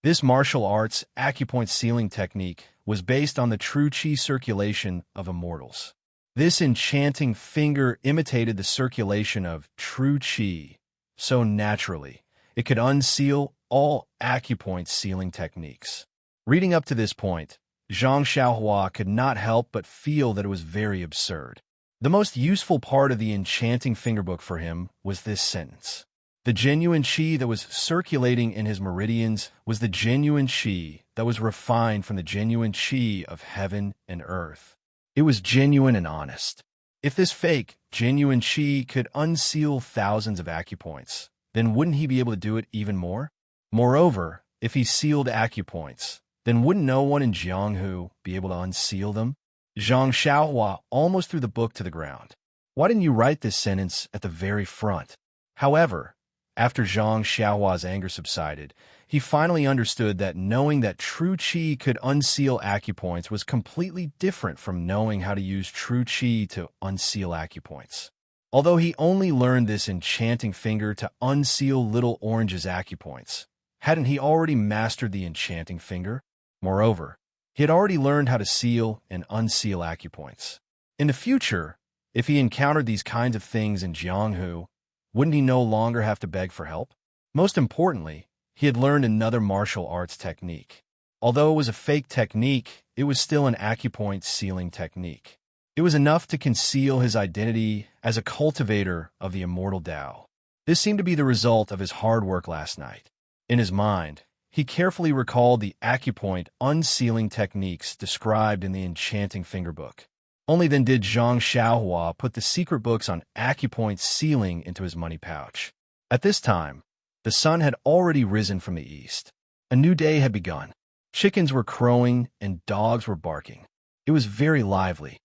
This martial arts acupoint sealing technique was based on the true qi circulation of immortals. This enchanting finger imitated the circulation of true qi so naturally, it could unseal all acupoint sealing techniques. Reading up to this point, Zhang Xiaohua could not help but feel that it was very absurd. The most useful part of the enchanting fingerbook for him was this sentence. The genuine qi that was circulating in his meridians was the genuine qi that was refined from the genuine qi of heaven and earth. It was genuine and honest. If this fake, genuine qi could unseal thousands of acupoints, then wouldn't he be able to do it even more? Moreover, if he sealed acupoints, then wouldn't no one in Jianghu be able to unseal them? Zhang Xiaohua almost threw the book to the ground. Why didn't you write this sentence at the very front? However, after Zhang Xiaohua's anger subsided, he finally understood that knowing that true qi could unseal acupoints was completely different from knowing how to use true qi to unseal acupoints. Although he only learned this enchanting finger to unseal Little Orange's acupoints, hadn't he already mastered the enchanting finger? Moreover, he had already learned how to seal and unseal acupoints. In the future, if he encountered these kinds of things in Jianghu, wouldn't he no longer have to beg for help? Most importantly, he had learned another martial arts technique. Although it was a fake technique, it was still an acupoint sealing technique. It was enough to conceal his identity as a cultivator of the immortal Tao. This seemed to be the result of his hard work last night. In his mind, he carefully recalled the acupoint unsealing techniques described in the enchanting fingerbook. Only then did Zhang Xiaohua put the secret books on acupoint sealing into his money pouch. At this time, the sun had already risen from the east. A new day had begun. Chickens were crowing and dogs were barking. It was very lively.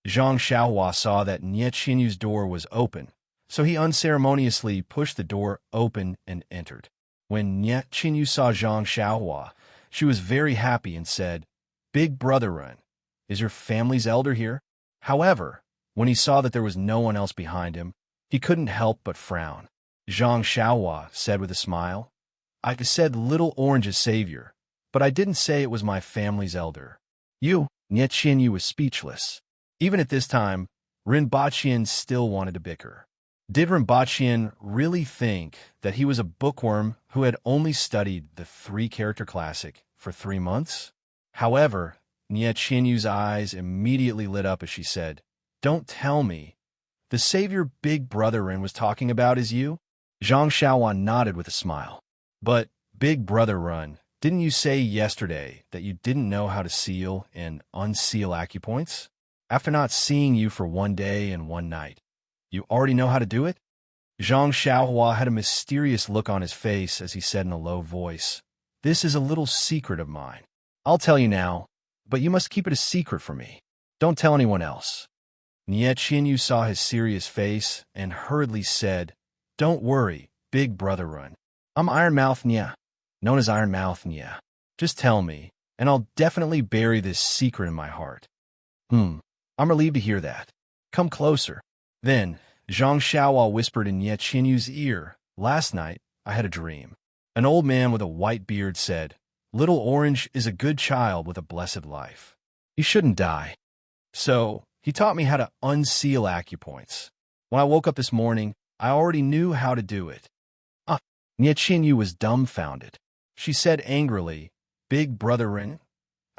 Zhang Xiaohua saw that Nie Qinyu's door was open, so he unceremoniously pushed the door open and entered. When Nie Qinyu saw Zhang Xiaohua, she was very happy and said, "Big brother Ren, is your family's elder here?" However, when he saw that there was no one else behind him, he couldn't help but frown. Zhang Xiaohua said with a smile, "I said Little Orange's savior, but I didn't say it was my family's elder." Nie Qinyu was speechless. Even at this time, Rinpochian still wanted to bicker. Did Rinpochian really think that he was a bookworm who had only studied the three-character classic for 3 months? However, Nie Qinyu's eyes immediately lit up as she said, "Don't tell me. The savior Big Brother Ren was talking about is you?" Zhang Xiaohua nodded with a smile. "But, Big Brother Ren, didn't you say yesterday that you didn't know how to seal and unseal acupoints? After not seeing you for 1 day and 1 night, you already know how to do it?" Zhang Xiaohua had a mysterious look on his face as he said in a low voice, "This is a little secret of mine. I'll tell you now, but you must keep it a secret from me. Don't tell anyone else." Nie Qinyu saw his serious face and hurriedly said, "Don't worry, Big Brother Ren. I'm Ironmouth Nie, known as Ironmouth Nie. Just tell me, and I'll definitely bury this secret in my heart." I'm relieved to hear that. Come closer." Then, Zhang Xiaohua whispered in Nie Qinyu's ear, "Last night, I had a dream." An old man with a white beard said, "Little Orange is a good child with a blessed life. He shouldn't die. So, he taught me how to unseal acupoints. When I woke up this morning, I already knew how to do it." Nie Qinyu was dumbfounded. She said angrily, "Big Brother Ren,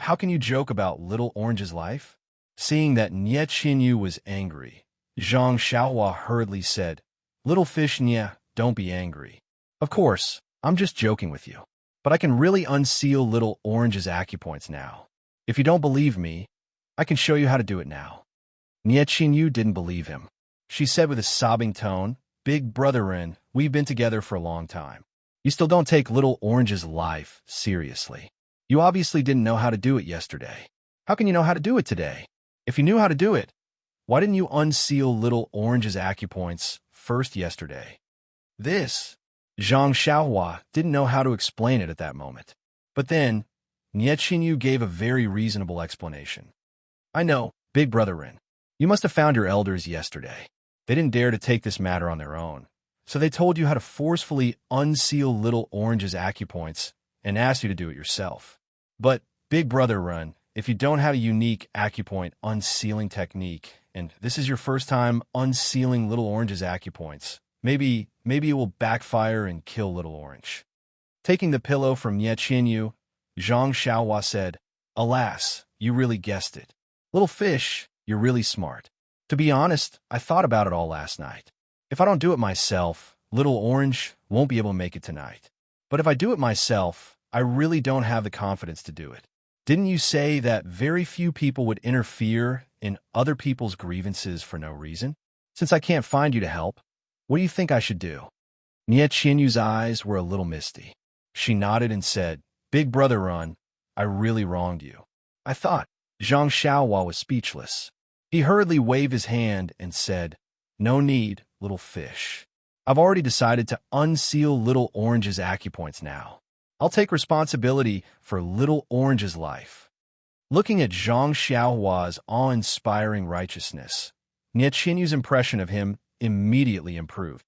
how can you joke about Little Orange's life?" Seeing that Nie Qinyu was angry, Zhang Xiaohua hurriedly said, "Little fish Nie, don't be angry. Of course, I'm just joking with you. But I can really unseal Little Orange's acupoints now. If you don't believe me, I can show you how to do it now." Nie Qinyu didn't believe him. She said with a sobbing tone, "Big Brother Ren, we've been together for a long time. You still don't take Little Orange's life seriously. You obviously didn't know how to do it yesterday. How can you know how to do it today? If you knew how to do it, why didn't you unseal Little Orange's acupoints first yesterday?" Zhang Xiaohua didn't know how to explain it at that moment. But then, Nie Qinyu gave a very reasonable explanation. "I know, Big Brother Ren. You must have found your elders yesterday. They didn't dare to take this matter on their own, so they told you how to forcefully unseal Little Orange's acupoints and asked you to do it yourself. But, Big Brother Ren, if you don't have a unique acupoint unsealing technique, and this is your first time unsealing Little Orange's acupoints, maybe maybe it will backfire and kill Little Orange. Taking the pillow from Nye Qianyu, Zhang Xiaohua said, "Alas, you really guessed it. Little fish, you're really smart. To be honest, I thought about it all last night. If I don't do it myself, Little Orange won't be able to make it tonight. But if I do it myself, I really don't have the confidence to do it. Didn't you say that very few people would interfere in other people's grievances for no reason? Since I can't find you to help, what do you think I should do?" Nye Qianyu's eyes were a little misty. She nodded and said, "Big brother Run, I really wronged you." I thought. Zhang Xiaohua was speechless. He hurriedly waved his hand and said, "No need, little fish. I've already decided to unseal Little Orange's acupoints now. I'll take responsibility for Little Orange's life." Looking at Zhang Xiaohua's awe-inspiring righteousness, Nye Qianyu's impression of him immediately improved.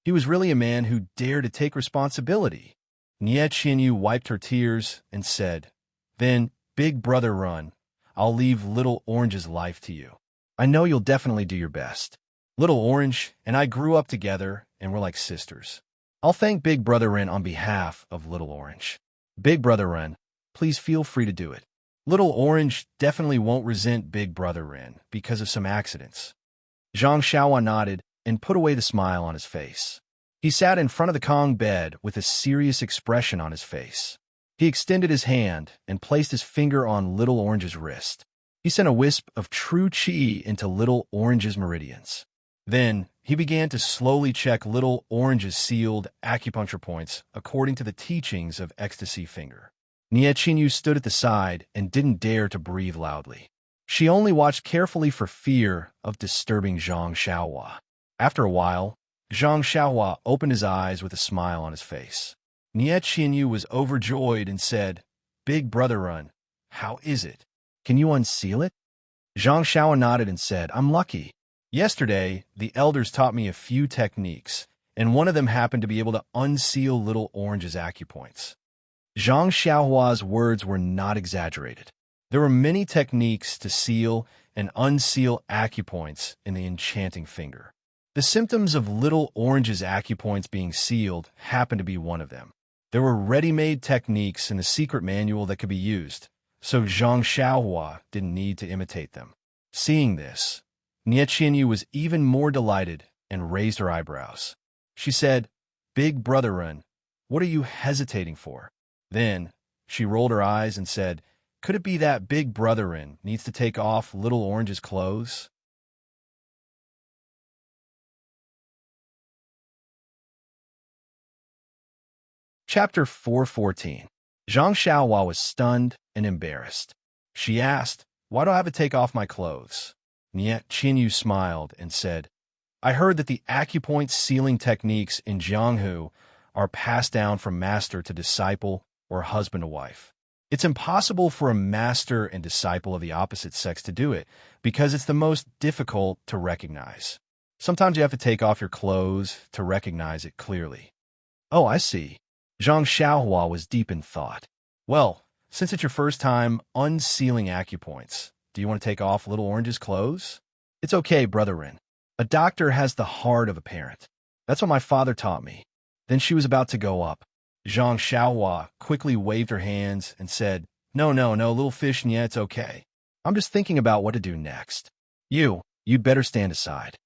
He was really a man who dared to take responsibility. Nye Qianyu wiped her tears and said, "Then, Big Brother Run, I'll leave Little Orange's life to you. I know you'll definitely do your best. Little Orange and I grew up together and we're like sisters. I'll thank Big Brother Ren on behalf of Little Orange. Big Brother Ren, please feel free to do it. Little Orange definitely won't resent Big Brother Ren because of some accidents." Zhang Xiaohua nodded and put away the smile on his face. He sat in front of the Kong bed with a serious expression on his face. He extended his hand and placed his finger on Little Orange's wrist. He sent a wisp of true qi into Little Orange's meridians. Then, he began to slowly check Little Orange's sealed acupuncture points according to the teachings of Ecstasy Finger. Nye Qianyu stood at the side and didn't dare to breathe loudly. She only watched carefully for fear of disturbing Zhang Xiaohua. After a while, Zhang Xiaohua opened his eyes with a smile on his face. Nye Qianyu was overjoyed and said, "Big Brother Run, how is it? Can you unseal it?" Zhang Xiaohua nodded and said, "I'm lucky. Yesterday, the elders taught me a few techniques, and one of them happened to be able to unseal Little Orange's acupoints." Zhang Xiaohua's words were not exaggerated. There were many techniques to seal and unseal acupoints in the enchanting finger. The symptoms of Little Orange's acupoints being sealed happened to be one of them. There were ready-made techniques in the secret manual that could be used, so Zhang Xiaohua didn't need to imitate them. Seeing this, Nye Qianyu was even more delighted and raised her eyebrows. She said, "Big Brother Run, what are you hesitating for?" Then, she rolled her eyes and said, "Could it be that Big Brother Run needs to take off Little Orange's clothes?" Chapter 414. Zhang Xiaohua was stunned and embarrassed. She asked, "Why do I have to take off my clothes?" Nye Qianyu smiled and said, "I heard that the acupoint sealing techniques in Jianghu are passed down from master to disciple or husband to wife. It's impossible for a master and disciple of the opposite sex to do it because it's the most difficult to recognize. Sometimes you have to take off your clothes to recognize it clearly." "Oh, I see." Zhang Xiaohua was deep in thought. "Well, since it's your first time unsealing acupoints, do you want to take off Little Orange's clothes?" "It's okay, Brother Ren. A doctor has the heart of a parent. That's what my father taught me." Then she was about to go up. Zhang Xiaohua quickly waved her hands and said, No, little fish, yeah, it's okay. I'm just thinking about what to do next. You'd better stand aside."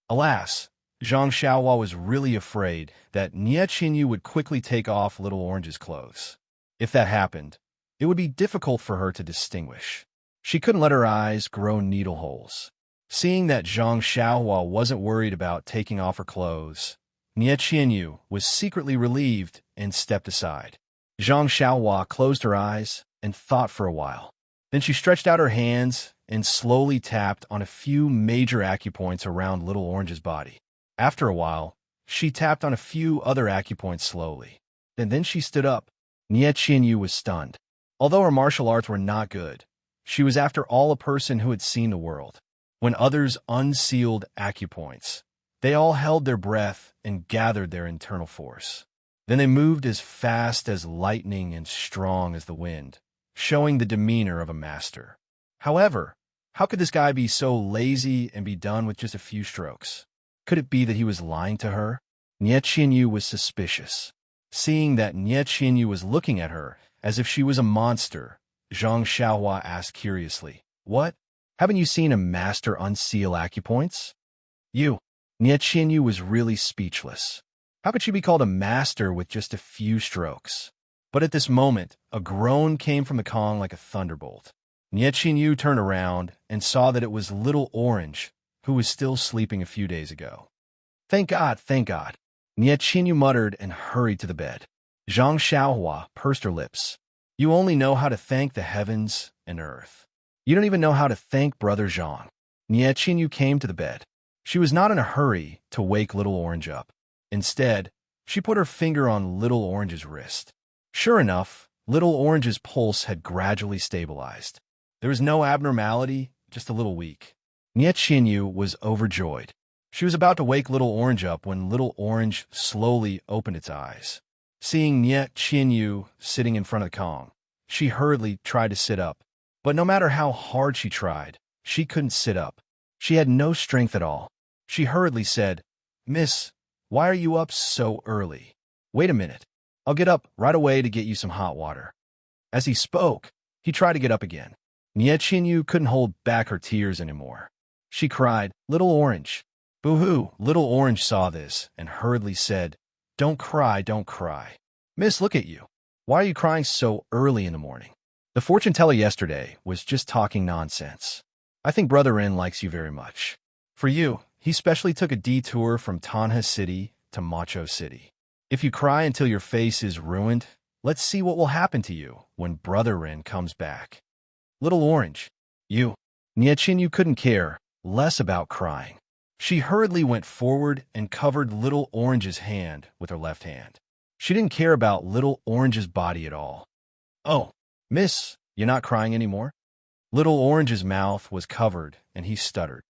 Alas, Zhang Xiaohua was really afraid that Nye Qianyu would quickly take off Little Orange's clothes. If that happened, it would be difficult for her to distinguish. She couldn't let her eyes grow needle holes. Seeing that Zhang Xiaohua wasn't worried about taking off her clothes, Nye Qianyu was secretly relieved and stepped aside. Zhang Xiaohua closed her eyes and thought for a while. Then she stretched out her hands and slowly tapped on a few major acupoints around Little Orange's body. After a while, she tapped on a few other acupoints slowly. And then she stood up. Nye Qianyu was stunned. Although her martial arts were not good, she was after all a person who had seen the world. When others unsealed acupoints, they all held their breath and gathered their internal force. Then they moved as fast as lightning and strong as the wind, showing the demeanor of a master. However, how could this guy be so lazy and be done with just a few strokes? Could it be that he was lying to her? Nie Qianyu was suspicious. Seeing that Nie Qianyu was looking at her as if she was a monster, Zhang Xiaohua asked curiously, "What? Haven't you seen a master unseal acupoints?" You. Nie Qianyu was really speechless. How could she be called a master with just a few strokes? But at this moment, a groan came from the Kong like a thunderbolt. Nie Qianyu turned around and saw that it was Little Orange, who was still sleeping a few days ago. Thank God, thank God. Nie Qianyu muttered and hurried to the bed. Zhang Xiaohua pursed her lips. You only know how to thank the heavens and earth. You don't even know how to thank Brother Zhang. Nie Qianyu came to the bed. She was not in a hurry to wake Little Orange up. Instead, she put her finger on Little Orange's wrist. Sure enough, Little Orange's pulse had gradually stabilized. There was no abnormality, just a little weak. Nie Qianyu was overjoyed. She was about to wake Little Orange up when Little Orange slowly opened its eyes. Seeing Nie Qianyu sitting in front of the Kong, she hurriedly tried to sit up. But no matter how hard she tried, she couldn't sit up. She had no strength at all. She hurriedly said, "Miss, why are you up so early? Wait a minute. I'll get up right away to get you some hot water." As he spoke, he tried to get up again. Nie Qianyu couldn't hold back her tears anymore. She cried, "Little Orange." Boo-hoo! Little Orange saw this and hurriedly said, "Don't cry, don't cry. Miss, look at you. Why are you crying so early in the morning? The fortune teller yesterday was just talking nonsense. I think Brother Ren likes you very much. For you, he specially took a detour from Tanha City to Macho City. If you cry until your face is ruined, let's see what will happen to you when Brother Ren comes back." Little Orange, you. Nie Qianyu couldn't care less about crying. She hurriedly went forward and covered Little Orange's hand with her left hand. She didn't care about Little Orange's body at all. "Oh, miss, you're not crying anymore?" Little Orange's mouth was covered, and he stuttered.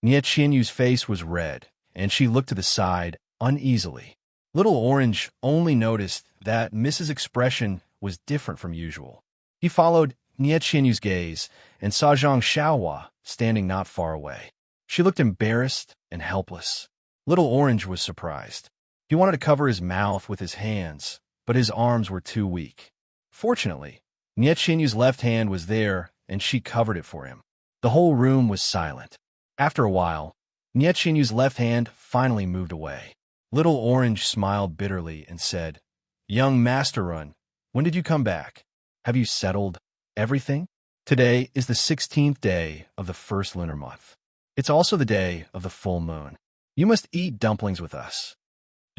Nie Qianyu's face was red, and she looked to the side uneasily. Little Orange only noticed that Mrs. expression was different from usual. He followed Nie Qianyu's gaze and saw Zhang Xiaohua standing not far away. She looked embarrassed and helpless. Little Orange was surprised. He wanted to cover his mouth with his hands, but his arms were too weak. Fortunately, Nie Qianyu's left hand was there, and she covered it for him. The whole room was silent. After a while, Nie Qianyu's left hand finally moved away. Little Orange smiled bitterly and said, "Young Master Run, when did you come back? Have you settled everything? Today is the 16th day of the first lunar month. It's also the day of the full moon. You must eat dumplings with us."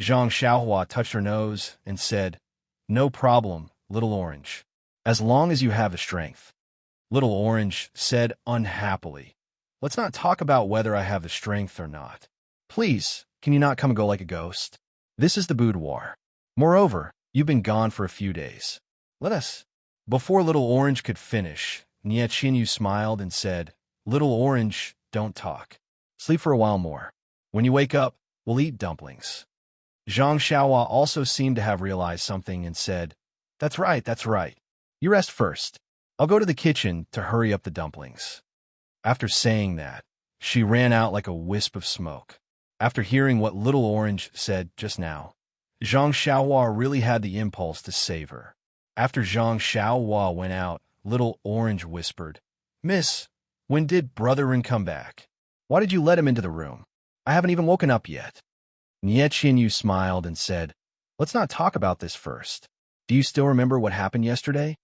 Zhang Xiaohua touched her nose and said, "No problem, Little Orange, as long as you have the strength." Little Orange said unhappily, "Let's not talk about whether I have the strength or not. Please, can you not come and go like a ghost? This is the boudoir. Moreover, you've been gone for a few days. Let us." Before Little Orange could finish, Nie Qianyu smiled and said, "Little Orange, don't talk. Sleep for a while more. When you wake up, we'll eat dumplings." Zhang Xiaohua also seemed to have realized something and said, That's right, that's right. You rest first. I'll go to the kitchen to hurry up the dumplings." After saying that, she ran out like a wisp of smoke. After hearing what Little Orange said just now, Zhang Xiaohua really had the impulse to save her. After Zhang Xiaohua went out, Little Orange whispered, "Miss, when did Brother Ren come back? Why did you let him into the room? I haven't even woken up yet." Nie Qianyu smiled and said, "Let's not talk about this first. Do you still remember what happened yesterday?"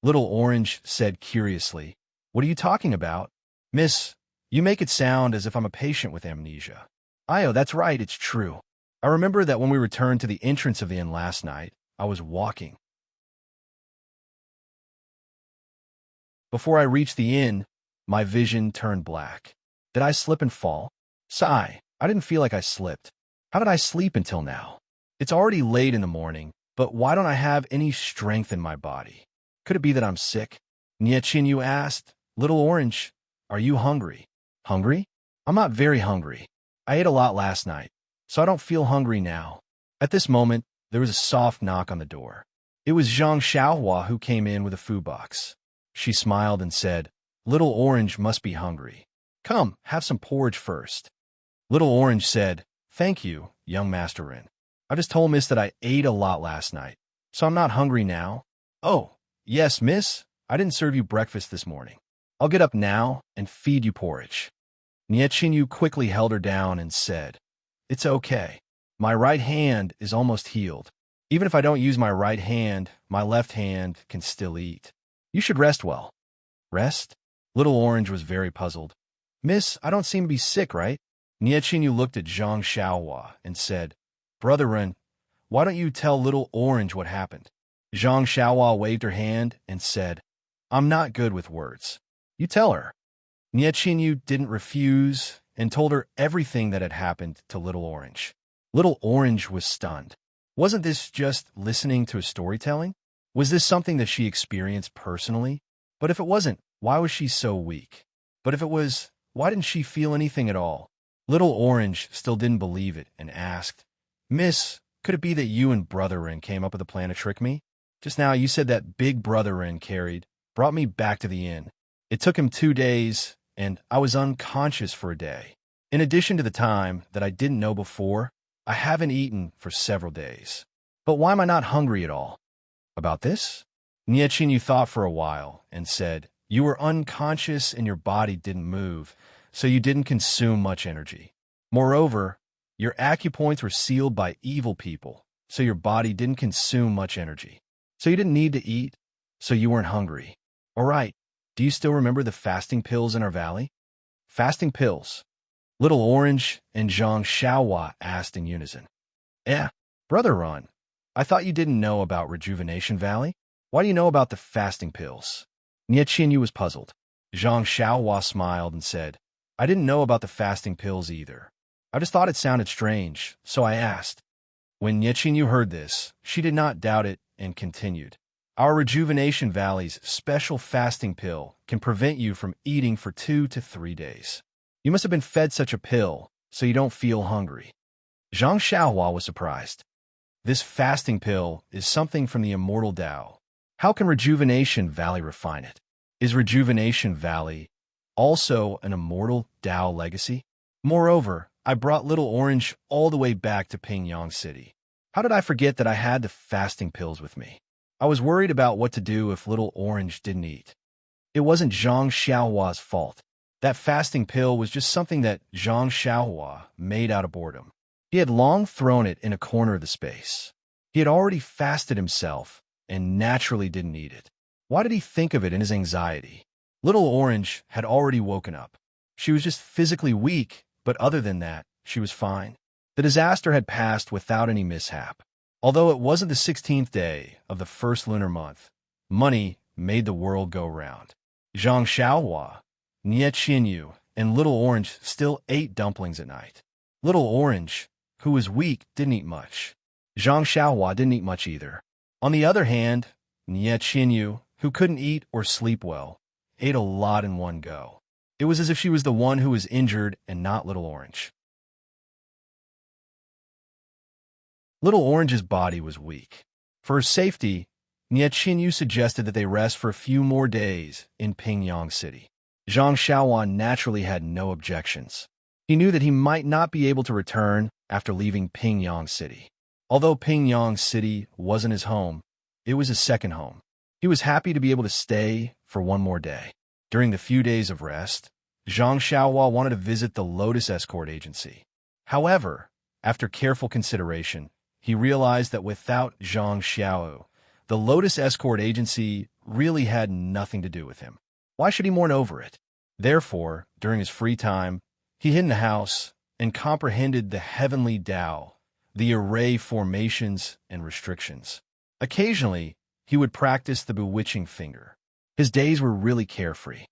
Little Orange said curiously, "What are you talking about? Miss, you make it sound as if I'm a patient with amnesia." "Io, that's right, it's true. I remember that when we returned to the entrance of the inn last night, I was walking. Before I reached the inn, my vision turned black. Did I slip and fall? Sigh, I didn't feel like I slipped. How did I sleep until now? It's already late in the morning, but why don't I have any strength in my body? Could it be that I'm sick?" Nie Qianyu asked, "Little Orange, are you hungry?" "Hungry? I'm not very hungry. I ate a lot last night, so I don't feel hungry now." At this moment, there was a soft knock on the door. It was Zhang Xiaohua who came in with a food box. She smiled and said, "Little Orange must be hungry. Come, have some porridge first. Little Orange said, Thank you, young Master Wren. I just told Miss that I ate a lot last night, so I'm not hungry now. Oh, yes, Miss, I didn't serve you breakfast this morning. I'll get up now and feed you porridge. Nietchinyu quickly held her down and said, It's okay. My right hand is almost healed. Even if I don't use my right hand, my left hand can still eat. You should rest well. Rest? Little Orange was very puzzled. Miss, I don't seem to be sick, right? Nietchinyu looked at Zhang Xiaohua and said, Brother Ren, why don't you tell Little Orange what happened? Zhang Xiaohua waved her hand and said, I'm not good with words. You tell her. Nietchinyu didn't refuse and told her everything that had happened to Little Orange. Little Orange was stunned. Wasn't this just listening to a storytelling? Was this something that she experienced personally? But if it wasn't, why was she so weak? But if it was, why didn't she feel anything at all? Little Orange still didn't believe it and asked, Miss, could it be that you and Brother Wren came up with a plan to trick me? Just now you said that big Brother Wren carried brought me back to the inn. It took him 2 days, and I was unconscious for a day. In addition to the time that I didn't know before, I haven't eaten for several days. But why am I not hungry at all? About this? Nietchinyu thought for a while and said, You were unconscious and your body didn't move, so you didn't consume much energy. Moreover, your acupoints were sealed by evil people, so your body didn't consume much energy. So you didn't need to eat, so you weren't hungry. All right, do you still remember the fasting pills in our valley? Fasting pills? Little Orange and Zhang Xiaohua asked in unison. Yeah, Brother Ron, I thought you didn't know about Rejuvenation Valley? Why do you know about the fasting pills? Nietchinyu was puzzled. Zhang Xiaohua smiled and said, I didn't know about the fasting pills either. I just thought it sounded strange, so I asked. When Nietchinyu heard this, she did not doubt it and continued. Our Rejuvenation Valley's special fasting pill can prevent you from eating for 2 to 3 days. You must have been fed such a pill, so you don't feel hungry. Zhang Xiaohua was surprised. This fasting pill is something from the immortal Tao. How can Rejuvenation Valley refine it? Is Rejuvenation Valley also an immortal Tao legacy? Moreover, I brought Little Orange all the way back to Pingyang City. How did I forget that I had the fasting pills with me? I was worried about what to do if Little Orange didn't eat. It wasn't Zhang Xiaohua's fault. That fasting pill was just something that Zhang Xiaohua made out of boredom. He had long thrown it in a corner of the space. He had already fasted himself and naturally didn't eat it. Why did he think of it in his anxiety? Little Orange had already woken up. She was just physically weak, but other than that, she was fine. The disaster had passed without any mishap. Although it wasn't the 16th day of the first lunar month, money made the world go round. Zhang Xiaohua, Nietchinyu, and Little Orange still ate dumplings at night. Little Orange, who was weak, didn't eat much. Zhang Xiaohua didn't eat much either. On the other hand, Nietchinyu, who couldn't eat or sleep well, ate a lot in one go. It was as if she was the one who was injured and not Little Orange. Little Orange's body was weak. For her safety, Nietchinyu suggested that they rest for a few more days in Pingyang City. Zhang Xiaohua naturally had no objections. He knew that he might not be able to return after leaving Pingyang City. Although Pingyang City wasn't his home, it was his second home. He was happy to be able to stay for one more day. During the few days of rest, Zhang Xiaohua wanted to visit the Lotus Escort Agency. However, after careful consideration, he realized that without Zhang Xiao, the Lotus Escort Agency really had nothing to do with him. Why should he mourn over it? Therefore, during his free time, he hid in the house and comprehended the heavenly Tao, the array formations and restrictions. Occasionally, he would practice the bewitching finger. His days were really carefree.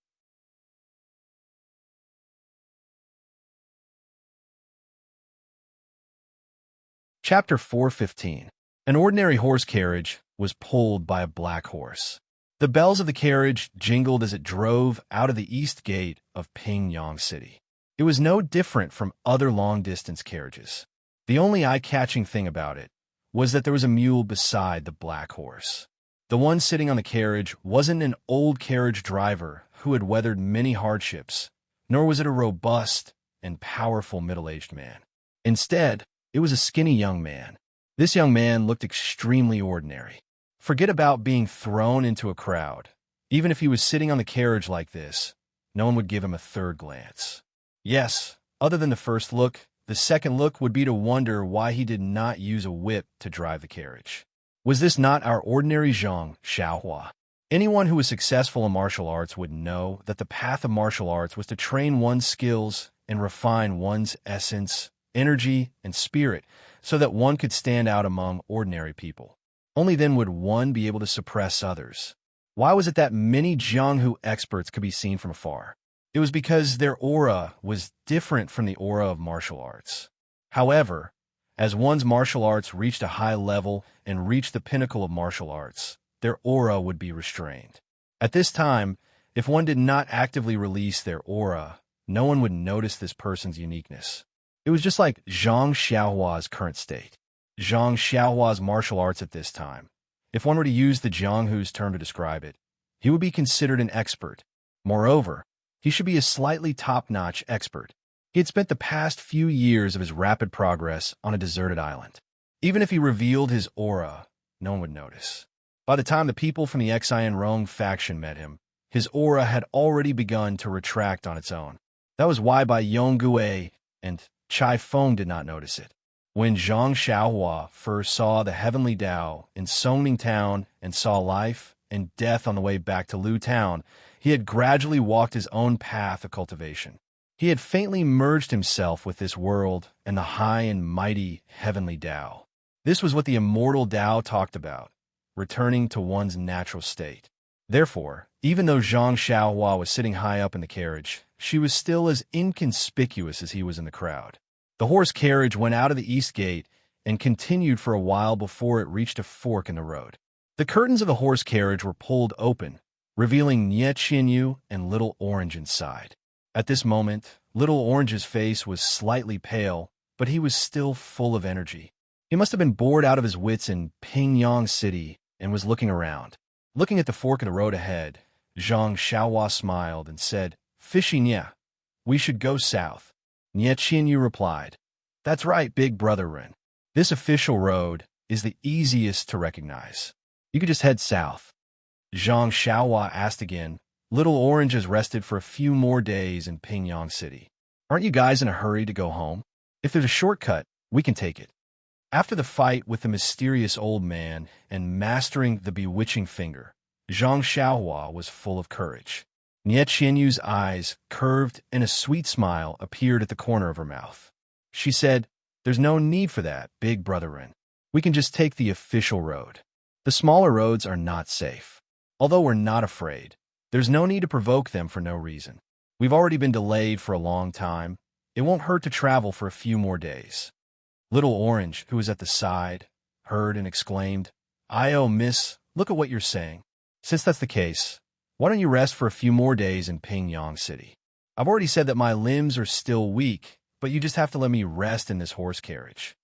Chapter 4:15. An ordinary horse carriage was pulled by a black horse. The bells of the carriage jingled as it drove out of the east gate of Pingyang City. It was no different from other long-distance carriages. The only eye-catching thing about it was that there was a mule beside the black horse. The one sitting on the carriage wasn't an old carriage driver who had weathered many hardships, nor was it a robust and powerful middle-aged man. Instead, it was a skinny young man. This young man looked extremely ordinary. Forget about being thrown into a crowd. Even if he was sitting on the carriage like this, no one would give him a third glance. Yes, other than the first look, the second look would be to wonder why he did not use a whip to drive the carriage. Was this not our ordinary Zhang Xiaohua? Anyone who was successful in martial arts would know that the path of martial arts was to train one's skills and refine one's essence, energy, and spirit so that one could stand out among ordinary people. Only then would one be able to suppress others. Why was it that many Jianghu experts could be seen from afar? It was because their aura was different from the aura of martial arts. However, as one's martial arts reached a high level and reached the pinnacle of martial arts, their aura would be restrained. At this time, if one did not actively release their aura, no one would notice this person's uniqueness. It was just like Zhang Xiaohua's current state. Zhang Xiaohua's martial arts at this time. If one were to use the Jianghu's term to describe it, he would be considered an expert. Moreover, he should be a slightly top-notch expert. He had spent the past few years of his rapid progress on a deserted island. Even if he revealed his aura, no one would notice. By the time the people from the Xian Rong faction met him, his aura had already begun to retract on its own. That was why Bai Yongguei and Chai Feng did not notice it. When Zhang Xiaohua first saw the heavenly Dao in Songning Town and saw life and death on the way back to Lu Town, he had gradually walked his own path of cultivation. He had faintly merged himself with this world and the high and mighty heavenly Dao. This was what the immortal Dao talked about, returning to one's natural state. Therefore, even though Zhang Xiaohua was sitting high up in the carriage, she was still as inconspicuous as he was in the crowd. The horse carriage went out of the east gate and continued for a while before it reached a fork in the road. The curtains of the horse carriage were pulled open, revealing Nie Qianyu and Little Orange inside. At this moment, Little Orange's face was slightly pale, but he was still full of energy. He must have been bored out of his wits in Pingyang City and was looking around. Looking at the fork in the road ahead, Zhang Xiaohua smiled and said, "Fishy Nie, we should go south." Nie Qianyu replied, "That's right, big brother Ren. This official road is the easiest to recognize. You could just head south." Zhang Xiaohua asked again, "Little Orange has rested for a few more days in Pingyang City. Aren't you guys in a hurry to go home? If there's a shortcut, we can take it." After the fight with the mysterious old man and mastering the bewitching finger, Zhang Xiaohua was full of courage. Nie Qianyu's eyes curved and a sweet smile appeared at the corner of her mouth. She said, "There's no need for that, big brother Ren. We can just take the official road. The smaller roads are not safe. Although we're not afraid, there's no need to provoke them for no reason. We've already been delayed for a long time. It won't hurt to travel for a few more days." Little Orange, who was at the side, heard and exclaimed, "Oh, miss, look at what you're saying. Since that's the case, why don't you rest for a few more days in Pingyang City? I've already said that my limbs are still weak, but you just have to let me rest in this horse carriage."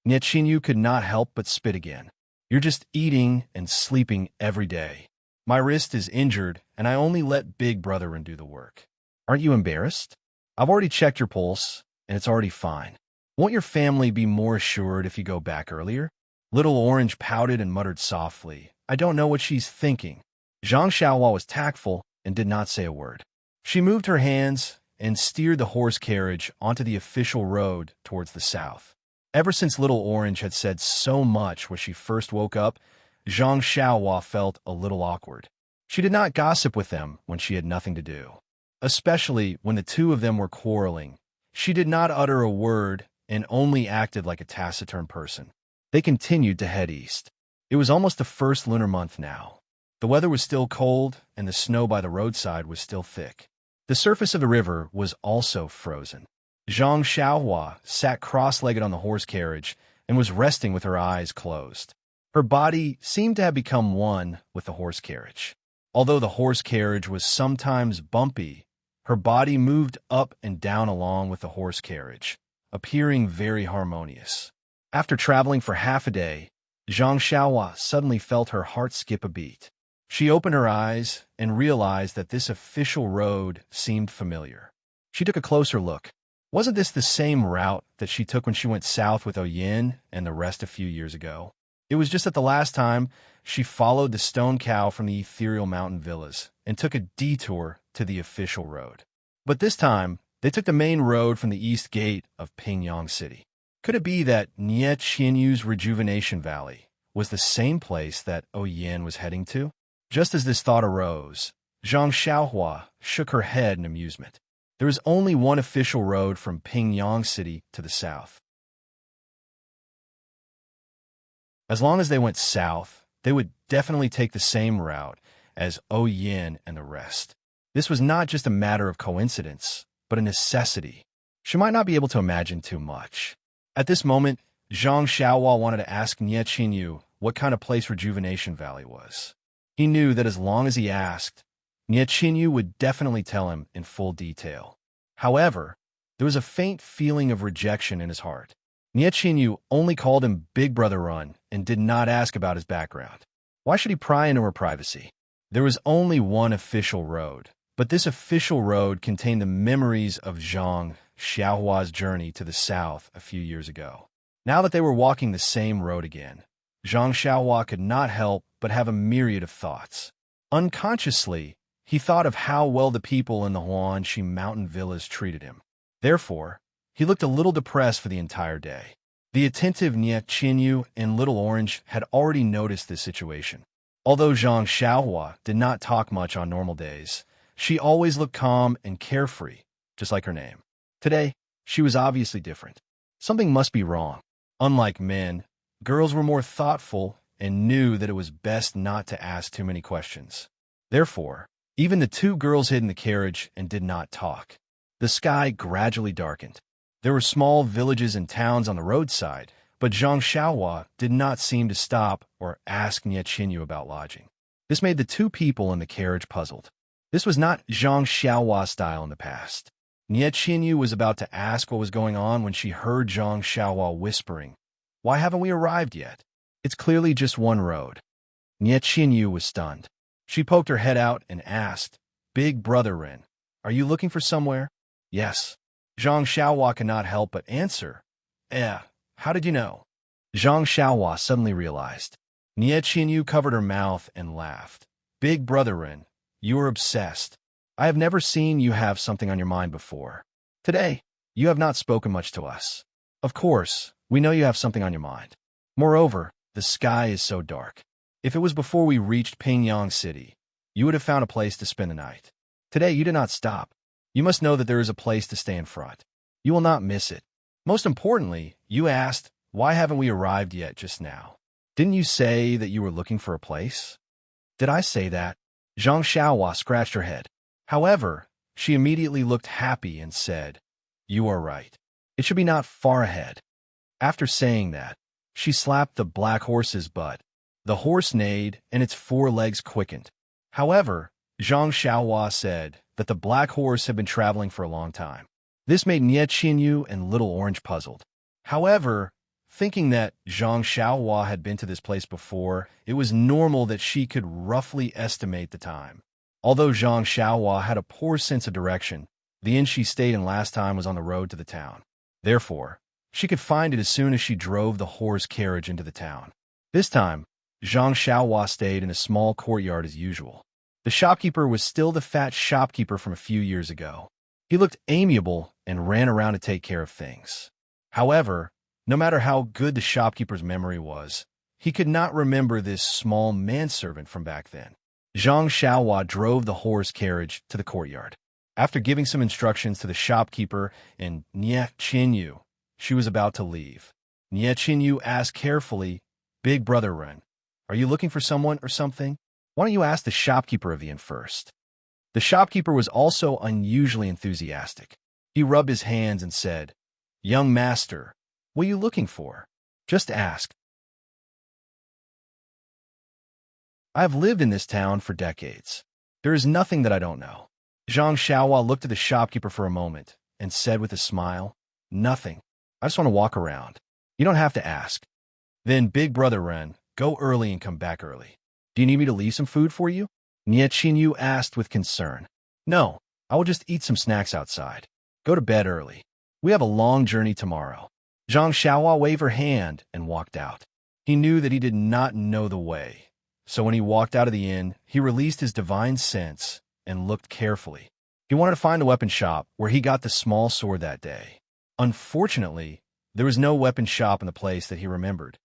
Nie Qianyu could not help but spit again. "You're just eating and sleeping every day. My wrist is injured, and I only let big brother Ren do the work. Aren't you embarrassed? I've already checked your pulse, and it's already fine. Won't your family be more assured if you go back earlier?" Little Orange pouted and muttered softly, "I don't know what she's thinking." Zhang Xiaohua was tactful and did not say a word. She moved her hands and steered the horse carriage onto the official road towards the south. Ever since Little Orange had said so much when she first woke up, Zhang Xiaohua felt a little awkward. She did not gossip with them when she had nothing to do. Especially when the two of them were quarreling. She did not utter a word and only acted like a taciturn person. They continued to head east. It was almost the first lunar month now. The weather was still cold, and the snow by the roadside was still thick. The surface of the river was also frozen. Zhang Xiaohua sat cross-legged on the horse carriage and was resting with her eyes closed. Her body seemed to have become one with the horse carriage. Although the horse carriage was sometimes bumpy, her body moved up and down along with the horse carriage, appearing very harmonious. After traveling for half a day, Zhang Xiaohua suddenly felt her heart skip a beat. She opened her eyes and realized that this official road seemed familiar. She took a closer look. Wasn't this the same route that she took when she went south with Oyin and the rest a few years ago? It was just that the last time she followed the stone cow from the ethereal mountain villas and took a detour to the official road. But this time, they took the main road from the east gate of Pingyang City. Could it be that Nie Qianyu's Rejuvenation Valley was the same place that Oyin was heading to? Just as this thought arose, Zhang Xiaohua shook her head in amusement. There is only one official road from Pingyang City to the south. As long as they went south, they would definitely take the same route as Oyin and the rest. This was not just a matter of coincidence, but a necessity. She might not be able to imagine too much. At this moment, Zhang Xiaohua wanted to ask Nie Qianyu what kind of place Rejuvenation Valley was. He knew that as long as he asked, Nie Qianyu would definitely tell him in full detail. However, there was a faint feeling of rejection in his heart. Nie Qianyu only called him Big Brother Run and did not ask about his background. Why should he pry into her privacy? There was only one official road, but this official road contained the memories of Zhang Xiaohua's journey to the south a few years ago. Now that they were walking the same road again, Zhang Xiaohua could not help but have a myriad of thoughts. Unconsciously, he thought of how well the people in the Huanxi mountain villas treated him. Therefore, he looked a little depressed for the entire day. The attentive Nie Qianyu and Little Orange had already noticed this situation. Although Zhang Xiaohua did not talk much on normal days, she always looked calm and carefree, just like her name. Today, she was obviously different. Something must be wrong. Unlike men, girls were more thoughtful and knew that it was best not to ask too many questions. Therefore, even the two girls hid in the carriage and did not talk. The sky gradually darkened. There were small villages and towns on the roadside, but Zhang Xiaohua did not seem to stop or ask Nie Qianyu about lodging. This made the two people in the carriage puzzled. This was not Zhang Xiaohua style in the past. Nie Qianyu was about to ask what was going on when she heard Zhang Xiaohua whispering, "Why haven't we arrived yet? It's clearly just one road." Nie Qianyu was stunned. She poked her head out and asked, "Big Brother Ren, are you looking for somewhere?" "Yes." Zhang Xiaohua could not help but answer. How did you know?" Zhang Xiaohua suddenly realized. Nie Qianyu covered her mouth and laughed. "Big Brother Ren, you are obsessed. I have never seen you have something on your mind before. Today, you have not spoken much to us. Of course, we know you have something on your mind. Moreover, the sky is so dark. If it was before we reached Pingyang City, you would have found a place to spend the night. Today, you did not stop. You must know that there is a place to stay in front. You will not miss it. Most importantly, you asked, why haven't we arrived yet just now? Didn't you say that you were looking for a place?" "Did I say that?" Zhang Xiaohua scratched her head. However, she immediately looked happy and said, "You are right. It should be not far ahead." After saying that, she slapped the black horse's butt. The horse neighed and its four legs quickened. However, Zhang Xiaohua said that the black horse had been traveling for a long time. This made Nie Qianyu and Little Orange puzzled. However, thinking that Zhang Xiaohua had been to this place before, it was normal that she could roughly estimate the time. Although Zhang Xiaohua had a poor sense of direction, the inn she stayed in last time was on the road to the town. Therefore, she could find it as soon as she drove the horse carriage into the town. This time, Zhang Xiaohua stayed in a small courtyard as usual. The shopkeeper was still the fat shopkeeper from a few years ago. He looked amiable and ran around to take care of things. However, no matter how good the shopkeeper's memory was, he could not remember this small manservant from back then. Zhang Xiaohua drove the horse carriage to the courtyard. After giving some instructions to the shopkeeper and Nie Qianyu, she was about to leave. Nie Qianyu asked carefully, "Big Brother Ren, are you looking for someone or something? Why don't you ask the shopkeeper of the inn first?" The shopkeeper was also unusually enthusiastic. He rubbed his hands and said, "Young master, what are you looking for? Just ask. I have lived in this town for decades. There is nothing that I don't know." Zhang Xiaohua looked at the shopkeeper for a moment and said with a smile, "Nothing. I just want to walk around. You don't have to ask." "Then, Big Brother Ren, go early and come back early. Do you need me to leave some food for you? Nie Qinyu asked with concern. No, I will just eat some snacks outside. Go to bed early. We have a long journey tomorrow. Zhang Xiaohua waved her hand and walked out. He knew that he did not know the way, so when he walked out of the inn, he released his divine sense and looked carefully. He wanted to find the weapon shop where he got the small sword that day. Unfortunately, there was no weapon shop in the place that he remembered.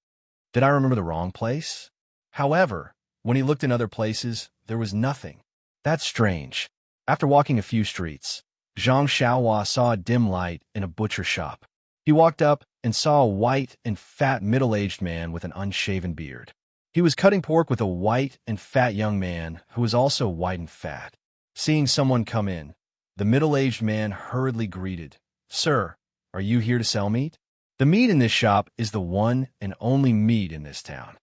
Did I remember the wrong place? However, when he looked in other places, there was nothing. That's strange. After walking a few streets, Zhang Xiaohua saw a dim light in a butcher shop. He walked up and saw a white and fat middle-aged man with an unshaven beard. He was cutting pork with a white and fat young man who was also white and fat. Seeing someone come in, the middle-aged man hurriedly greeted, "Sir, are you here to sell meat?" The meat in this shop is the one and only meat in this town.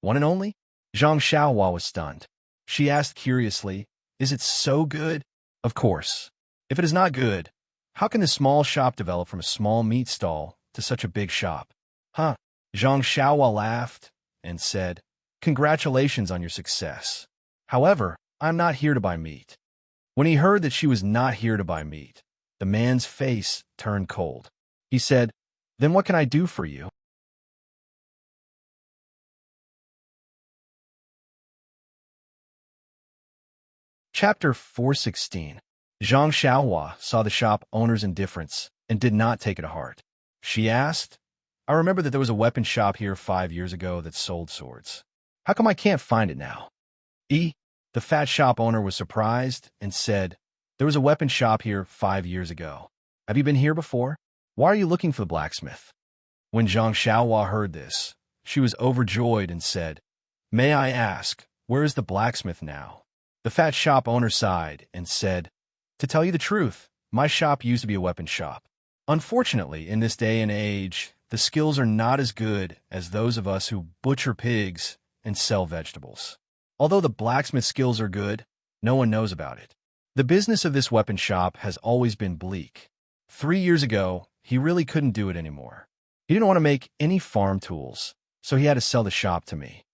One and only? Zhang Xiaohua was stunned. She asked curiously, "Is it so good?" Of course. If it is not good, how can this small shop develop from a small meat stall to such a big shop? Huh? Zhang Xiaohua laughed and said, "Congratulations on your success. However, I'm not here to buy meat." When he heard that she was not here to buy meat, the man's face turned cold. He said, "Then what can I do for you?" Chapter 416. Zhang Xiaohua saw the shop owner's indifference and did not take it to heart. She asked, "I remember that there was a weapon shop here 5 years ago that sold swords. How come I can't find it now?" The fat shop owner was surprised and said, "There was a weapon shop here 5 years ago. Have you been here before? Why are you looking for the blacksmith?" When Zhang Xiaohua heard this, she was overjoyed and said, "May I ask, where is the blacksmith now?" The fat shop owner sighed and said, "To tell you the truth, my shop used to be a weapon shop. Unfortunately, in this day and age, the skills are not as good as those of us who butcher pigs and sell vegetables. Although the blacksmith skills are good, no one knows about it. The business of this weapon shop has always been bleak. 3 years ago, he really couldn't do it anymore. He didn't want to make any farm tools, so he had to sell the shop to me."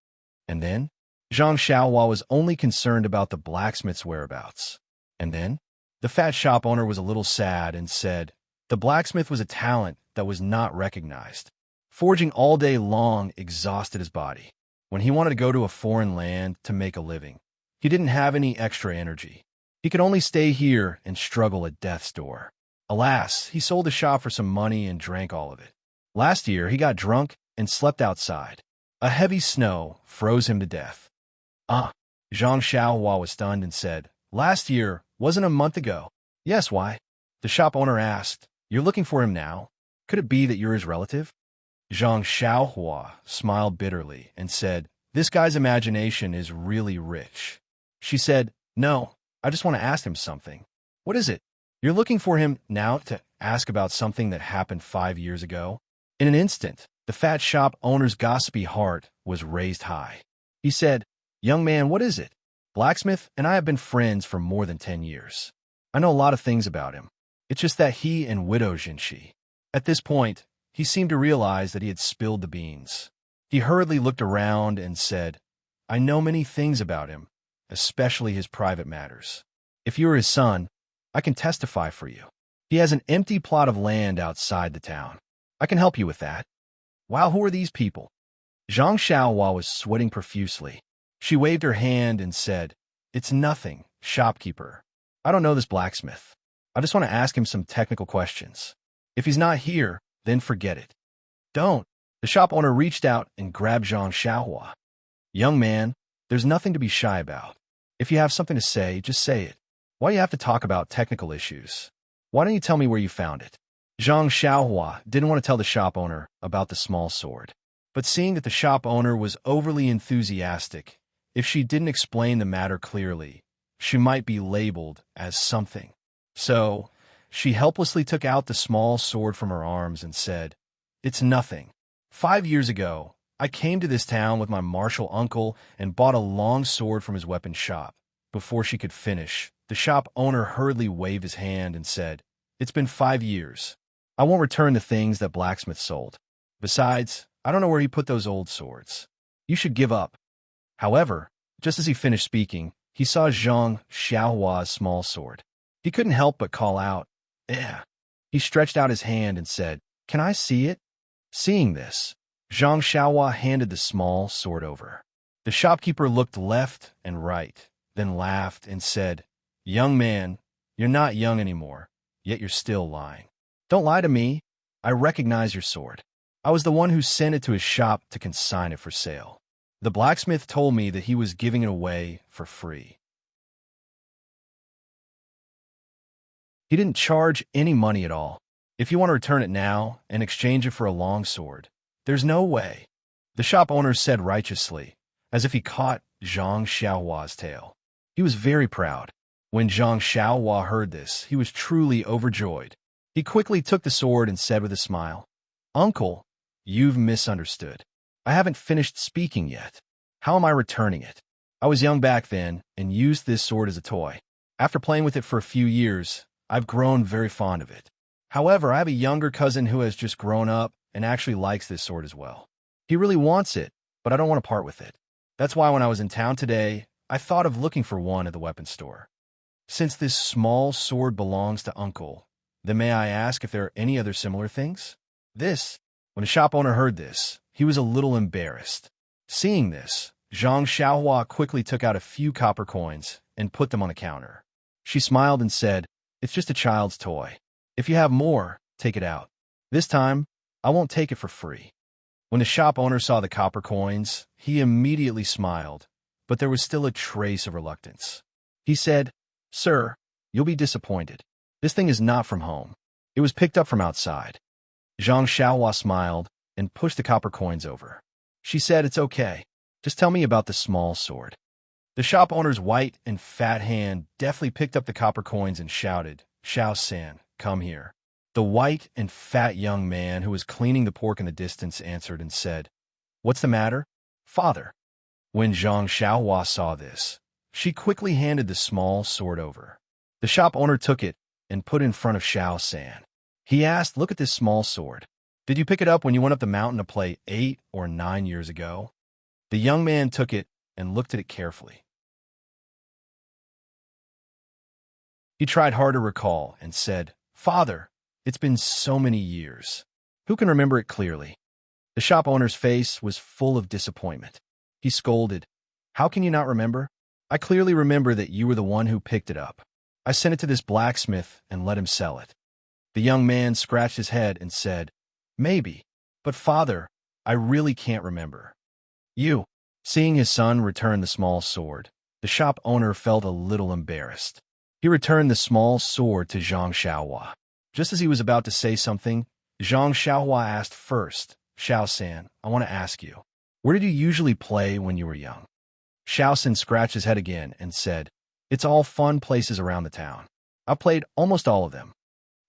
And then, Zhang Xiaohua was only concerned about the blacksmith's whereabouts. And then, the fat shop owner was a little sad and said, "The blacksmith was a talent that was not recognized. Forging all day long exhausted his body. When he wanted to go to a foreign land to make a living, he didn't have any extra energy. He could only stay here and struggle at death's door. Alas, he sold the shop for some money and drank all of it. Last year, he got drunk and slept outside. A heavy snow froze him to death." Zhang Xiaohua was stunned and said, "Last year wasn't a month ago." "Yes, why?" The shop owner asked, "You're looking for him now? Could it be that you're his relative?" Zhang Xiaohua smiled bitterly and said, "This guy's imagination is really rich." She said, "No, I just want to ask him something." "What is it?" "You're looking for him now to ask about something that happened 5 years ago?" In an instant, the fat shop owner's gossipy heart was raised high. He said, "Young man, what is it? Blacksmith and I have been friends for more than 10 years. I know a lot of things about him. It's just that he and widow Jinshi." At this point, he seemed to realize that he had spilled the beans. He hurriedly looked around and said, "I know many things about him, especially his private matters. If you are his son, I can testify for you. He has an empty plot of land outside the town. I can help you with that." "Wow, who are these people?" Zhang Xiaohua was sweating profusely. She waved her hand and said, "It's nothing, shopkeeper. I don't know this blacksmith. I just want to ask him some technical questions. If he's not here, then forget it." "Don't." The shop owner reached out and grabbed Zhang Xiaohua. "Young man, there's nothing to be shy about. If you have something to say, just say it. Why do you have to talk about technical issues? Why don't you tell me where you found it?" Zhang Xiaohua didn't want to tell the shop owner about the small sword. But seeing that the shop owner was overly enthusiastic, if she didn't explain the matter clearly, she might be labeled as something. So, she helplessly took out the small sword from her arms and said, "It's nothing. 5 years ago, I came to this town with my martial uncle and bought a long sword from his weapon shop." Before she could finish, the shop owner hurriedly waved his hand and said, "It's been 5 years. I won't return the things that blacksmith sold. Besides, I don't know where he put those old swords. You should give up." However, Just as he finished speaking, he saw Zhang Xiaohua's small sword. He couldn't help but call out, "Eh." He stretched out his hand and said, "Can I see it?" Seeing this, Zhang Xiaohua handed the small sword over. The shopkeeper looked left and right, then laughed and said, "Young man, you're not young anymore, yet you're still lying. Don't lie to me. I recognize your sword. I was the one who sent it to his shop to consign it for sale. The blacksmith told me that he was giving it away for free. He didn't charge any money at all. If you want to return it now and exchange it for a long sword, there's no way," the shop owner said righteously, as if he caught Zhang Xiaohua's tail. He was very proud. When Zhang Xiaohua heard this, he was truly overjoyed. He quickly took the sword and said with a smile, "Uncle, you've misunderstood. I haven't finished speaking yet. How am I returning it? I was young back then and used this sword as a toy. After playing with it for a few years, I've grown very fond of it. However, I have a younger cousin who has just grown up and actually likes this sword as well. He really wants it, but I don't want to part with it. That's why when I was in town today, I thought of looking for one at the weapons store. Since this small sword belongs to Uncle, then may I ask if there are any other similar things?" When the shop owner heard this, he was a little embarrassed. Seeing this, Zhang Xiaohua quickly took out a few copper coins and put them on the counter. She smiled and said, "It's just a child's toy. If you have more, take it out. This time, I won't take it for free." When the shop owner saw the copper coins, he immediately smiled, but there was still a trace of reluctance. He said, "Sir, you'll be disappointed. This thing is not from home. It was picked up from outside." Zhang Xiaohua smiled and pushed the copper coins over. She said, "It's okay. Just tell me about the small sword." The shop owner's white and fat hand deftly picked up the copper coins and shouted, "Xiao San, come here." The white and fat young man who was cleaning the pork in the distance answered and said, "What's the matter, father?" When Zhang Xiaohua saw this, she quickly handed the small sword over. The shop owner took it and put it in front of Xiao San. He asked, "Look at this small sword. Did you pick it up when you went up the mountain to play 8 or 9 years ago?" The young man took it and looked at it carefully. He tried hard to recall and said, "Father, it's been so many years. Who can remember it clearly?" The shop owner's face was full of disappointment. He scolded, "How can you not remember? I clearly remember that you were the one who picked it up. I sent it to this blacksmith and let him sell it." The young man scratched his head and said, "Maybe, but father, I really can't remember." Seeing his son return the small sword, the shop owner felt a little embarrassed. He returned the small sword to Zhang Xiaohua. Just as he was about to say something, Zhang Xiaohua asked first, "Xiao San, I want to ask you, where did you usually play when you were young?" Xiao San scratched his head again and said, "It's all fun places around the town. I've played almost all of them."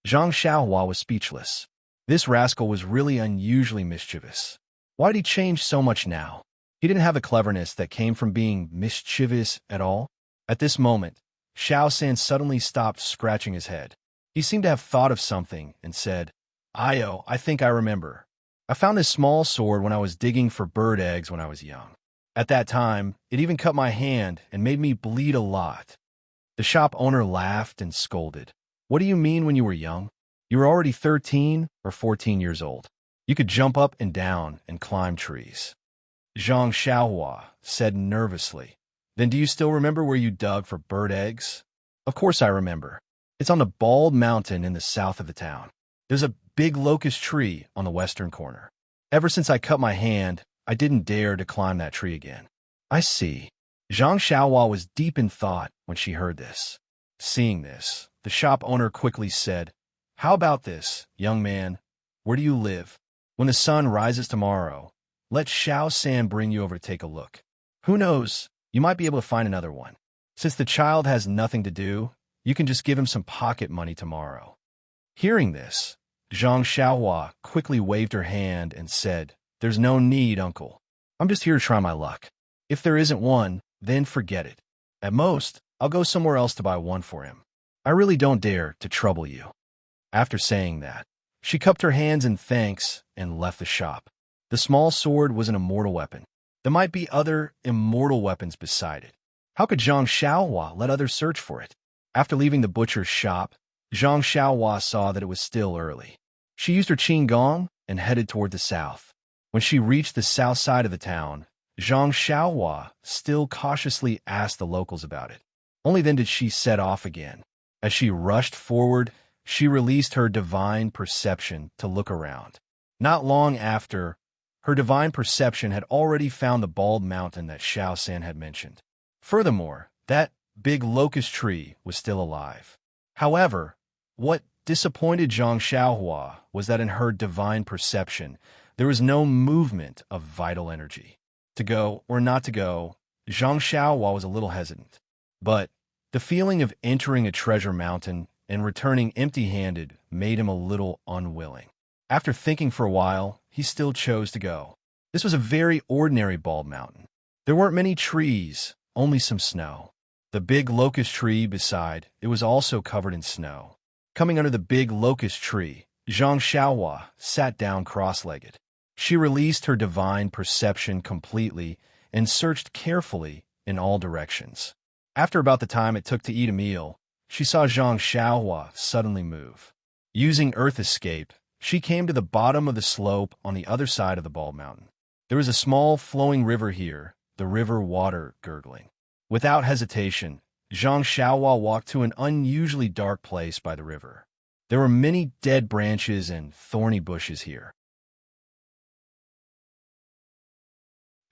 Zhang Xiaohua was speechless. This rascal was really unusually mischievous. Why did he change so much now? He didn't have the cleverness that came from being mischievous at all. At this moment, Xiao San suddenly stopped scratching his head. He seemed to have thought of something and said, I think I remember. I found this small sword when I was digging for bird eggs when I was young. At that time, it even cut my hand and made me bleed a lot." The shop owner laughed and scolded. "What do you mean when you were young? You were already 13 or 14 years old. You could jump up and down and climb trees." Zhang Xiaohua said nervously, "Then do you still remember where you dug for bird eggs?" "Of course I remember. It's on the bald mountain in the south of the town. There's a big locust tree on the western corner. Ever since I cut my hand, I didn't dare to climb that tree again." "I see." Zhang Xiaohua was deep in thought when she heard this. Seeing this, the shop owner quickly said, "How about this, young man? Where do you live? When the sun rises tomorrow, let Xiao San bring you over to take a look. Who knows, you might be able to find another one. Since the child has nothing to do, you can just give him some pocket money tomorrow." Hearing this, Zhang Xiaohua quickly waved her hand and said, "There's no need, uncle. I'm just here to try my luck. If there isn't one, then forget it. At most, I'll go somewhere else to buy one for him. I really don't dare to trouble you." After saying that, she cupped her hands in thanks and left the shop. The small sword was an immortal weapon. There might be other immortal weapons beside it. How could Zhang Xiaohua let others search for it? After leaving the butcher's shop, Zhang Xiaohua saw that it was still early. She used her qigong and headed toward the south. When she reached the south side of the town, Zhang Xiaohua still cautiously asked the locals about it. Only then did she set off again. As she rushed forward, she released her divine perception to look around. Not long after, her divine perception had already found the bald mountain that Xiao San had mentioned. Furthermore, that big locust tree was still alive. However, what disappointed Zhang Xiaohua was that in her divine perception, there was no movement of vital energy. To go or not to go, Zhang Xiaohua was a little hesitant. But the feeling of entering a treasure mountain and returning empty-handed made him a little unwilling. After thinking for a while, he still chose to go. This was a very ordinary bald mountain. There weren't many trees, only some snow. The big locust tree beside it was also covered in snow. Coming under the big locust tree, Zhang Xiaohua sat down cross-legged. She released her divine perception completely and searched carefully in all directions. After about the time it took to eat a meal, she saw Zhang Xiaohua suddenly move. Using Earth Escape, she came to the bottom of the slope on the other side of the bald mountain. There was a small flowing river here, the river water gurgling. Without hesitation, Zhang Xiaohua walked to an unusually dark place by the river. There were many dead branches and thorny bushes here.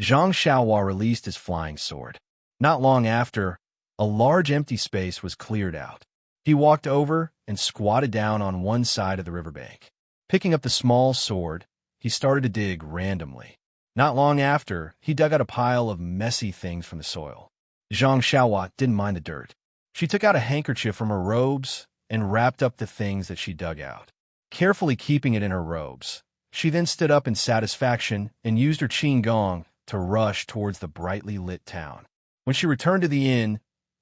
Zhang Xiaohua released his flying sword. Not long after, a large empty space was cleared out. He walked over and squatted down on one side of the riverbank. Picking up the small sword, he started to dig randomly. Not long after, he dug out a pile of messy things from the soil. Zhang Xiaohua didn't mind the dirt. She took out a handkerchief from her robes and wrapped up the things that she dug out. Carefully keeping it in her robes, she then stood up in satisfaction and used her qigong to rush towards the brightly lit town. When she returned to the inn,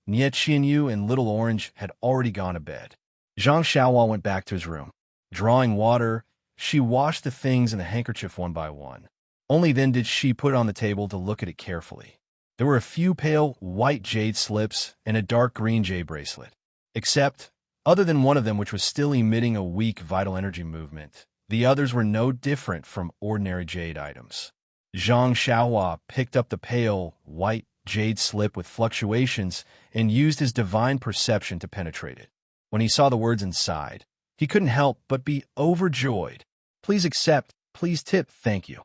Niet Xianyu and Little Orange had already gone to bed. Zhang Xiaohua went back to his room. Drawing water, she washed the things in the handkerchief one by one. Only then did she put it on the table to look at it carefully. There were a few pale white jade slips and a dark green jade bracelet. Except, other than one of them which was still emitting a weak vital energy movement, the others were no different from ordinary jade items. Zhang Xiaohua picked up the pale white jade slip with fluctuations and used his divine perception to penetrate it. When he saw the words inside, he couldn't help but be overjoyed. Please accept, please tip, thank you.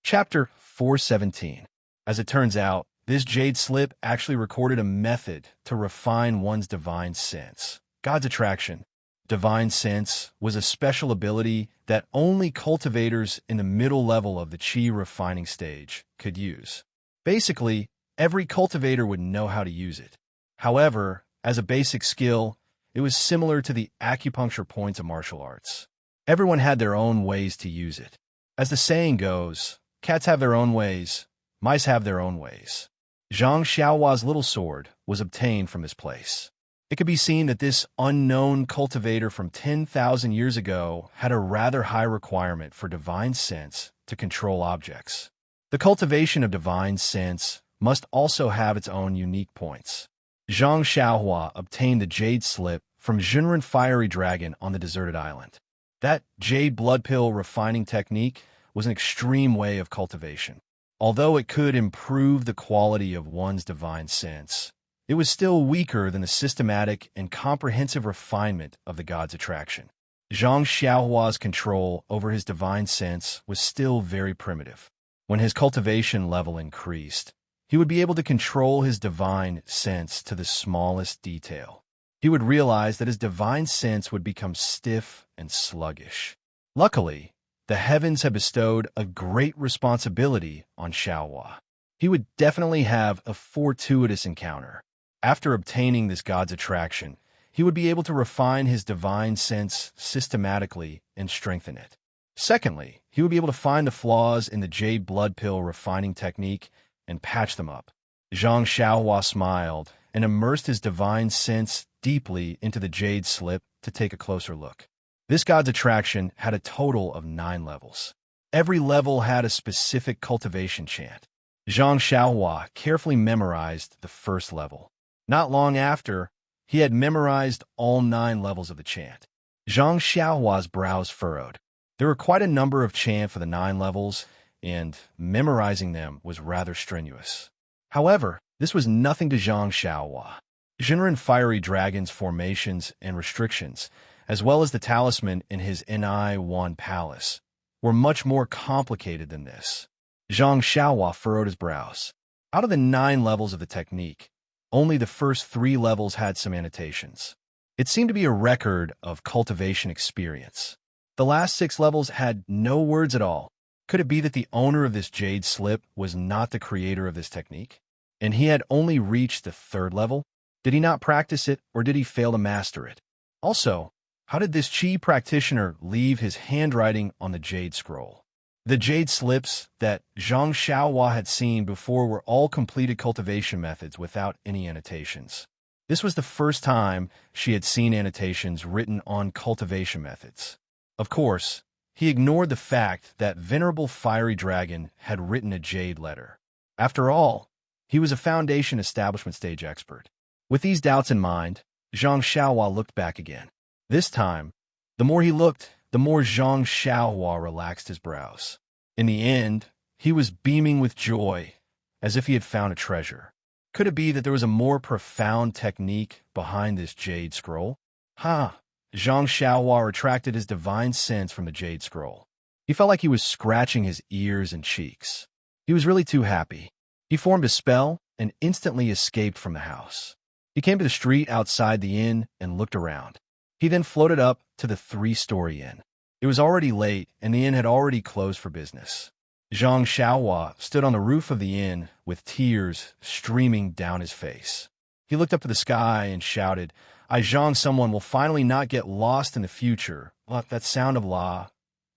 Chapter 417. As it turns out, this jade slip actually recorded a method to refine one's divine sense. God's attraction. Divine sense was a special ability that only cultivators in the middle level of the qi refining stage could use. Basically, every cultivator would know how to use it. However, as a basic skill, it was similar to the acupuncture points of martial arts. Everyone had their own ways to use it. As the saying goes, cats have their own ways, mice have their own ways. Zhang Xiaohua's little sword was obtained from this place. It could be seen that this unknown cultivator from 10,000 years ago had a rather high requirement for divine sense to control objects. The cultivation of divine sense must also have its own unique points. Zhang Xiaohua obtained the jade slip from Junren Fiery Dragon on the deserted island. That jade blood pill refining technique was an extreme way of cultivation. Although it could improve the quality of one's divine sense, it was still weaker than the systematic and comprehensive refinement of the God's attraction. Zhang Xiaohua's control over his divine sense was still very primitive. When his cultivation level increased, he would be able to control his divine sense to the smallest detail. He would realize that his divine sense would become stiff and sluggish. Luckily, the heavens had bestowed a great responsibility on Xiaohua. He would definitely have a fortuitous encounter. After obtaining this God's attraction, he would be able to refine his divine sense systematically and strengthen it. Secondly, he would be able to find the flaws in the jade blood pill refining technique and patch them up. Zhang Xiaohua smiled and immersed his divine sense deeply into the jade slip to take a closer look. This god's attraction had a total of 9 levels. Every level had a specific cultivation chant. Zhang Xiaohua carefully memorized the first level. Not long after, he had memorized all 9 levels of the chant. Zhang Xiaohua's brows furrowed. There were quite a number of chant for the 9 levels, and memorizing them was rather strenuous. However, this was nothing to Zhang Xiaohua. Jinren fiery dragon's formations and restrictions, as well as the talisman in his Ni-Wan palace, were much more complicated than this. Zhang Xiaohua furrowed his brows. Out of the 9 levels of the technique, only the first 3 levels had some annotations. It seemed to be a record of cultivation experience. The last 6 levels had no words at all. Could it be that the owner of this jade slip was not the creator of this technique? And he had only reached the 3rd level? Did he not practice it, or did he fail to master it? Also, how did this Qi practitioner leave his handwriting on the jade scroll? The jade slips that Zhang Xiaohua had seen before were all completed cultivation methods without any annotations. This was the first time she had seen annotations written on cultivation methods. Of course, he ignored the fact that Venerable Fiery Dragon had written a jade letter. After all, he was a foundation establishment stage expert. With these doubts in mind, Zhang Xiaohua looked back again. This time, the more he looked, the more Zhang Xiaohua relaxed his brows. In the end, he was beaming with joy, as if he had found a treasure. Could it be that there was a more profound technique behind this jade scroll? Zhang Xiaohua retracted his divine sense from the jade scroll. He felt like he was scratching his ears and cheeks. He was really too happy. He formed a spell and instantly escaped from the house. He came to the street outside the inn and looked around. He then floated up to the 3-story inn. It was already late, and the inn had already closed for business. Zhang Xiaohua stood on the roof of the inn with tears streaming down his face. He looked up to the sky and shouted, Zhang, someone will finally not get lost in the future. But that sound of la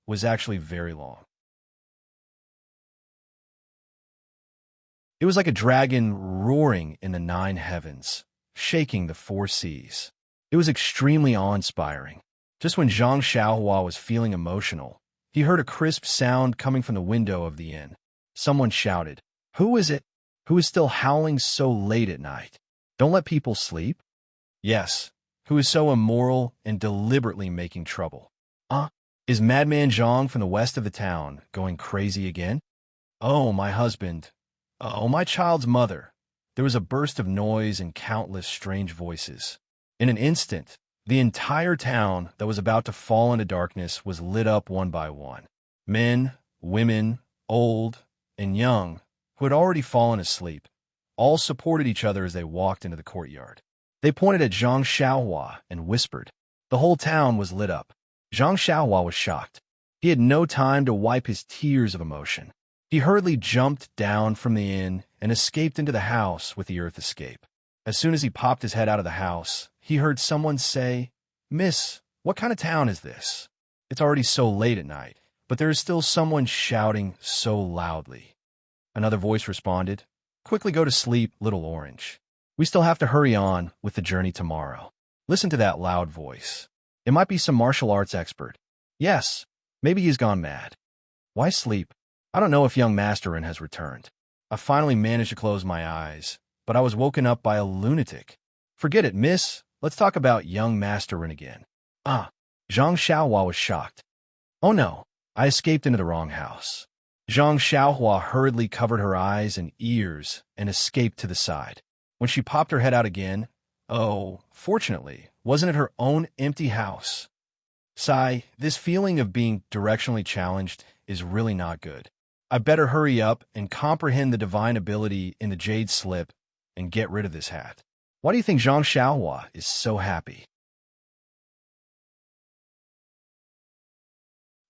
was actually very long. It was like a dragon roaring in the 9 heavens, shaking the 4 seas. It was extremely awe-inspiring. Just when Zhang Xiaohua was feeling emotional, he heard a crisp sound coming from the window of the inn. Someone shouted, "Who is it? Who is still howling so late at night? Don't let people sleep?" Yes, who is so immoral and deliberately making trouble? Is Madman Zhang from the west of the town going crazy again? Oh, my husband. Oh, my child's mother. There was a burst of noise and countless strange voices. In an instant, the entire town that was about to fall into darkness was lit up one by one. Men, women, old, and young, who had already fallen asleep, all supported each other as they walked into the courtyard. They pointed at Zhang Xiaohua and whispered. The whole town was lit up. Zhang Xiaohua was shocked. He had no time to wipe his tears of emotion. He hurriedly jumped down from the inn and escaped into the house with the earth escape. As soon as he popped his head out of the house, he heard someone say, "Miss, what kind of town is this? It's already so late at night, but there is still someone shouting so loudly." Another voice responded, "Quickly go to sleep, little orange. We still have to hurry on with the journey tomorrow." Listen to that loud voice. It might be some martial arts expert. Yes, maybe he's gone mad. Why sleep? I don't know if young Masterin has returned. I finally managed to close my eyes, but I was woken up by a lunatic. Forget it, miss. Let's talk about young Masterin again. Zhang Xiaohua was shocked. Oh no, I escaped into the wrong house. Zhang Xiaohua hurriedly covered her eyes and ears and escaped to the side. When she popped her head out again, fortunately, wasn't it her own empty house? Sigh, this feeling of being directionally challenged is really not good. I better hurry up and comprehend the divine ability in the jade slip and get rid of this hat. Why do you think Zhang Xiaohua is so happy?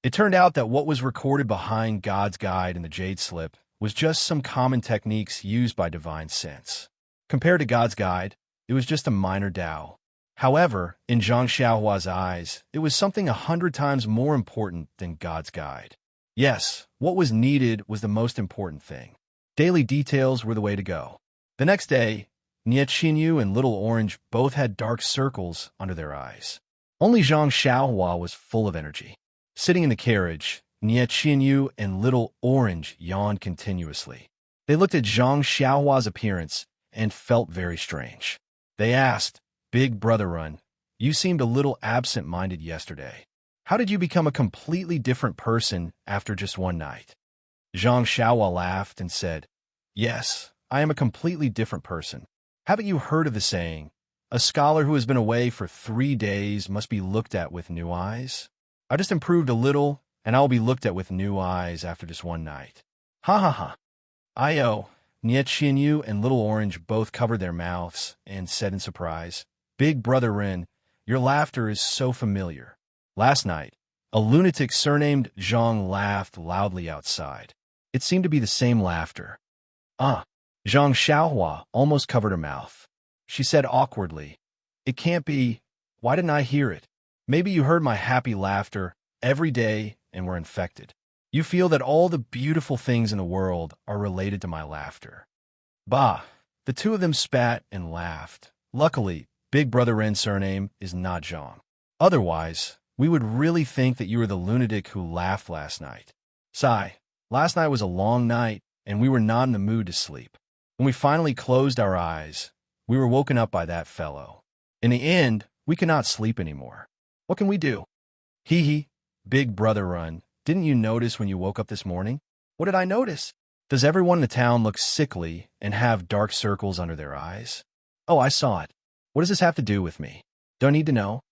It turned out that what was recorded behind God's guide in the jade slip was just some common techniques used by divine sense. Compared to God's guide, it was just a minor Tao. However, in Zhang Xiaohua's eyes, it was something 100 times more important than God's guide. Yes, what was needed was the most important thing. Daily details were the way to go. The next day, Niet Xinyu and Little Orange both had dark circles under their eyes. Only Zhang Xiaohua was full of energy. Sitting in the carriage, Nie Qianyu and Little Orange yawned continuously. They looked at Zhang Xiaohua's appearance and felt very strange. They asked, "Big Brother Run, you seemed a little absent-minded yesterday. How did you become a completely different person after just one night?" Zhang Xiaohua laughed and said, "Yes, I am a completely different person. Haven't you heard of the saying, a scholar who has been away for 3 days must be looked at with new eyes? I just improved a little, and I will be looked at with new eyes after just one night." Ha ha ha. Io, Nie Qianyu and Little Orange both covered their mouths and said in surprise, "Big Brother Rin, your laughter is so familiar. Last night, a lunatic surnamed Zhang laughed loudly outside. It seemed to be the same laughter." Ah. Zhang Xiaohua almost covered her mouth. She said awkwardly, "It can't be. Why didn't I hear it? Maybe you heard my happy laughter every day and were infected. You feel that all the beautiful things in the world are related to my laughter." Bah! The two of them spat and laughed. Luckily, Big Brother Ren's surname is not Zhang. Otherwise, we would really think that you were the lunatic who laughed last night. Sigh. Last night was a long night, and we were not in the mood to sleep. When we finally closed our eyes, we were woken up by that fellow. In the end, we cannot sleep anymore. What can we do? Hee hee. Big Brother Run, didn't you notice when you woke up this morning? What did I notice? Does everyone in the town look sickly and have dark circles under their eyes? Oh, I saw it. What does this have to do with me? Don't need to know.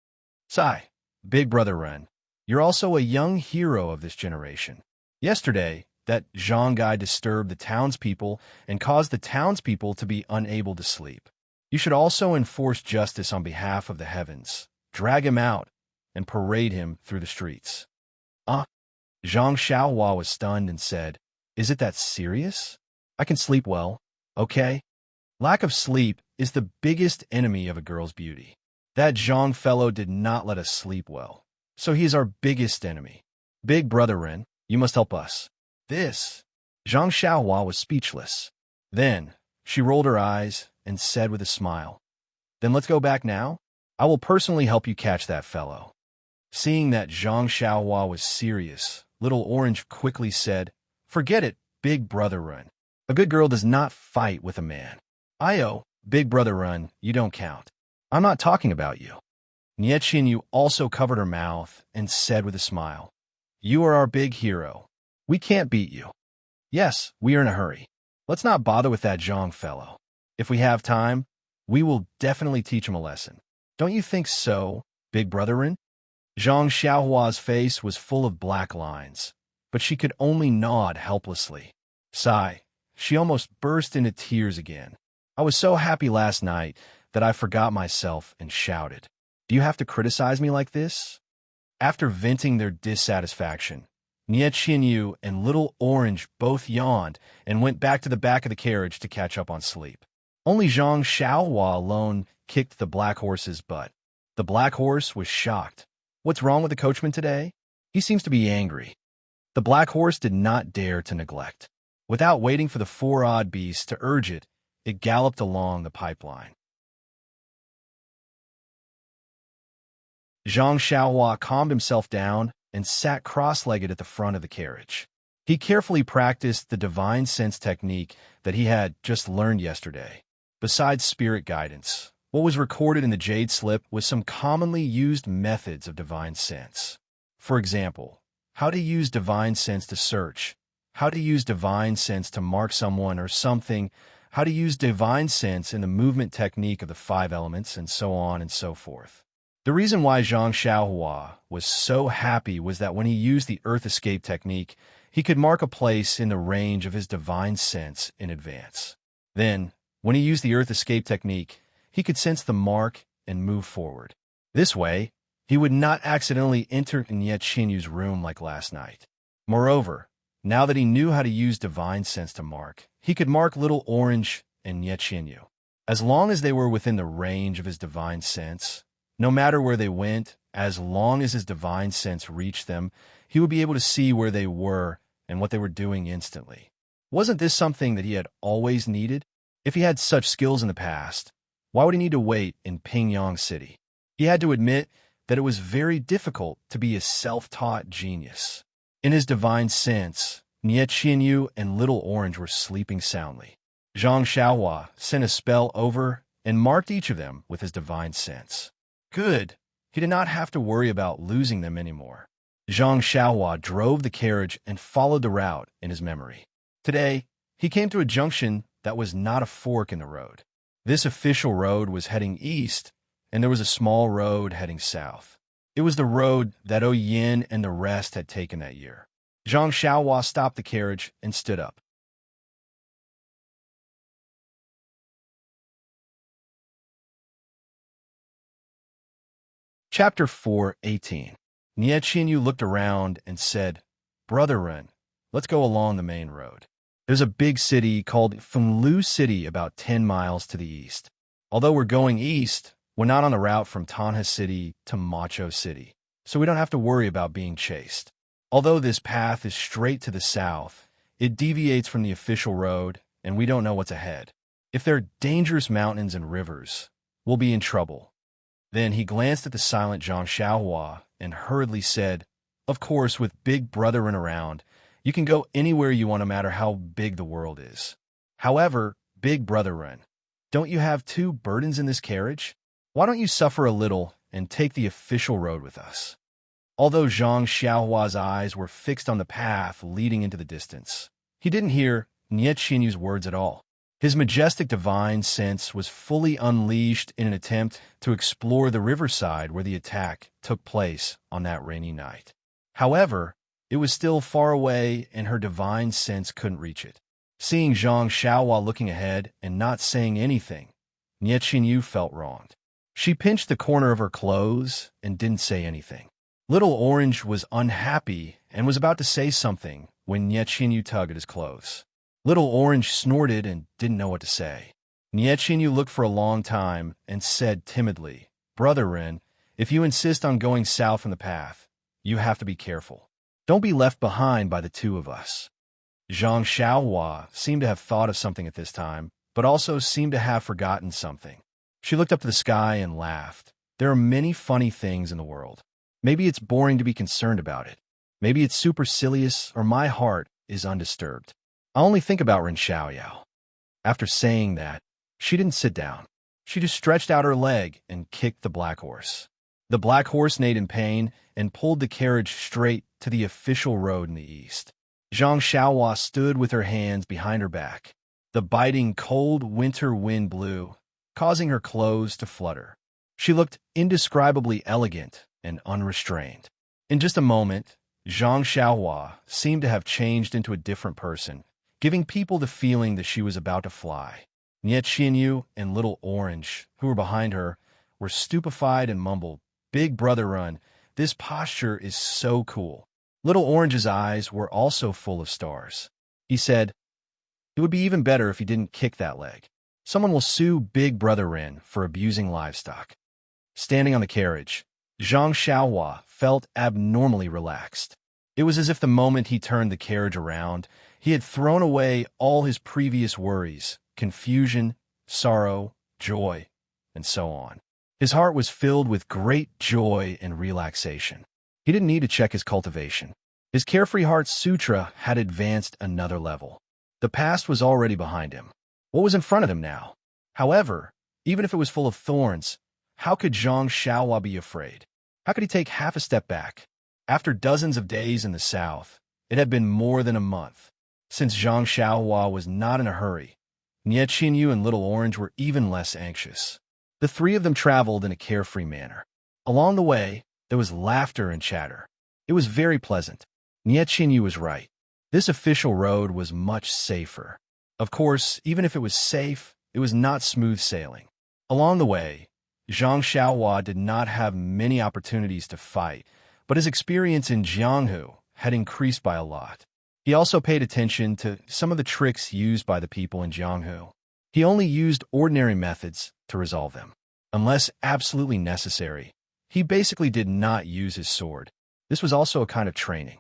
Sigh. Big Brother Run, you're also a young hero of this generation. Yesterday, that Zhang guy disturbed the townspeople and caused the townspeople to be unable to sleep. You should also enforce justice on behalf of the heavens, drag him out, and parade him through the streets. Ah. Zhang Xiaohua was stunned and said, "Is it that serious? I can sleep well, okay?" Lack of sleep is the biggest enemy of a girl's beauty. That Zhang fellow did not let us sleep well, so he is our biggest enemy. Big Brother Ren, you must help us. This. Zhang Xiaohua was speechless. Then, she rolled her eyes and said with a smile, "Then let's go back now. I will personally help you catch that fellow." Seeing that Zhang Xiaohua was serious, Little Orange quickly said, "Forget it, Big Brother Run. A good girl does not fight with a man. Io, Big Brother Run, you don't count. I'm not talking about you." Nie Qianyu also covered her mouth and said with a smile, "You are our big hero. We can't beat you." Yes, we are in a hurry. Let's not bother with that Zhang fellow. If we have time, we will definitely teach him a lesson. Don't you think so, Big Brother Rin? Zhang Xiaohua's face was full of black lines, but she could only nod helplessly. Sigh. She almost burst into tears again. I was so happy last night that I forgot myself and shouted, "Do you have to criticize me like this?" After venting their dissatisfaction, Nie Qianyu and Little Orange both yawned and went back to the back of the carriage to catch up on sleep. Only Zhang Xiaohua alone kicked the black horse's butt. The black horse was shocked. What's wrong with the coachman today? He seems to be angry. The black horse did not dare to neglect. Without waiting for the four odd beasts to urge it, it galloped along the pipeline. Zhang Xiaohua calmed himself down and sat cross-legged at the front of the carriage. He carefully practiced the divine sense technique that he had just learned yesterday. Besides spirit guidance, what was recorded in the Jade Slip was some commonly used methods of divine sense. For example, how to use divine sense to search, how to use divine sense to mark someone or something, how to use divine sense in the movement technique of the 5 elements, and so on and so forth. The reason why Zhang Xiaohua was so happy was that when he used the Earth Escape technique, he could mark a place in the range of his divine sense in advance. Then, when he used the Earth Escape technique, he could sense the mark and move forward. This way, he would not accidentally enter Nie Qianyu's room like last night. Moreover, now that he knew how to use divine sense to mark, he could mark Little Orange and Nie Qianyu. As long as they were within the range of his divine sense, no matter where they went, as long as his divine sense reached them, he would be able to see where they were and what they were doing instantly. Wasn't this something that he had always needed? If he had such skills in the past, why would he need to wait in Pingyang City? He had to admit that it was very difficult to be a self-taught genius. In his divine sense, Nie Qianyu and Little Orange were sleeping soundly. Zhang Xiaohua sent a spell over and marked each of them with his divine sense. Good. He did not have to worry about losing them anymore. Zhang Xiaohua drove the carriage and followed the route in his memory. Today, he came to a junction that was not a fork in the road. This official road was heading east, and there was a small road heading south. It was the road that Yin and the rest had taken that year. Zhang Xiaohua stopped the carriage and stood up. Chapter 4:18. Nie Qianyu looked around and said, "Brother Ren, let's go along the main road. There's a big city called Fenglu City about 10 miles to the east. Although we're going east, we're not on the route from Tanha City to Macho City, so we don't have to worry about being chased. Although this path is straight to the south, it deviates from the official road, and we don't know what's ahead. If there are dangerous mountains and rivers, we'll be in trouble." Then he glanced at the silent Zhang Xiaohua and hurriedly said, "Of course, with Big Brother Ren around, you can go anywhere you want no matter how big the world is. However, Big Brother Ren, don't you have two burdens in this carriage? Why don't you suffer a little and take the official road with us?" Although Zhang Xiaohua's eyes were fixed on the path leading into the distance, he didn't hear Nie Qianyu's words at all. His majestic divine sense was fully unleashed in an attempt to explore the riverside where the attack took place on that rainy night. However, it was still far away and her divine sense couldn't reach it. Seeing Zhang Xiaohua looking ahead and not saying anything, Nie Qianyu felt wronged. She pinched the corner of her clothes and didn't say anything. Little Orange was unhappy and was about to say something when Nie Qianyu tugged at his clothes. Little Orange snorted and didn't know what to say. Nie Qianyu looked for a long time and said timidly, "Brother Ren, if you insist on going south from the path, you have to be careful. Don't be left behind by the two of us." Zhang Xiaohua seemed to have thought of something at this time, but also seemed to have forgotten something. She looked up to the sky and laughed. There are many funny things in the world. Maybe it's boring to be concerned about it. Maybe it's supercilious or my heart is undisturbed. I only think about Ren Xiaoyao. After saying that, she didn't sit down. She just stretched out her leg and kicked the black horse. The black horse neighed in pain and pulled the carriage straight to the official road in the east. Zhang Xiaohua stood with her hands behind her back. The biting cold winter wind blew, causing her clothes to flutter. She looked indescribably elegant and unrestrained. In just a moment, Zhang Xiaohua seemed to have changed into a different person, giving people the feeling that she was about to fly. Nie Qianyu and Little Orange, who were behind her, were stupefied and mumbled, "Big Brother Ren, this posture is so cool." Little Orange's eyes were also full of stars. He said, "It would be even better if he didn't kick that leg. Someone will sue Big Brother Ren for abusing livestock." Standing on the carriage, Zhang Xiaohua felt abnormally relaxed. It was as if the moment he turned the carriage around, he had thrown away all his previous worries, confusion, sorrow, joy, and so on. His heart was filled with great joy and relaxation. He didn't need to check his cultivation. His carefree heart sutra had advanced another level. The past was already behind him. What was in front of him now? However, even if it was full of thorns, how could Zhang Xiaohua be afraid? How could he take half a step back? After dozens of days in the south, it had been more than a month since Zhang Xiaohua was not in a hurry. Nie Qianyu and Little Orange were even less anxious. The three of them traveled in a carefree manner. Along the way, there was laughter and chatter. It was very pleasant. Nie Qianyu was right. This official road was much safer. Of course, even if it was safe, it was not smooth sailing. Along the way, Zhang Xiaohua did not have many opportunities to fight, but his experience in Jianghu had increased by a lot. He also paid attention to some of the tricks used by the people in Jianghu. He only used ordinary methods to resolve them. Unless absolutely necessary, he basically did not use his sword. This was also a kind of training.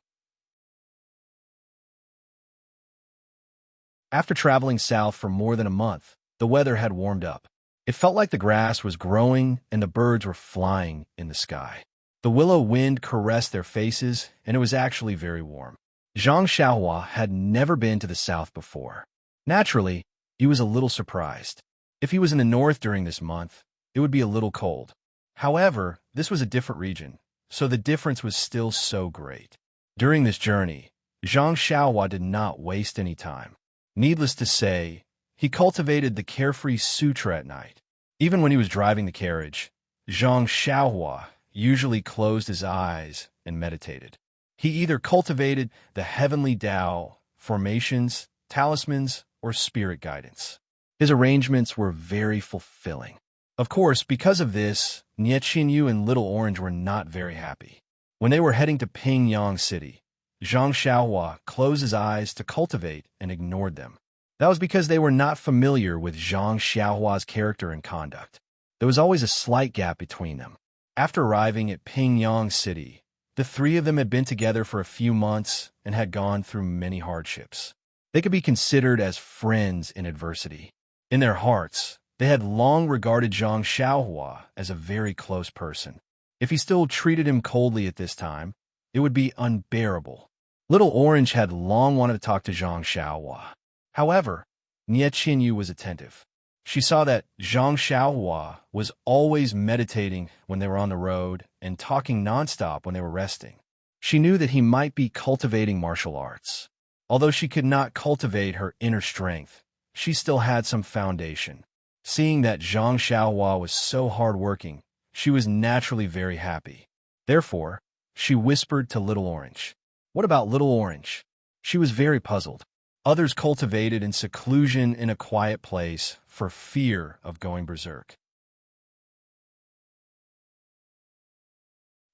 After traveling south for more than a month, the weather had warmed up. It felt like the grass was growing and the birds were flying in the sky. The willow wind caressed their faces, and it was actually very warm. Zhang Xiaohua had never been to the south before. Naturally, he was a little surprised. If he was in the north during this month, it would be a little cold. However, this was a different region, so the difference was still so great. During this journey, Zhang Xiaohua did not waste any time. Needless to say, he cultivated the carefree sutra at night. Even when he was driving the carriage, Zhang Xiaohua usually closed his eyes and meditated. He either cultivated the heavenly Tao, formations, talismans, or spirit guidance. His arrangements were very fulfilling. Of course, because of this, Nie Qinyu and Little Orange were not very happy. When they were heading to Pingyang City, Zhang Xiaohua closed his eyes to cultivate and ignored them. That was because they were not familiar with Zhang Xiaohua's character and conduct. There was always a slight gap between them. After arriving at Pingyang City, the three of them had been together for a few months and had gone through many hardships. They could be considered as friends in adversity. In their hearts, they had long regarded Zhang Xiaohua as a very close person. If he still treated him coldly at this time, it would be unbearable. Little Orange had long wanted to talk to Zhang Xiaohua. However, Nie Qinyu was attentive. She saw that Zhang Xiaohua was always meditating when they were on the road and talking nonstop when they were resting. She knew that he might be cultivating martial arts. Although she could not cultivate her inner strength, she still had some foundation. Seeing that Zhang Xiaohua was so hardworking, she was naturally very happy. Therefore, she whispered to Little Orange. What about Little Orange? She was very puzzled. Others cultivated in seclusion in a quiet place for fear of going berserk.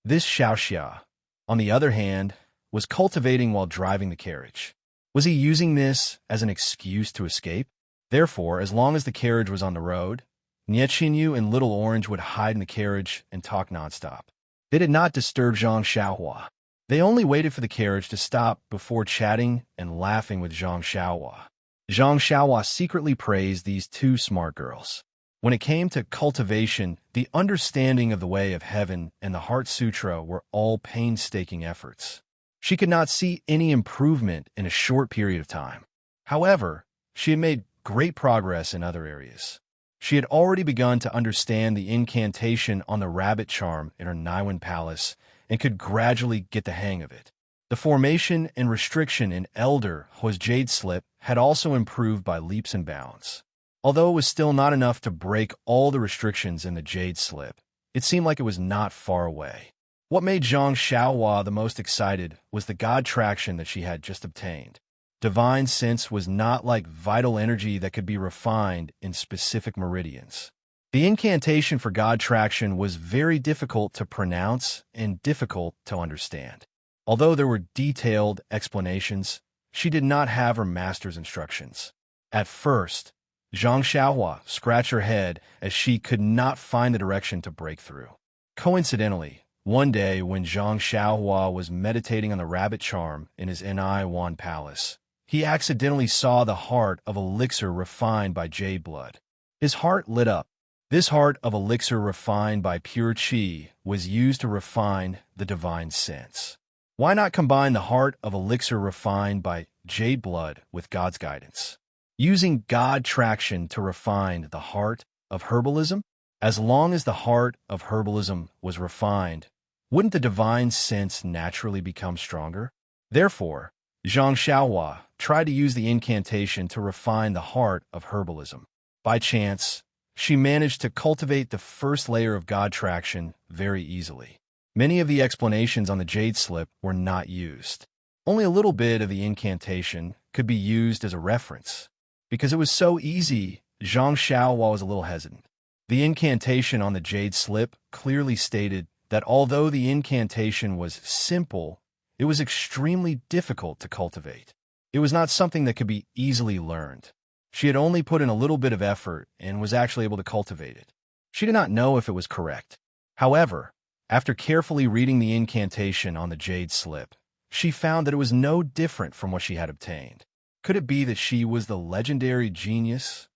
This Xiaoxia, on the other hand, was cultivating while driving the carriage. Was he using this as an excuse to escape? Therefore, as long as the carriage was on the road, Nie Qinyu and Little Orange would hide in the carriage and talk nonstop. They did not disturb Zhang Xiaohua. They only waited for the carriage to stop before chatting and laughing with Zhang Xiaohua. Zhang Xiaohua secretly praised these two smart girls. When it came to cultivation, the understanding of the way of heaven and the Heart Sutra were all painstaking efforts. She could not see any improvement in a short period of time. However, she had made great progress in other areas. She had already begun to understand the incantation on the rabbit charm in her Naiwan palace and could gradually get the hang of it. The formation and restriction in Elder Hua's jade slip had also improved by leaps and bounds. Although it was still not enough to break all the restrictions in the jade slip, it seemed like it was not far away. What made Zhang Xiaohua the most excited was the god traction that she had just obtained. Divine sense was not like vital energy that could be refined in specific meridians. The incantation for god traction was very difficult to pronounce and difficult to understand. Although there were detailed explanations, she did not have her master's instructions. At first, Zhang Xiaohua scratched her head as she could not find the direction to break through. Coincidentally, one day when Zhang Xiaohua was meditating on the rabbit charm in his Naiwan palace, he accidentally saw the heart of elixir refined by jade blood. His heart lit up. This heart of elixir refined by pure qi was used to refine the divine sense. Why not combine the heart of elixir refined by jade blood with God's guidance? Using God traction to refine the heart of herbalism? As long as the heart of herbalism was refined, wouldn't the divine sense naturally become stronger? Therefore, Zhang Xiaohua tried to use the incantation to refine the heart of herbalism. By chance, she managed to cultivate the first layer of God traction very easily. Many of the explanations on the jade slip were not used. Only a little bit of the incantation could be used as a reference. Because it was so easy, Zhang Xiaohua was a little hesitant. The incantation on the jade slip clearly stated that although the incantation was simple, it was extremely difficult to cultivate. It was not something that could be easily learned. She had only put in a little bit of effort and was actually able to cultivate it. She did not know if it was correct. However, after carefully reading the incantation on the jade slip, she found that it was no different from what she had obtained. Could it be that she was the legendary genius?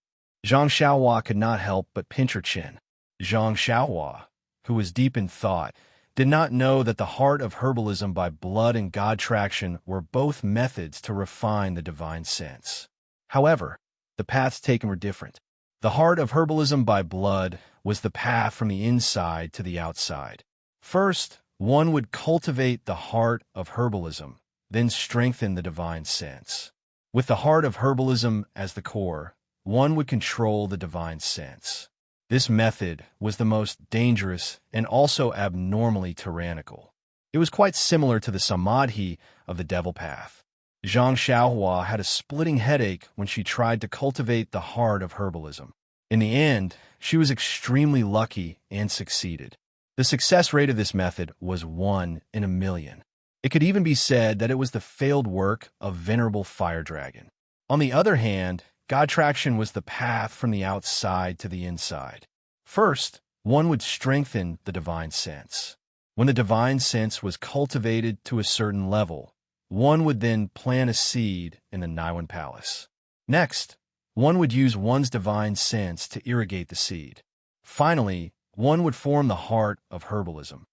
Zhang Xiaohua could not help but pinch her chin. Zhang Xiaohua, who was deep in thought, did not know that the heart of herbalism by blood and God traction were both methods to refine the divine sense. However, the paths taken were different. The heart of herbalism by blood was the path from the inside to the outside. First, one would cultivate the heart of herbalism, then strengthen the divine sense. With the heart of herbalism as the core, one would control the divine sense. This method was the most dangerous and also abnormally tyrannical. It was quite similar to the samadhi of the devil path. Zhang Xiaohua had a splitting headache when she tried to cultivate the heart of herbalism. In the end, she was extremely lucky and succeeded. The success rate of this method was 1 in a million. It could even be said that it was the failed work of Venerable Fire Dragon. On the other hand, God traction was the path from the outside to the inside. First, one would strengthen the divine sense. When the divine sense was cultivated to a certain level, one would then plant a seed in the Naiwan Palace. Next, one would use one's divine sense to irrigate the seed. Finally, one would form the heart of herbalism.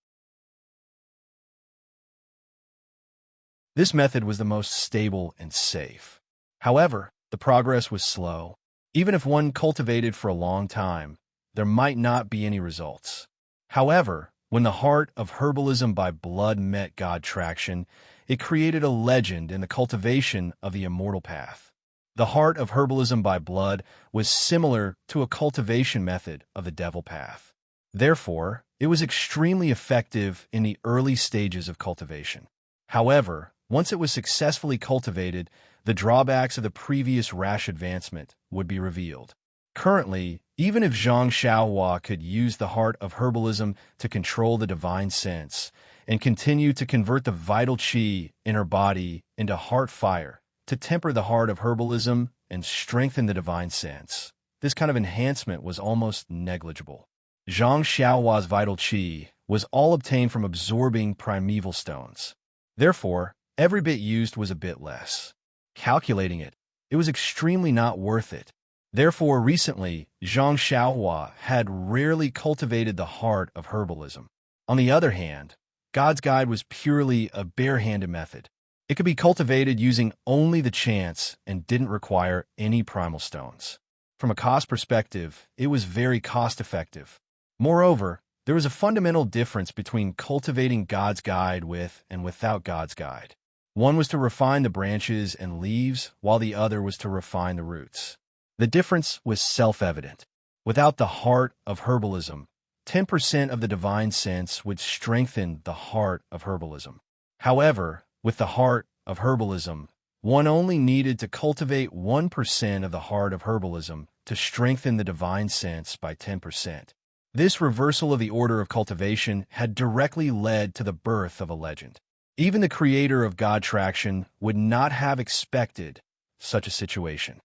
This method was the most stable and safe. However, the progress was slow. Even if one cultivated for a long time, there might not be any results. However, when the heart of herbalism by blood met God traction, it created a legend in the cultivation of the immortal path. The heart of herbalism by blood was similar to a cultivation method of the devil path. Therefore, it was extremely effective in the early stages of cultivation. However, once it was successfully cultivated, the drawbacks of the previous rash advancement would be revealed. Currently, even if Zhang Xiaohua could use the heart of herbalism to control the divine sense and continue to convert the vital qi in her body into heart fire to temper the heart of herbalism and strengthen the divine sense, this kind of enhancement was almost negligible. Zhang Xiaohua's vital qi was all obtained from absorbing primeval stones. Therefore, every bit used was a bit less. Calculating it, it was extremely not worth it. Therefore, recently, Zhang Xiaohua had rarely cultivated the heart of herbalism. On the other hand, God's Guide was purely a barehanded method. It could be cultivated using only the chants and didn't require any primal stones. From a cost perspective, it was very cost-effective. Moreover, there was a fundamental difference between cultivating God's Guide with and without God's Guide. One was to refine the branches and leaves, while the other was to refine the roots. The difference was self-evident. Without the heart of herbalism, 10% of the divine sense would strengthen the heart of herbalism. However, with the heart of herbalism, one only needed to cultivate 1% of the heart of herbalism to strengthen the divine sense by 10%. This reversal of the order of cultivation had directly led to the birth of a legend. Even the creator of God traction would not have expected such a situation.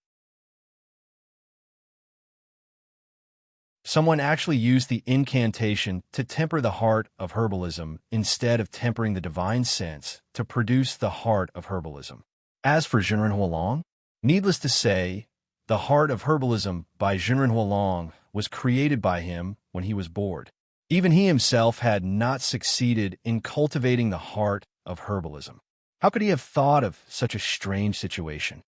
Someone actually used the incantation to temper the heart of herbalism instead of tempering the divine sense to produce the heart of herbalism. As for Zhenren Huolong, needless to say, the heart of herbalism by Zhenren Huolong was created by him when he was bored. Even he himself had not succeeded in cultivating the heart of herbalism. How could he have thought of such a strange situation?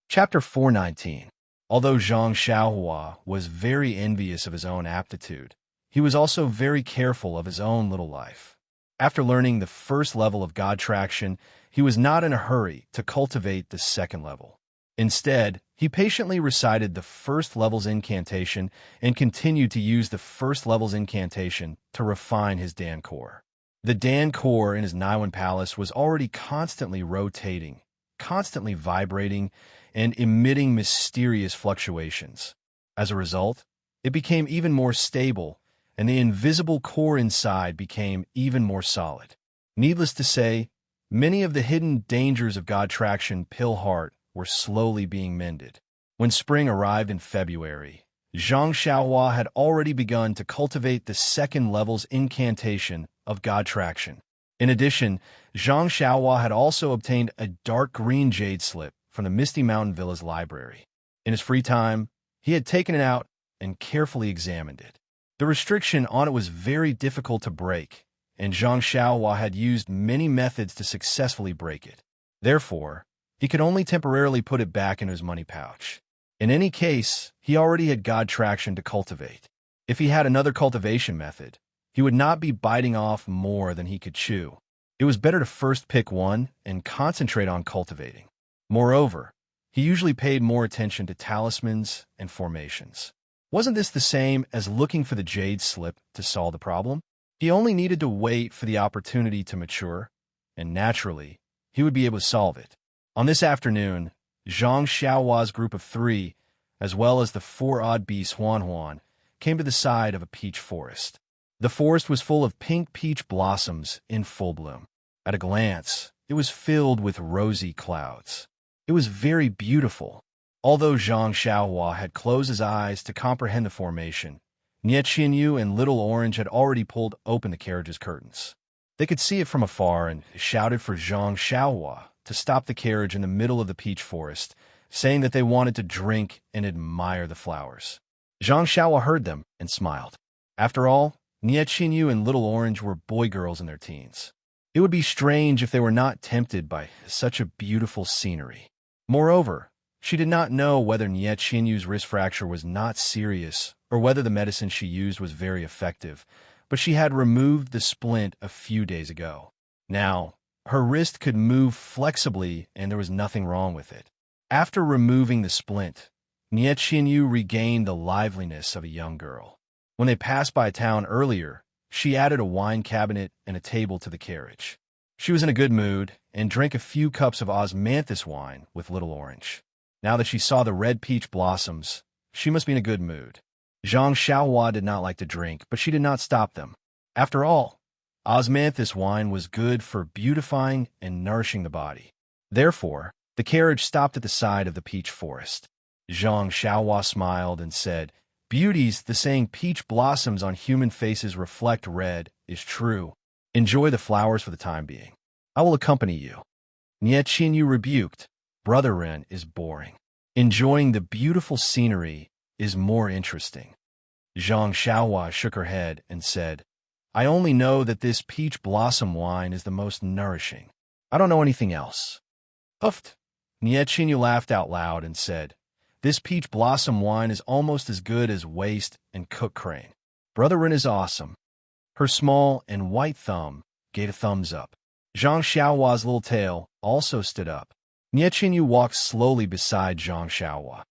Chapter 419. Although Zhang Xiaohua was very envious of his own aptitude, he was also very careful of his own little life. After learning the first level of God traction, he was not in a hurry to cultivate the second level. Instead, he patiently recited the first level's incantation and continued to use the first level's incantation to refine his Dan core. The Dan core in his Naiwan Palace was already constantly rotating, constantly vibrating, and emitting mysterious fluctuations. As a result, it became even more stable, and the invisible core inside became even more solid. Needless to say, many of the hidden dangers of God traction pill heart were slowly being mended. When spring arrived in February, Zhang Xiaohua had already begun to cultivate the second level's incantation of God traction. In addition, Zhang Xiaohua had also obtained a dark green jade slip from the Misty Mountain Villa's library. In his free time, he had taken it out and carefully examined it. The restriction on it was very difficult to break, and Zhang Xiaohua had used many methods to successfully break it. Therefore, he could only temporarily put it back into his money pouch. In any case, he already had god traction to cultivate. If he had another cultivation method, he would not be biting off more than he could chew. It was better to first pick one and concentrate on cultivating. Moreover, he usually paid more attention to talismans and formations. Wasn't this the same as looking for the jade slip to solve the problem? He only needed to wait for the opportunity to mature, and naturally, he would be able to solve it. On this afternoon, Zhang Xiaohua's group of 3, as well as the 4 odd beasts Huan, came to the side of a peach forest. The forest was full of pink peach blossoms in full bloom. At a glance, it was filled with rosy clouds. It was very beautiful. Although Zhang Xiaohua had closed his eyes to comprehend the formation, Nie Qinyu and Little Orange had already pulled open the carriage's curtains. They could see it from afar and shouted for Zhang Xiaohua to stop the carriage in the middle of the peach forest, saying that they wanted to drink and admire the flowers. Zhang Xiaohua heard them and smiled. After all, Nie Qinyu and Little Orange were boy-girls in their teens. It would be strange if they were not tempted by such a beautiful scenery. Moreover, she did not know whether Nie Qinyu's wrist fracture was not serious or whether the medicine she used was very effective, but she had removed the splint a few days ago. Now, her wrist could move flexibly and there was nothing wrong with it. After removing the splint, Nie Qinyu regained the liveliness of a young girl. When they passed by a town earlier, she added a wine cabinet and a table to the carriage. She was in a good mood and drank a few cups of osmanthus wine with Little Orange. Now that she saw the red peach blossoms, she must be in a good mood. Zhang Xiaohua did not like to drink, but she did not stop them. After all, osmanthus wine was good for beautifying and nourishing the body. Therefore, the carriage stopped at the side of the peach forest. Zhang Xiaohua smiled and said, "Beauties, the saying peach blossoms on human faces reflect red is true. Enjoy the flowers for the time being. I will accompany you." Nie Qinyu rebuked, "Brother Ren is boring. Enjoying the beautiful scenery is more interesting." Zhang Xiaohua shook her head and said, "I only know that this peach blossom wine is the most nourishing. I don't know anything else." "Uft!" Nie Qinyu laughed out loud and said, "This peach blossom wine is almost as good as waste and cook crane. Brother Ren is awesome." Her small and white thumb gave a thumbs up. Zhang Xiaohua's little tail also stood up. Nie Qinyu walked slowly beside Zhang Xiaohua.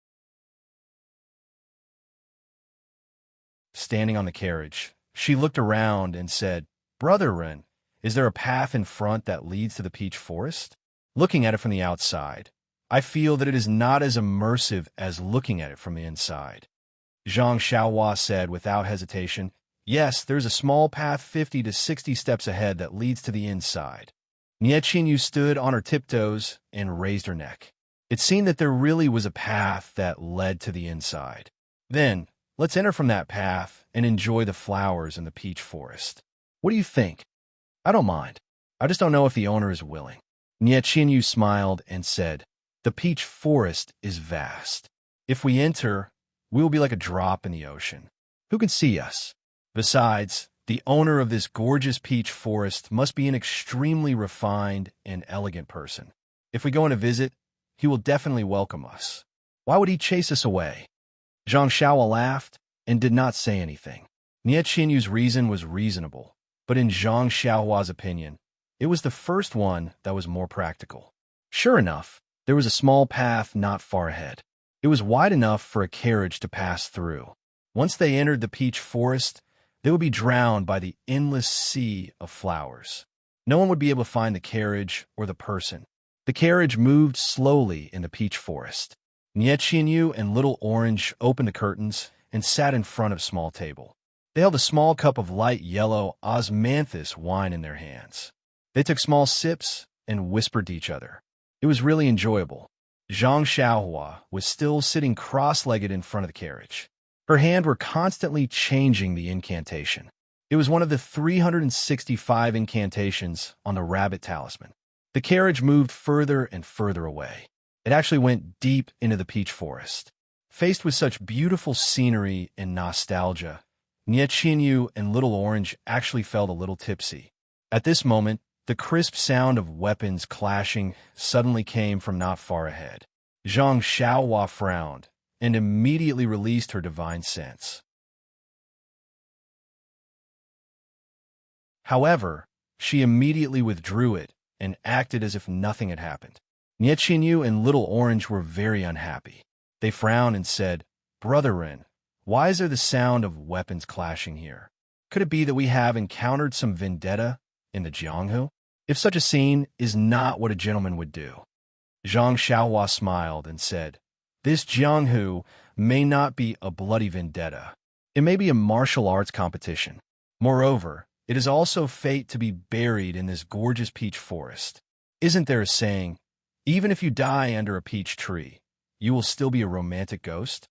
Standing on the carriage, she looked around and said, "Brother Ren, is there a path in front that leads to the peach forest?" Looking at it from the outside, I feel that it is not as immersive as looking at it from the inside. Zhang Xiaohua said without hesitation, "Yes, there's a small path 50 to 60 steps ahead that leads to the inside." Nie Qinyu stood on her tiptoes and raised her neck. It seemed that there really was a path that led to the inside. "Then, let's enter from that path and enjoy the flowers in the peach forest. What do you think?" "I don't mind. I just don't know if the owner is willing." Nie Qinyu smiled and said, "The peach forest is vast. If we enter, we will be like a drop in the ocean. Who can see us? Besides, the owner of this gorgeous peach forest must be an extremely refined and elegant person. If we go on a visit, he will definitely welcome us. Why would he chase us away?" Zhang Xiaohua laughed and did not say anything. Nie Qinyu's reason was reasonable, but in Zhang Xiaohua's opinion, it was the first one that was more practical. Sure enough, there was a small path not far ahead. It was wide enough for a carriage to pass through. Once they entered the peach forest, they would be drowned by the endless sea of flowers. No one would be able to find the carriage or the person. The carriage moved slowly in the peach forest. Nie Qinyu and Little Orange opened the curtains and sat in front of a small table. They held a small cup of light yellow osmanthus wine in their hands. They took small sips and whispered to each other. It was really enjoyable. Zhang Xiaohua was still sitting cross-legged in front of the carriage. Her hands were constantly changing the incantation. It was one of the 365 incantations on the rabbit talisman. The carriage moved further and further away. It actually went deep into the peach forest. Faced with such beautiful scenery and nostalgia, Nie Chinyu and Little Orange actually felt a little tipsy. At this moment, the crisp sound of weapons clashing suddenly came from not far ahead. Zhang Xiaohua frowned and immediately released her divine sense. However, she immediately withdrew it and acted as if nothing had happened. Nie Chinyu and Little Orange were very unhappy. They frowned and said, "Brother Ren, why is there the sound of weapons clashing here? Could it be that we have encountered some vendetta in the Jianghu? If such a scene is not what a gentleman would do." Zhang Xiaohua smiled and said, "This Jianghu may not be a bloody vendetta. It may be a martial arts competition. Moreover, it is also fate to be buried in this gorgeous peach forest. Isn't there a saying, even if you die under a peach tree, you will still be a romantic ghost?"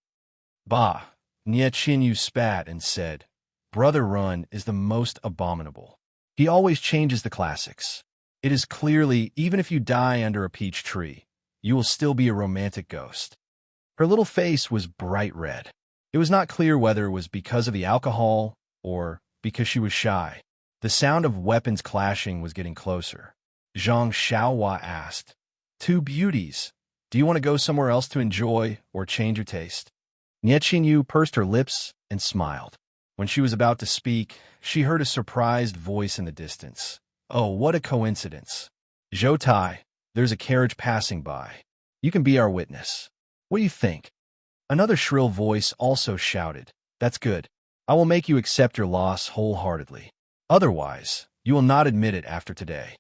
Bah! Nie Chinyu spat and said, "Brother Run is the most abominable. He always changes the classics. It is clearly, even if you die under a peach tree, you will still be a romantic ghost." Her little face was bright red. It was not clear whether it was because of the alcohol or because she was shy. The sound of weapons clashing was getting closer. Zhang Xiaohua asked, "Two beauties. Do you want to go somewhere else to enjoy or change your taste?" Nie Chinyu pursed her lips and smiled. When she was about to speak, she heard a surprised voice in the distance. "Oh, what a coincidence. Zhou Tai, there's a carriage passing by. You can be our witness. What do you think?" Another shrill voice also shouted, "That's good. I will make you accept your loss wholeheartedly. Otherwise, you will not admit it after today."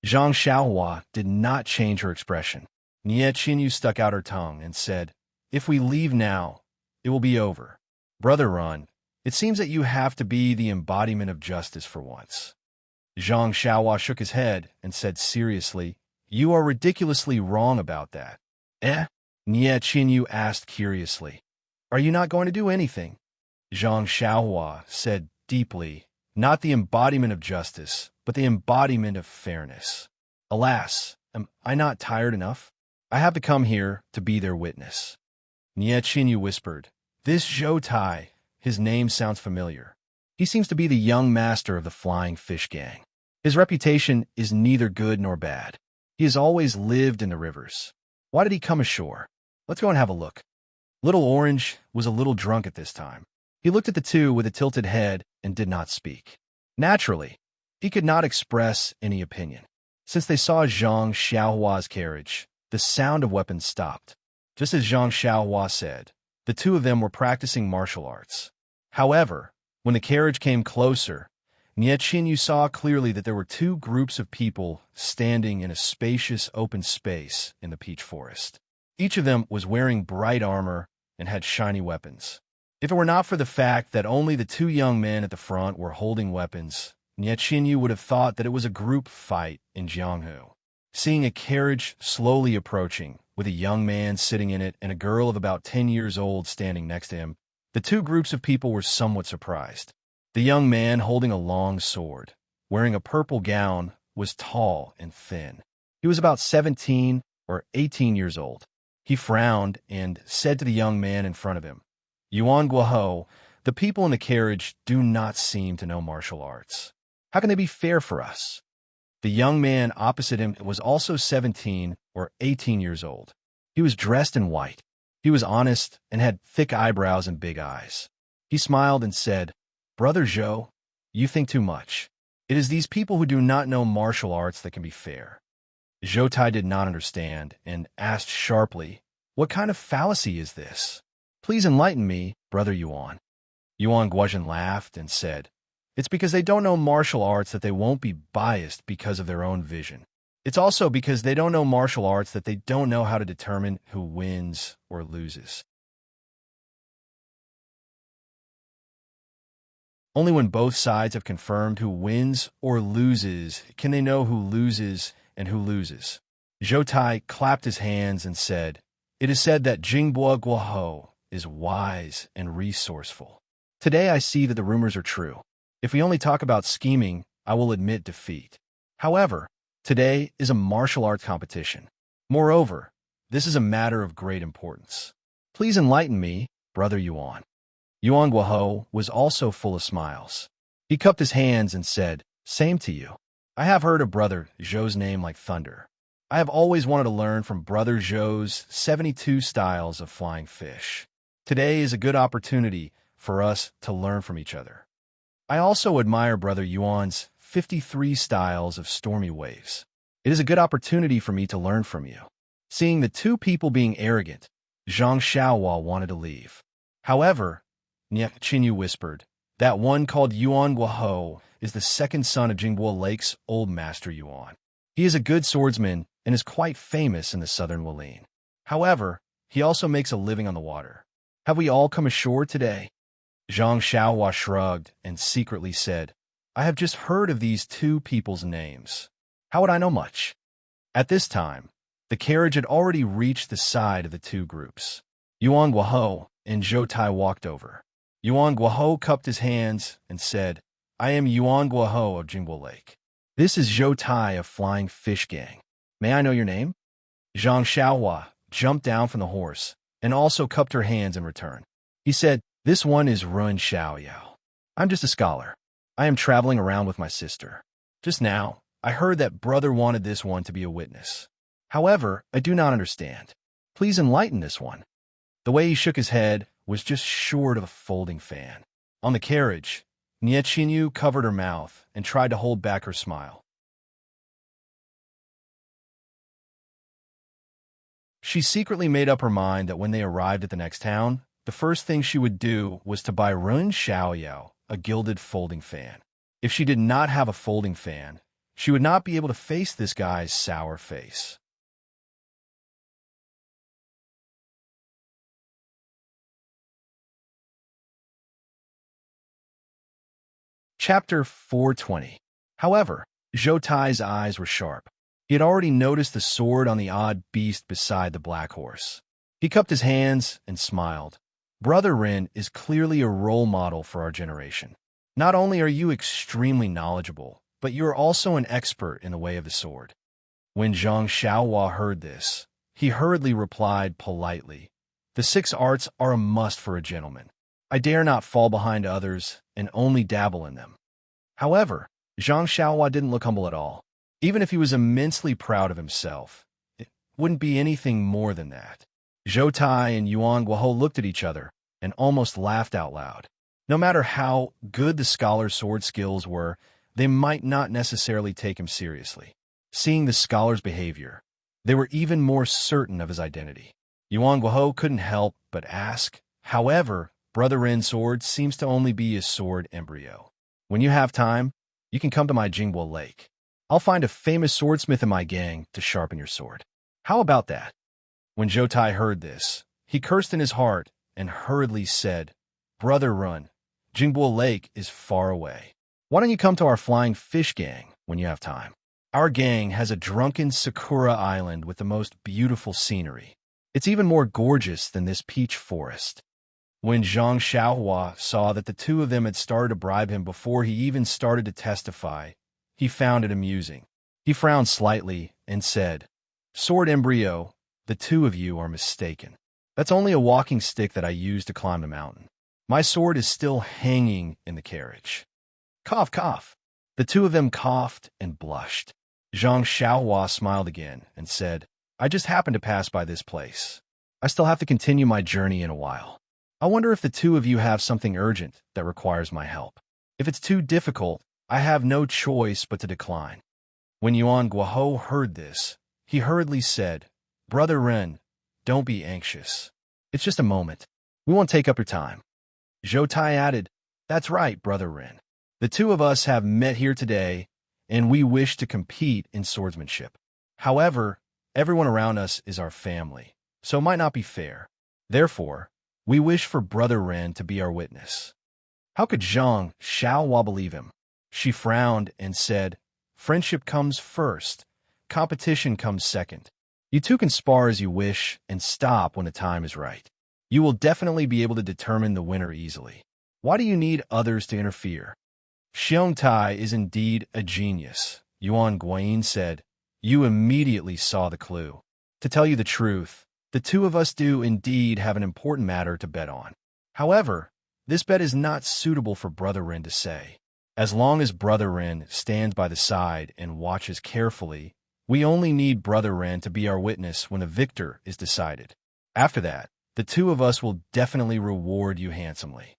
Zhang Xiaohua did not change her expression. Nie Chinyu stuck out her tongue and said, "If we leave now, it will be over. Brother Run, it seems that you have to be the embodiment of justice for once." Zhang Xiaohua shook his head and said seriously, "You are ridiculously wrong about that." "Eh?" Nie Chinyu asked curiously. "Are you not going to do anything?" Zhang Xiaohua said deeply, "Not the embodiment of justice, but the embodiment of fairness. Alas, am I not tired enough? I have to come here to be their witness." Nie Chinyu whispered, "This Zhou Tai, his name sounds familiar. He seems to be the young master of the Flying Fish Gang. His reputation is neither good nor bad. He has always lived in the rivers. Why did he come ashore? Let's go and have a look." Little Orange was a little drunk at this time. He looked at the two with a tilted head and did not speak. Naturally, he could not express any opinion. Since they saw Zhang Xiaohua's carriage, the sound of weapons stopped. Just as Zhang Xiaohua said, the two of them were practicing martial arts. However, when the carriage came closer, Nie Chinyu saw clearly that there were two groups of people standing in a spacious open space in the peach forest. Each of them was wearing bright armor and had shiny weapons. If it were not for the fact that only the two young men at the front were holding weapons, Nie Chinyu would have thought that it was a group fight in Jianghu. Seeing a carriage slowly approaching, with a young man sitting in it and a girl of about 10 years old standing next to him, the two groups of people were somewhat surprised. The young man, holding a long sword, wearing a purple gown, was tall and thin. He was about 17 or 18 years old. He frowned and said to the young man in front of him, "Yuan Guoho, the people in the carriage do not seem to know martial arts. How can they be fair for us?" The young man opposite him was also 17 or 18 years old. He was dressed in white. He was honest and had thick eyebrows and big eyes. He smiled and said, "Brother Zhou, you think too much. It is these people who do not know martial arts that can be fair." Zhou Tai did not understand and asked sharply, "What kind of fallacy is this? Please enlighten me, Brother Yuan." Yuan Guozhen laughed and said, "It's because they don't know martial arts that they won't be biased because of their own vision. It's also because they don't know martial arts that they don't know how to determine who wins or loses. Only when both sides have confirmed who wins or loses can they know who loses and who loses." Zhou Tai clapped his hands and said, "It is said that Jingbo Guoho is wise and resourceful. Today I see that the rumors are true. If we only talk about scheming, I will admit defeat. However, today is a martial arts competition. Moreover, This is a matter of great importance. Please enlighten me, Brother Yuan. Yuan Guoho was also full of smiles. He cupped his hands and said, "Same to you. I have heard of Brother Zhou's name like thunder. I have always wanted to learn from Brother Zhou's 72 styles of flying fish. Today is a good opportunity for us to learn from each other. I also admire Brother Yuan's 53 styles of stormy waves. It is a good opportunity for me to learn from you." Seeing the two people being arrogant, Zhang Xiaohua wanted to leave. However, Nie Qinyu whispered, "That one called Yuan Guoho is the second son of Jingbo Lake's old master Yuan. He is a good swordsman and is quite famous in the southern Wolin. However, he also makes a living on the water. Have we all come ashore today?" Zhang Xiaohua shrugged and secretly said, "I have just heard of these two people's names. How would I know much?" At this time, the carriage had already reached the side of the two groups. Yuan Guoho and Zhou Tai walked over. Yuan Guoho cupped his hands and said, "I am Yuan Guoho of Jingbo Lake. This is Zhou Tai of Flying Fish Gang. May I know your name?" Zhang Xiaohua jumped down from the horse and also cupped her hands in return. He said, "This one is Run Xiaoyao. I'm just a scholar. I am traveling around with my sister. Just now, I heard that brother wanted this one to be a witness. However, I do not understand. Please enlighten this one." The way he shook his head was just short of a folding fan. On the carriage, Nie Qinyu covered her mouth and tried to hold back her smile. She secretly made up her mind that when they arrived at the next town, the first thing she would do was to buy Run Xiaoyao a gilded folding fan. If she did not have a folding fan, she would not be able to face this guy's sour face. Chapter 420. However, Zhou Tai's eyes were sharp. He had already noticed the sword on the odd beast beside the black horse. He cupped his hands and smiled. "Brother Ren is clearly a role model for our generation. Not only are you extremely knowledgeable, but you are also an expert in the way of the sword." When Zhang Xiaohua heard this, he hurriedly replied politely, "The 6 arts are a must for a gentleman. I dare not fall behind others and only dabble in them." However, Zhang Xiaohua didn't look humble at all. Even if he was immensely proud of himself, it wouldn't be anything more than that. Zhou Tai and Yuan Guoho looked at each other and almost laughed out loud. No matter how good the scholar's sword skills were, they might not necessarily take him seriously. Seeing the scholar's behavior, they were even more certain of his identity. Yuan Guoho couldn't help but ask, "However, Brother Ren's sword seems to only be a sword embryo. When you have time, you can come to my Jingbo Lake. I'll find a famous swordsmith in my gang to sharpen your sword. How about that?" When Zhou Tai heard this, he cursed in his heart and hurriedly said, "Brother Run, Jingbo Lake is far away. Why don't you come to our Flying Fish Gang when you have time? Our gang has a drunken Sakura island with the most beautiful scenery. It's even more gorgeous than this peach forest." When Zhang Xiaohua saw that the two of them had started to bribe him before he even started to testify, he found it amusing. He frowned slightly and said, "Sword embryo, the two of you are mistaken. That's only a walking stick that I use to climb the mountain. My sword is still hanging in the carriage." Cough, cough. The two of them coughed and blushed. Zhang Xiaohua smiled again and said, "I just happened to pass by this place. I still have to continue my journey in a while. I wonder if the two of you have something urgent that requires my help. If it's too difficult, I have no choice but to decline." When Yuan Guoho heard this, he hurriedly said, "Brother Ren, don't be anxious. It's just a moment. We won't take up your time." Zhou Tai added, "That's right, Brother Ren. The two of us have met here today, and we wish to compete in swordsmanship. However, everyone around us is our family, so it might not be fair. Therefore, we wish for Brother Ren to be our witness." How could Zhang Xiaohua believe him? She frowned and said, "Friendship comes first. Competition comes second. You two can spar as you wish and stop when the time is right. You will definitely be able to determine the winner easily. Why do you need others to interfere?" "Xiong Tai is indeed a genius," Yuan Guoyin said. "You immediately saw the clue. To tell you the truth, the two of us do indeed have an important matter to bet on. However, this bet is not suitable for Brother Ren to say. As long as Brother Ren stands by the side and watches carefully, we only need Brother Ren to be our witness when the victor is decided. After that, the two of us will definitely reward you handsomely.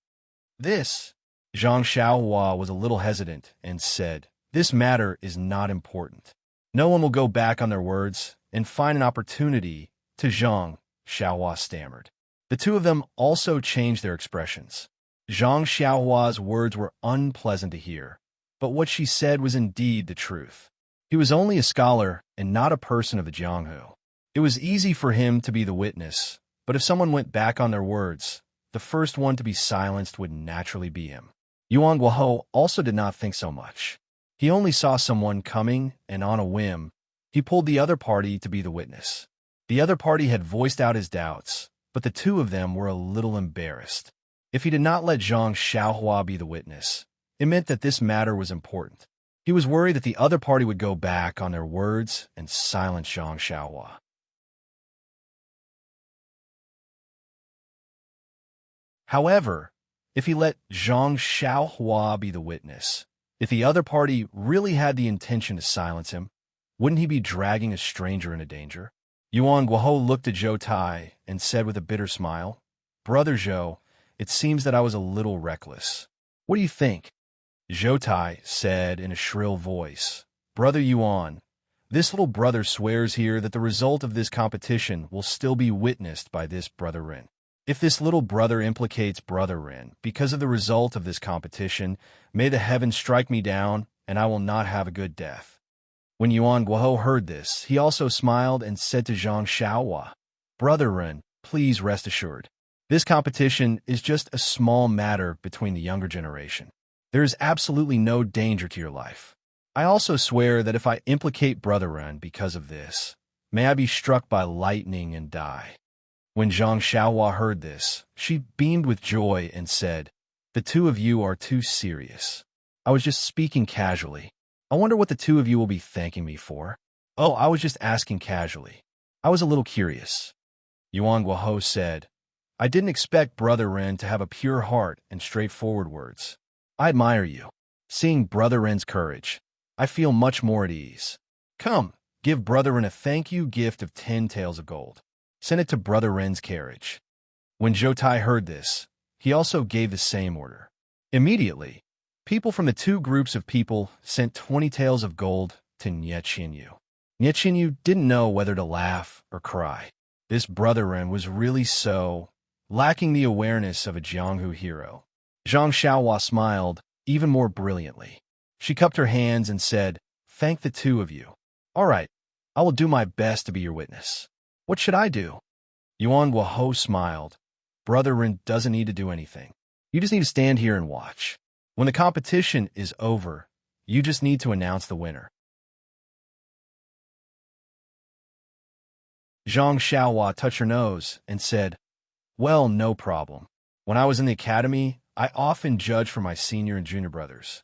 This, Zhang Xiaohua was a little hesitant and said, this matter is not important. No one will go back on their words and find an opportunity to Zhang Xiaohua stammered. The two of them also changed their expressions. Zhang Xiaohua's words were unpleasant to hear, but what she said was indeed the truth. He was only a scholar and not a person of the Jianghu. It was easy for him to be the witness, but if someone went back on their words, the first one to be silenced would naturally be him. Yuan Guohou also did not think so much. He only saw someone coming, and on a whim, he pulled the other party to be the witness. The other party had voiced out his doubts, but the two of them were a little embarrassed. If he did not let Zhang Xiaohua be the witness, it meant that this matter was important. He was worried that the other party would go back on their words and silence Zhang Xiaohua. However, if he let Zhang Xiaohua be the witness, if the other party really had the intention to silence him, wouldn't he be dragging a stranger into danger? Yuan Guohou looked at Zhou Tai and said with a bitter smile, Brother Zhou, it seems that I was a little reckless. What do you think? Zhou Tai said in a shrill voice, Brother Yuan, this little brother swears here that the result of this competition will still be witnessed by this Brother Ren. If this little brother implicates Brother Ren because of the result of this competition, may the heavens strike me down, and I will not have a good death. When Yuan Guohou heard this, he also smiled and said to Zhang Xiaohua, Brother Ren, please rest assured. This competition is just a small matter between the younger generation. There is absolutely no danger to your life. I also swear that if I implicate Brother Ren because of this, may I be struck by lightning and die. When Zhang Xiaohua heard this, she beamed with joy and said, The two of you are too serious. I was just speaking casually. I wonder what the two of you will be thanking me for. Oh, I was just asking casually. I was a little curious. Yuan Guohou said, I didn't expect Brother Ren to have a pure heart and straightforward words. I admire you. Seeing Brother Ren's courage, I feel much more at ease. Come, give Brother Ren a thank you gift of 10 taels of gold. Send it to Brother Ren's carriage. When Zhou Tai heard this, he also gave the same order. Immediately, people from the two groups of people sent 20 taels of gold to Nie Qinyu. Nie Qinyu didn't know whether to laugh or cry. This Brother Ren was really so lacking the awareness of a Jianghu hero. Zhang Xiaohua smiled even more brilliantly. She cupped her hands and said, Thank the two of you. All right, I will do my best to be your witness. What should I do? Yuan Guohou smiled. Brother Ren doesn't need to do anything. You just need to stand here and watch. When the competition is over, you just need to announce the winner. Zhang Xiaohua touched her nose and said, Well, no problem. When I was in the academy, I often judged for my senior and junior brothers.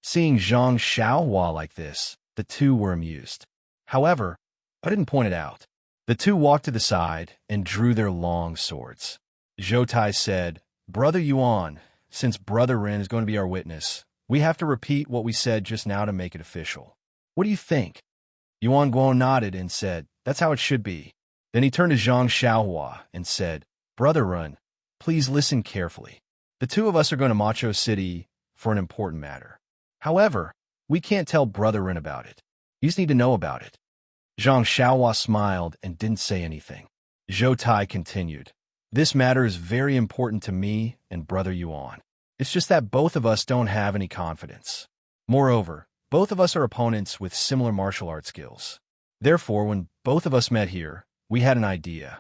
Seeing Zhang Xiaohua like this, the two were amused. However, I didn't point it out. The two walked to the side and drew their long swords. Zhou Tai said, Brother Yuan, since Brother Ren is going to be our witness, we have to repeat what we said just now to make it official. What do you think? Yuan Guo nodded and said, That's how it should be. Then he turned to Zhang Xiaohua and said, Brother Ren, please listen carefully. The two of us are going to Macho City for an important matter. However, we can't tell Brother Ren about it. You just need to know about it. Zhang Xiaohua smiled and didn't say anything. Zhou Tai continued, This matter is very important to me and Brother Yuan. It's just that both of us don't have any confidence. Moreover, both of us are opponents with similar martial arts skills. Therefore, when both of us met here, we had an idea.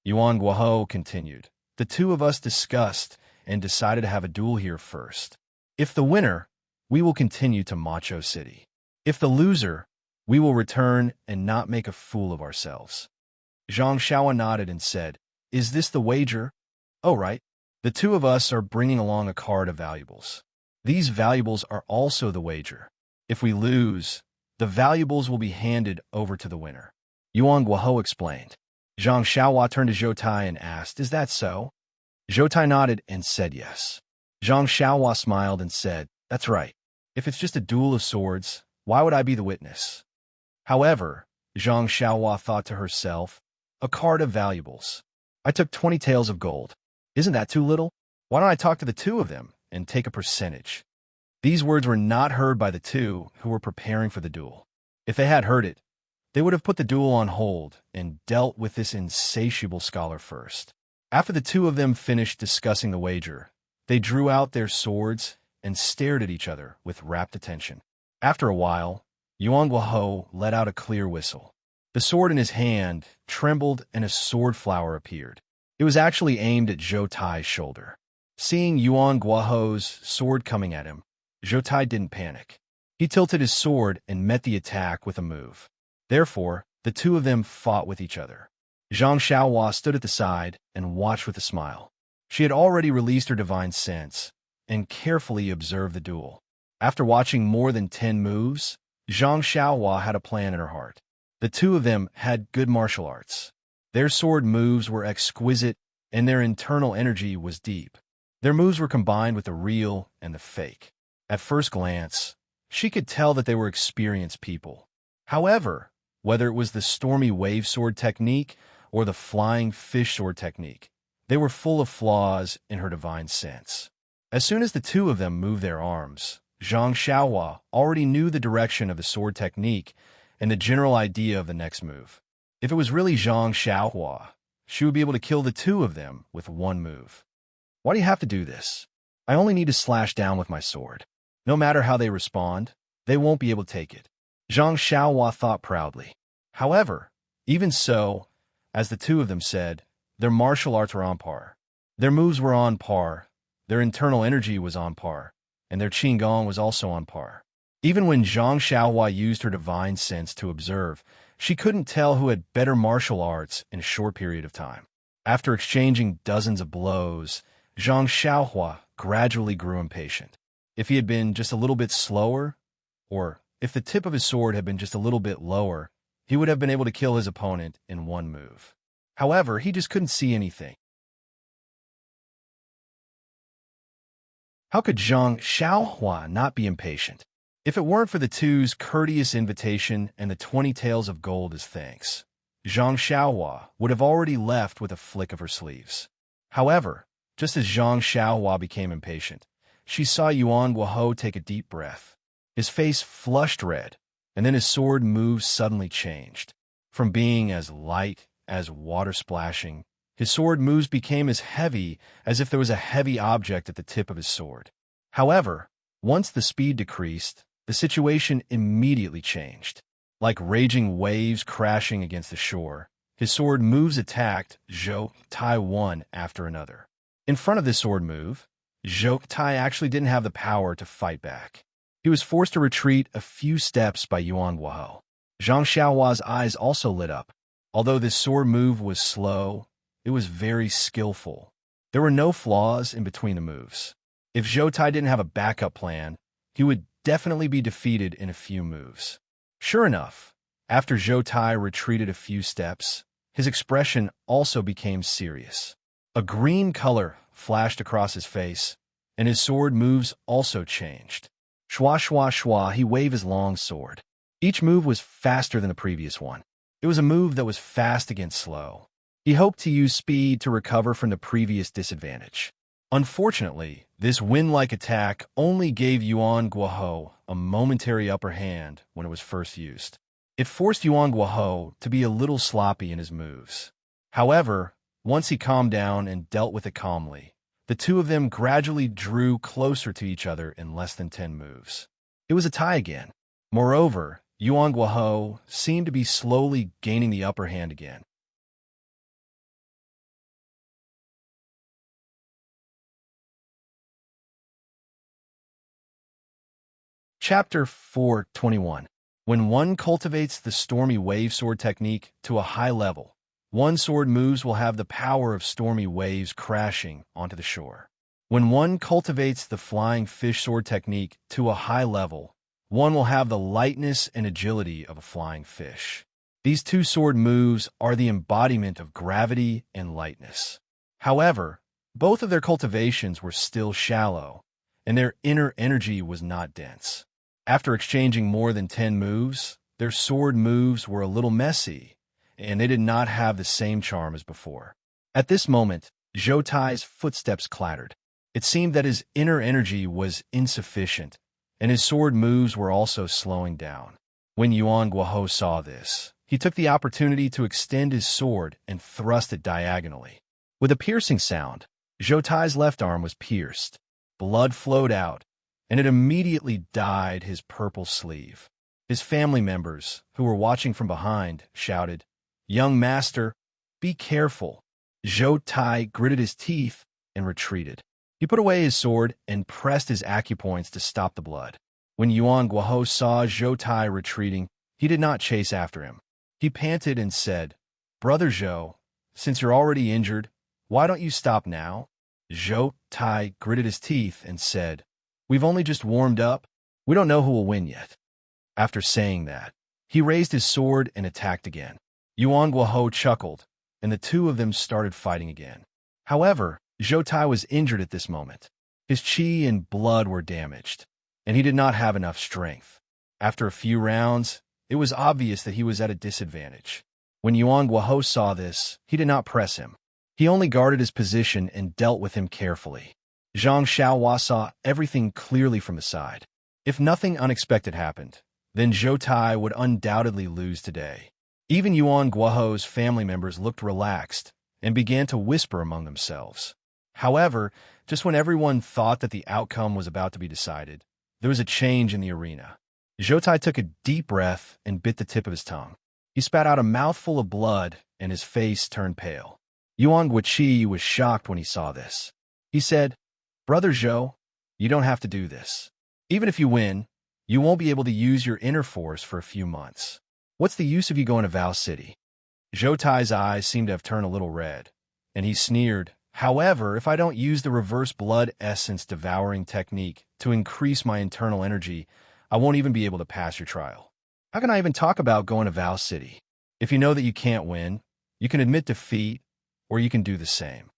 Yuan Guohou continued, The two of us discussed and decided to have a duel here first. If the winner, we will continue to Macho City. If the loser, we will return and not make a fool of ourselves. Zhang Xiaohua nodded and said, Is this the wager? Oh, right. The two of us are bringing along a card of valuables. These valuables are also the wager. If we lose, the valuables will be handed over to the winner. Yuan Guohou explained. Zhang Xiaohua turned to Zhou Tai and asked, "Is that so?" Zhou Tai nodded and said yes. Zhang Xiaohua smiled and said, "That's right. If it's just a duel of swords, why would I be the witness?" However, Zhang Xiaohua thought to herself, "A card of valuables. I took 20 taels of gold. Isn't that too little? Why don't I talk to the two of them and take a percentage?" These words were not heard by the two who were preparing for the duel. If they had heard it, they would have put the duel on hold and dealt with this insatiable scholar first. After the two of them finished discussing the wager, they drew out their swords and stared at each other with rapt attention. After a while, Yuan Guohou let out a clear whistle. The sword in his hand trembled and a sword flower appeared. It was actually aimed at Zhou Tai's shoulder. Seeing Yuan Guohou's sword coming at him, Zhou Tai didn't panic. He tilted his sword and met the attack with a move. Therefore, the two of them fought with each other. Zhang Xiaohua stood at the side and watched with a smile. She had already released her divine sense and carefully observed the duel. After watching more than 10 moves, Zhang Xiaohua had a plan in her heart. The two of them had good martial arts. Their sword moves were exquisite and their internal energy was deep. Their moves were combined with the real and the fake. At first glance, she could tell that they were experienced people. However, whether it was the stormy wave sword technique or the flying fish sword technique, they were full of flaws in her divine sense. As soon as the two of them moved their arms, Zhang Xiaohua already knew the direction of the sword technique and the general idea of the next move. If it was really Zhang Xiaohua, she would be able to kill the two of them with one move. Why do you have to do this? I only need to slash down with my sword. No matter how they respond, they won't be able to take it. Zhang Xiaohua thought proudly. However, even so, as the two of them said, their martial arts were on par. Their moves were on par, their internal energy was on par, and their qigong was also on par. Even when Zhang Xiaohua used her divine sense to observe, she couldn't tell who had better martial arts in a short period of time. After exchanging dozens of blows, Zhang Xiaohua gradually grew impatient. If he had been just a little bit slower, or if the tip of his sword had been just a little bit lower, he would have been able to kill his opponent in one move. However, he just couldn't see anything. How could Zhang Xiaohua not be impatient? If it weren't for the two's courteous invitation and the 20 taels of gold as thanks, Zhang Xiaohua would have already left with a flick of her sleeves. However, just as Zhang Xiaohua became impatient, she saw Yuan Guohou take a deep breath. His face flushed red, and then his sword moves suddenly changed. From being as light as water splashing, his sword moves became as heavy as if there was a heavy object at the tip of his sword. However, once the speed decreased, the situation immediately changed. Like raging waves crashing against the shore, his sword moves attacked Zhou Tai one after another. In front of this sword move, Zhou Tai actually didn't have the power to fight back. He was forced to retreat a few steps by Yuan Guohou. Zhang Xiaohua's eyes also lit up. Although this sword move was slow, it was very skillful. There were no flaws in between the moves. If Zhou Tai didn't have a backup plan, he would definitely be defeated in a few moves. Sure enough, after Zhou Tai retreated a few steps, his expression also became serious. A green color flashed across his face, and his sword moves also changed. Shwa shwa shwa, he waved his long sword. Each move was faster than the previous one. It was a move that was fast against slow. He hoped to use speed to recover from the previous disadvantage. Unfortunately, this wind-like attack only gave Yuan Guohou a momentary upper hand when it was first used. It forced Yuan Guohou to be a little sloppy in his moves. However, once he calmed down and dealt with it calmly, the two of them gradually drew closer to each other in less than 10 moves. It was a tie again. Moreover, Yuan Guohou seemed to be slowly gaining the upper hand again. Chapter 421. When one cultivates the stormy wave sword technique to a high level, one sword moves will have the power of stormy waves crashing onto the shore. When one cultivates the flying fish sword technique to a high level, one will have the lightness and agility of a flying fish. These two sword moves are the embodiment of gravity and lightness. However, both of their cultivations were still shallow, and their inner energy was not dense. After exchanging more than 10 moves, their sword moves were a little messy, and they did not have the same charm as before. At this moment, Zhou Tai's footsteps clattered. It seemed that his inner energy was insufficient, and his sword moves were also slowing down. When Yuan Guohou saw this, he took the opportunity to extend his sword and thrust it diagonally. With a piercing sound, Zhou Tai's left arm was pierced. Blood flowed out, and it immediately dyed his purple sleeve. His family members, who were watching from behind, shouted, "Young master, be careful." Zhou Tai gritted his teeth and retreated. He put away his sword and pressed his acupoints to stop the blood. When Yuan Guohou saw Zhou Tai retreating, he did not chase after him. He panted and said, "Brother Zhou, since you're already injured, why don't you stop now?" Zhou Tai gritted his teeth and said, "We've only just warmed up. We don't know who will win yet." After saying that, he raised his sword and attacked again. Yuan Guohou chuckled, and the two of them started fighting again. However, Zhou Tai was injured at this moment. His qi and blood were damaged, and he did not have enough strength. After a few rounds, it was obvious that he was at a disadvantage. When Yuan Guohou saw this, he did not press him. He only guarded his position and dealt with him carefully. Zhang Xiaohua saw everything clearly from the side. If nothing unexpected happened, then Zhou Tai would undoubtedly lose today. Even Yuan Guohou's family members looked relaxed and began to whisper among themselves. However, just when everyone thought that the outcome was about to be decided, there was a change in the arena. Zhou Tai took a deep breath and bit the tip of his tongue. He spat out a mouthful of blood, and his face turned pale. Yuan Guoqi was shocked when he saw this. He said, "Brother Zhou, you don't have to do this. Even if you win, you won't be able to use your inner force for a few months. What's the use of you going to Vow City?" Zhou Tai's eyes seemed to have turned a little red, and he sneered, "However, if I don't use the reverse blood essence devouring technique to increase my internal energy, I won't even be able to pass your trial. How can I even talk about going to Vow City? If you know that you can't win, you can admit defeat, or you can do the same."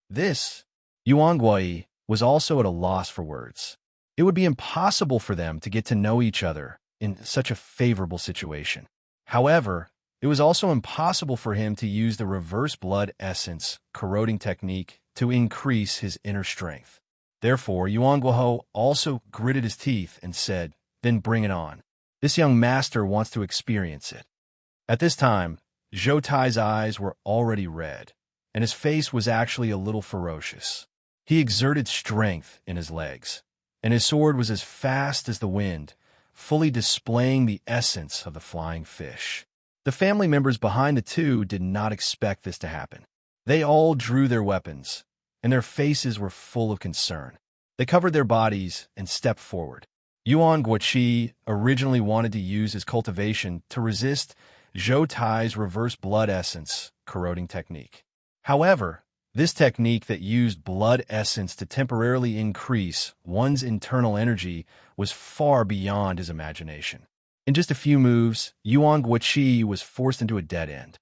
This, Yuan Guoyi, was also at a loss for words. It would be impossible for them to get to know each other in such a favorable situation. However, it was also impossible for him to use the reverse blood essence corroding technique to increase his inner strength. Therefore, Yuan Guohou also gritted his teeth and said, "Then bring it on. This young master wants to experience it." At this time, Zhou Tai's eyes were already red, and his face was actually a little ferocious. He exerted strength in his legs, and his sword was as fast as the wind, fully displaying the essence of the flying fish. The family members behind the two did not expect this to happen. They all drew their weapons, and their faces were full of concern. They covered their bodies and stepped forward. Yuan Guoqi originally wanted to use his cultivation to resist Zhou Tai's reverse blood essence corroding technique. However, this technique that used blood essence to temporarily increase one's internal energy was far beyond his imagination. In just a few moves, Yuan Guoqi was forced into a dead end.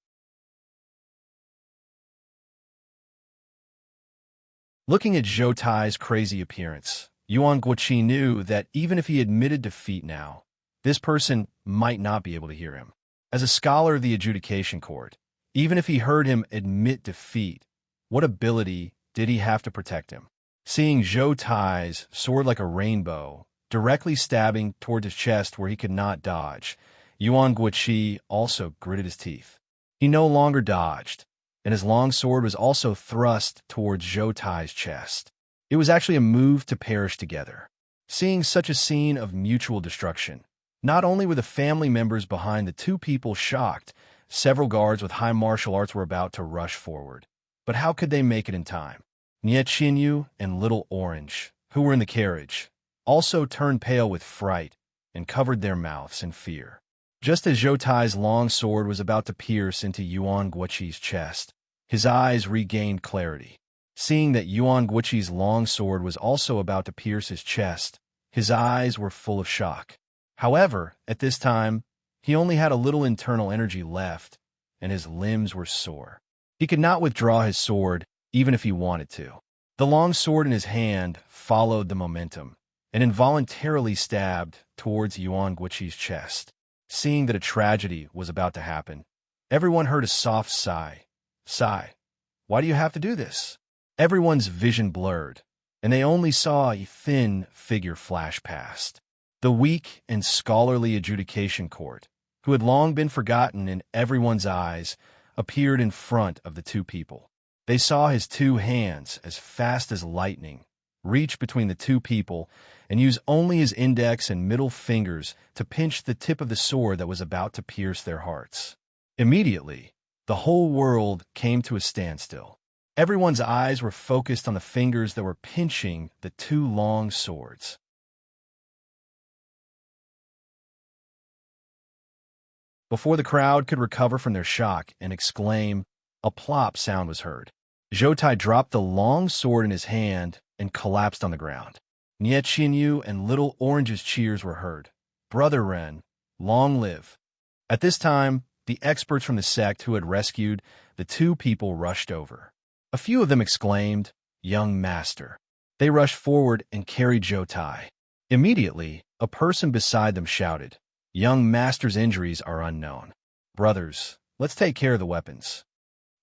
Looking at Zhou Tai's crazy appearance, Yuan Guoqi knew that even if he admitted defeat now, this person might not be able to hear him. As a scholar of the adjudication court, even if he heard him admit defeat, what ability did he have to protect him? Seeing Zhou Tai's sword like a rainbow, directly stabbing toward his chest where he could not dodge, Yuan Guoqi also gritted his teeth. He no longer dodged, and his long sword was also thrust towards Zhou Tai's chest. It was actually a move to perish together. Seeing such a scene of mutual destruction, not only were the family members behind the two people shocked, several guards with high martial arts were about to rush forward. But how could they make it in time? Nie Qinyu and Little Orange, who were in the carriage, also turned pale with fright and covered their mouths in fear. Just as Zhou Tai's long sword was about to pierce into Yuan Guoqi's chest, his eyes regained clarity. Seeing that Yuan Guoqi's long sword was also about to pierce his chest, his eyes were full of shock. However, at this time, He only had a little internal energy left, and his limbs were sore. He could not withdraw his sword, even if he wanted to. The long sword in his hand followed the momentum, and involuntarily stabbed towards Yuan Guiqi's chest. Seeing that a tragedy was about to happen, everyone heard a soft sigh. Sigh. Why do you have to do this? Everyone's vision blurred, and they only saw a thin figure flash past. The weak and scholarly adjudication court, who had long been forgotten in everyone's eyes, appeared in front of the two people. They saw his two hands, as fast as lightning, reach between the two people and use only his index and middle fingers to pinch the tip of the sword that was about to pierce their hearts. Immediately, the whole world came to a standstill. Everyone's eyes were focused on the fingers that were pinching the two long swords. Before the crowd could recover from their shock and exclaim, a plop sound was heard. Zhou Tai dropped the long sword in his hand and collapsed on the ground. Nie Qinyu and Little Orange's cheers were heard. Brother Ren, long live. At this time, the experts from the sect who had rescued the two people rushed over. A few of them exclaimed, Young Master. They rushed forward and carried Zhou Tai. Immediately, a person beside them shouted, Young Master's injuries are unknown. Brothers, let's take care of the weapons.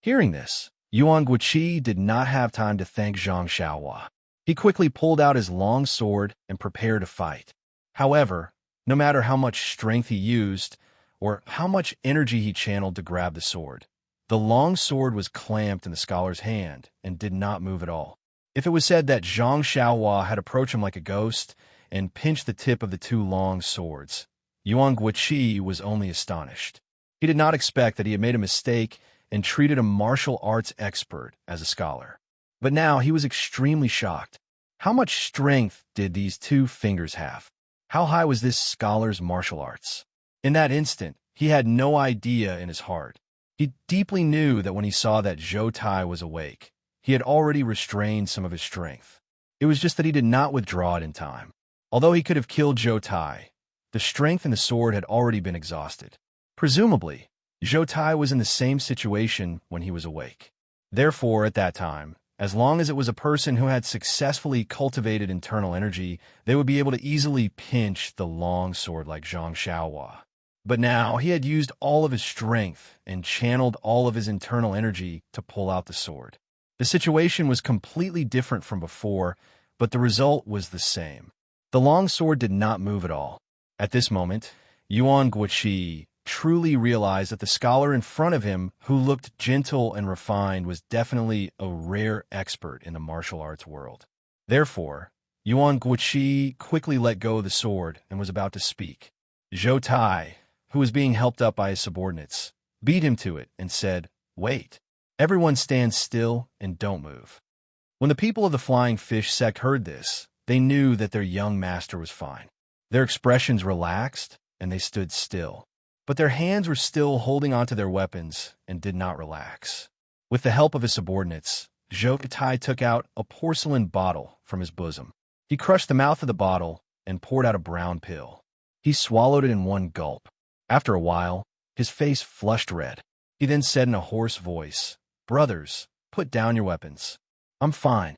Hearing this, Yuan Guiqi did not have time to thank Zhang Xiaohua. He quickly pulled out his long sword and prepared to fight. However, no matter how much strength he used, or how much energy he channeled to grab the sword, the long sword was clamped in the scholar's hand and did not move at all. If it was said that Zhang Xiaohua had approached him like a ghost and pinched the tip of the two long swords, Yuan Guiqi was only astonished. He did not expect that he had made a mistake and treated a martial arts expert as a scholar. But now he was extremely shocked. How much strength did these two fingers have? How high was this scholar's martial arts? In that instant, he had no idea in his heart. He deeply knew that when he saw that Zhou Tai was awake, he had already restrained some of his strength. It was just that he did not withdraw it in time. Although he could have killed Zhou Tai, the strength in the sword had already been exhausted. Presumably, Zhou Tai was in the same situation when he was awake. Therefore, at that time, as long as it was a person who had successfully cultivated internal energy, they would be able to easily pinch the long sword like Zhang Xiaohua. But now he had used all of his strength and channeled all of his internal energy to pull out the sword. The situation was completely different from before, but the result was the same. The long sword did not move at all. At this moment, Yuan Guiqi truly realized that the scholar in front of him, who looked gentle and refined, was definitely a rare expert in the martial arts world. Therefore, Yuan Guiqi quickly let go of the sword and was about to speak. Zhou Tai, who was being helped up by his subordinates, beat him to it and said, Wait. Everyone stand still and don't move. When the people of the Flying Fish sect heard this, they knew that their young master was fine. Their expressions relaxed and they stood still. But their hands were still holding onto their weapons and did not relax. With the help of his subordinates, Zhou Tai took out a porcelain bottle from his bosom. He crushed the mouth of the bottle and poured out a brown pill. He swallowed it in one gulp. After a while, his face flushed red. He then said in a hoarse voice, Brothers, put down your weapons. I'm fine.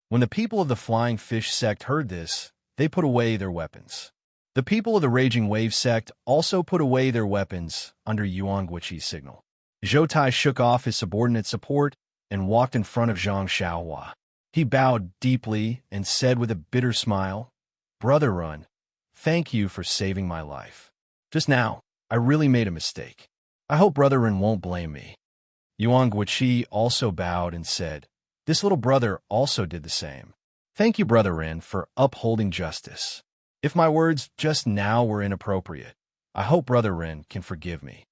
When the people of the Flying Fish sect heard this, they put away their weapons. The people of the Raging Wave sect also put away their weapons under Yuan Guiqi's signal. Zhou Tai shook off his subordinate support and walked in front of Zhang Xiaohua. He bowed deeply and said with a bitter smile, Brother Run, thank you for saving my life. Just now, I really made a mistake. I hope Brother Ren won't blame me. Yuan Guiqi also bowed and said, This little brother also did the same. Thank you, Brother Ren, for upholding justice. If my words just now were inappropriate, I hope Brother Ren can forgive me.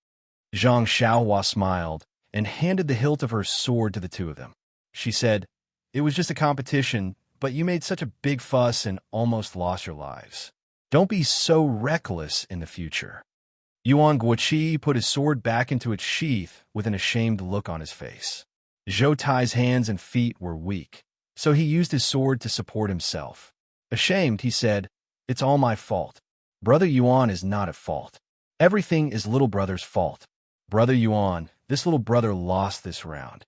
Zhang Xiaohua smiled and handed the hilt of her sword to the two of them. She said, It was just a competition, but you made such a big fuss and almost lost your lives. Don't be so reckless in the future. Yuan Guiqi put his sword back into its sheath with an ashamed look on his face. Zhou Tai's hands and feet were weak, so he used his sword to support himself. Ashamed, he said, It's all my fault. Brother Yuan is not at fault. Everything is little brother's fault. Brother Yuan, this little brother lost this round.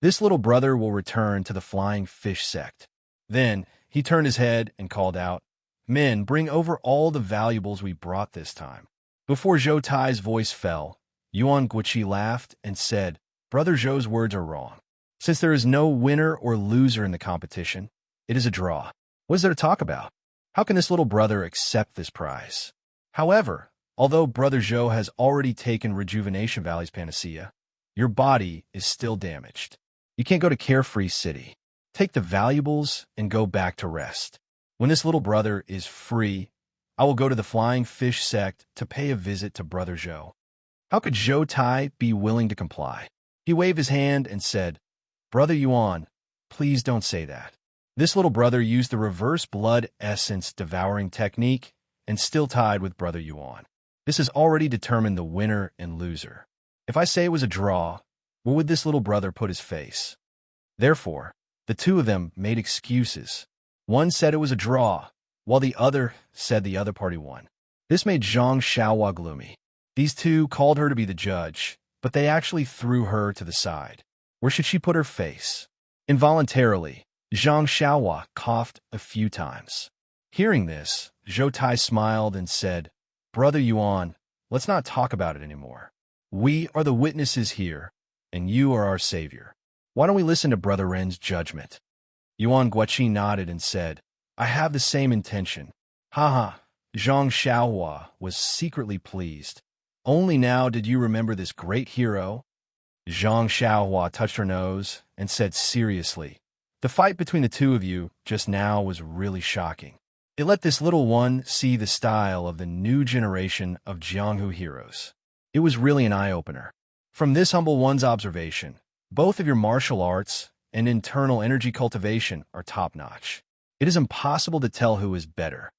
This little brother will return to the flying fish sect. Then he turned his head and called out, Men, bring over all the valuables we brought this time. Before Zhou Tai's voice fell, Yuan Guiqi laughed and said, Brother Zhou's words are wrong. Since there is no winner or loser in the competition, it is a draw. What is there to talk about? How can this little brother accept this prize? However, although Brother Zhou has already taken Rejuvenation Valley's panacea, your body is still damaged. You can't go to Carefree City. Take the valuables and go back to rest. When this little brother is free, I will go to the Flying Fish sect to pay a visit to Brother Zhou. How could Zhou Tai be willing to comply? He waved his hand and said, Brother Yuan, please don't say that. This little brother used the reverse blood essence devouring technique and still tied with Brother Yuan. This has already determined the winner and loser. If I say it was a draw, where would this little brother put his face? Therefore, the two of them made excuses. One said it was a draw, while the other said the other party won. This made Zhang Xiaohua gloomy. These two called her to be the judge, but they actually threw her to the side. Where should she put her face? Involuntarily, Zhang Xiaohua coughed a few times. Hearing this, Zhou Tai smiled and said, Brother Yuan, let's not talk about it anymore. We are the witnesses here, and you are our savior. Why don't we listen to Brother Ren's judgment? Yuan Guiqi nodded and said, I have the same intention. Haha, Zhang Xiaohua was secretly pleased. Only now did you remember this great hero? Zhang Xiaohua touched her nose and said seriously, The fight between the two of you just now was really shocking. It let this little one see the style of the new generation of Jianghu heroes. It was really an eye-opener. From this humble one's observation, both of your martial arts and internal energy cultivation are top-notch. It is impossible to tell who is better.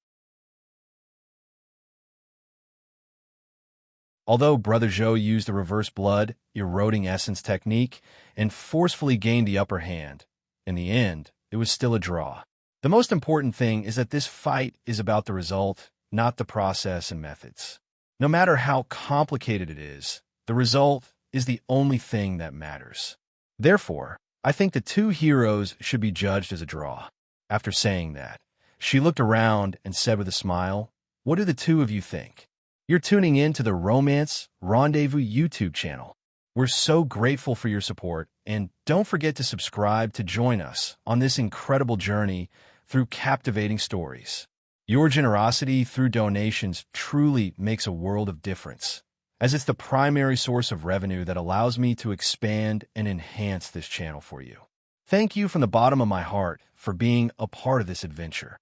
Although Brother Zhou used the reverse blood, eroding essence technique, and forcefully gained the upper hand, in the end, it was still a draw. The most important thing is that this fight is about the result, not the process and methods. No matter how complicated it is, the result is the only thing that matters. Therefore, I think the two heroes should be judged as a draw. After saying that, she looked around and said with a smile, What do the two of you think? You're tuning in to the Romance Rendezvous YouTube channel. We're so grateful for your support, and don't forget to subscribe to join us on this incredible journey through captivating stories. Your generosity through donations truly makes a world of difference, as it's the primary source of revenue that allows me to expand and enhance this channel for you. Thank you from the bottom of my heart for being a part of this adventure.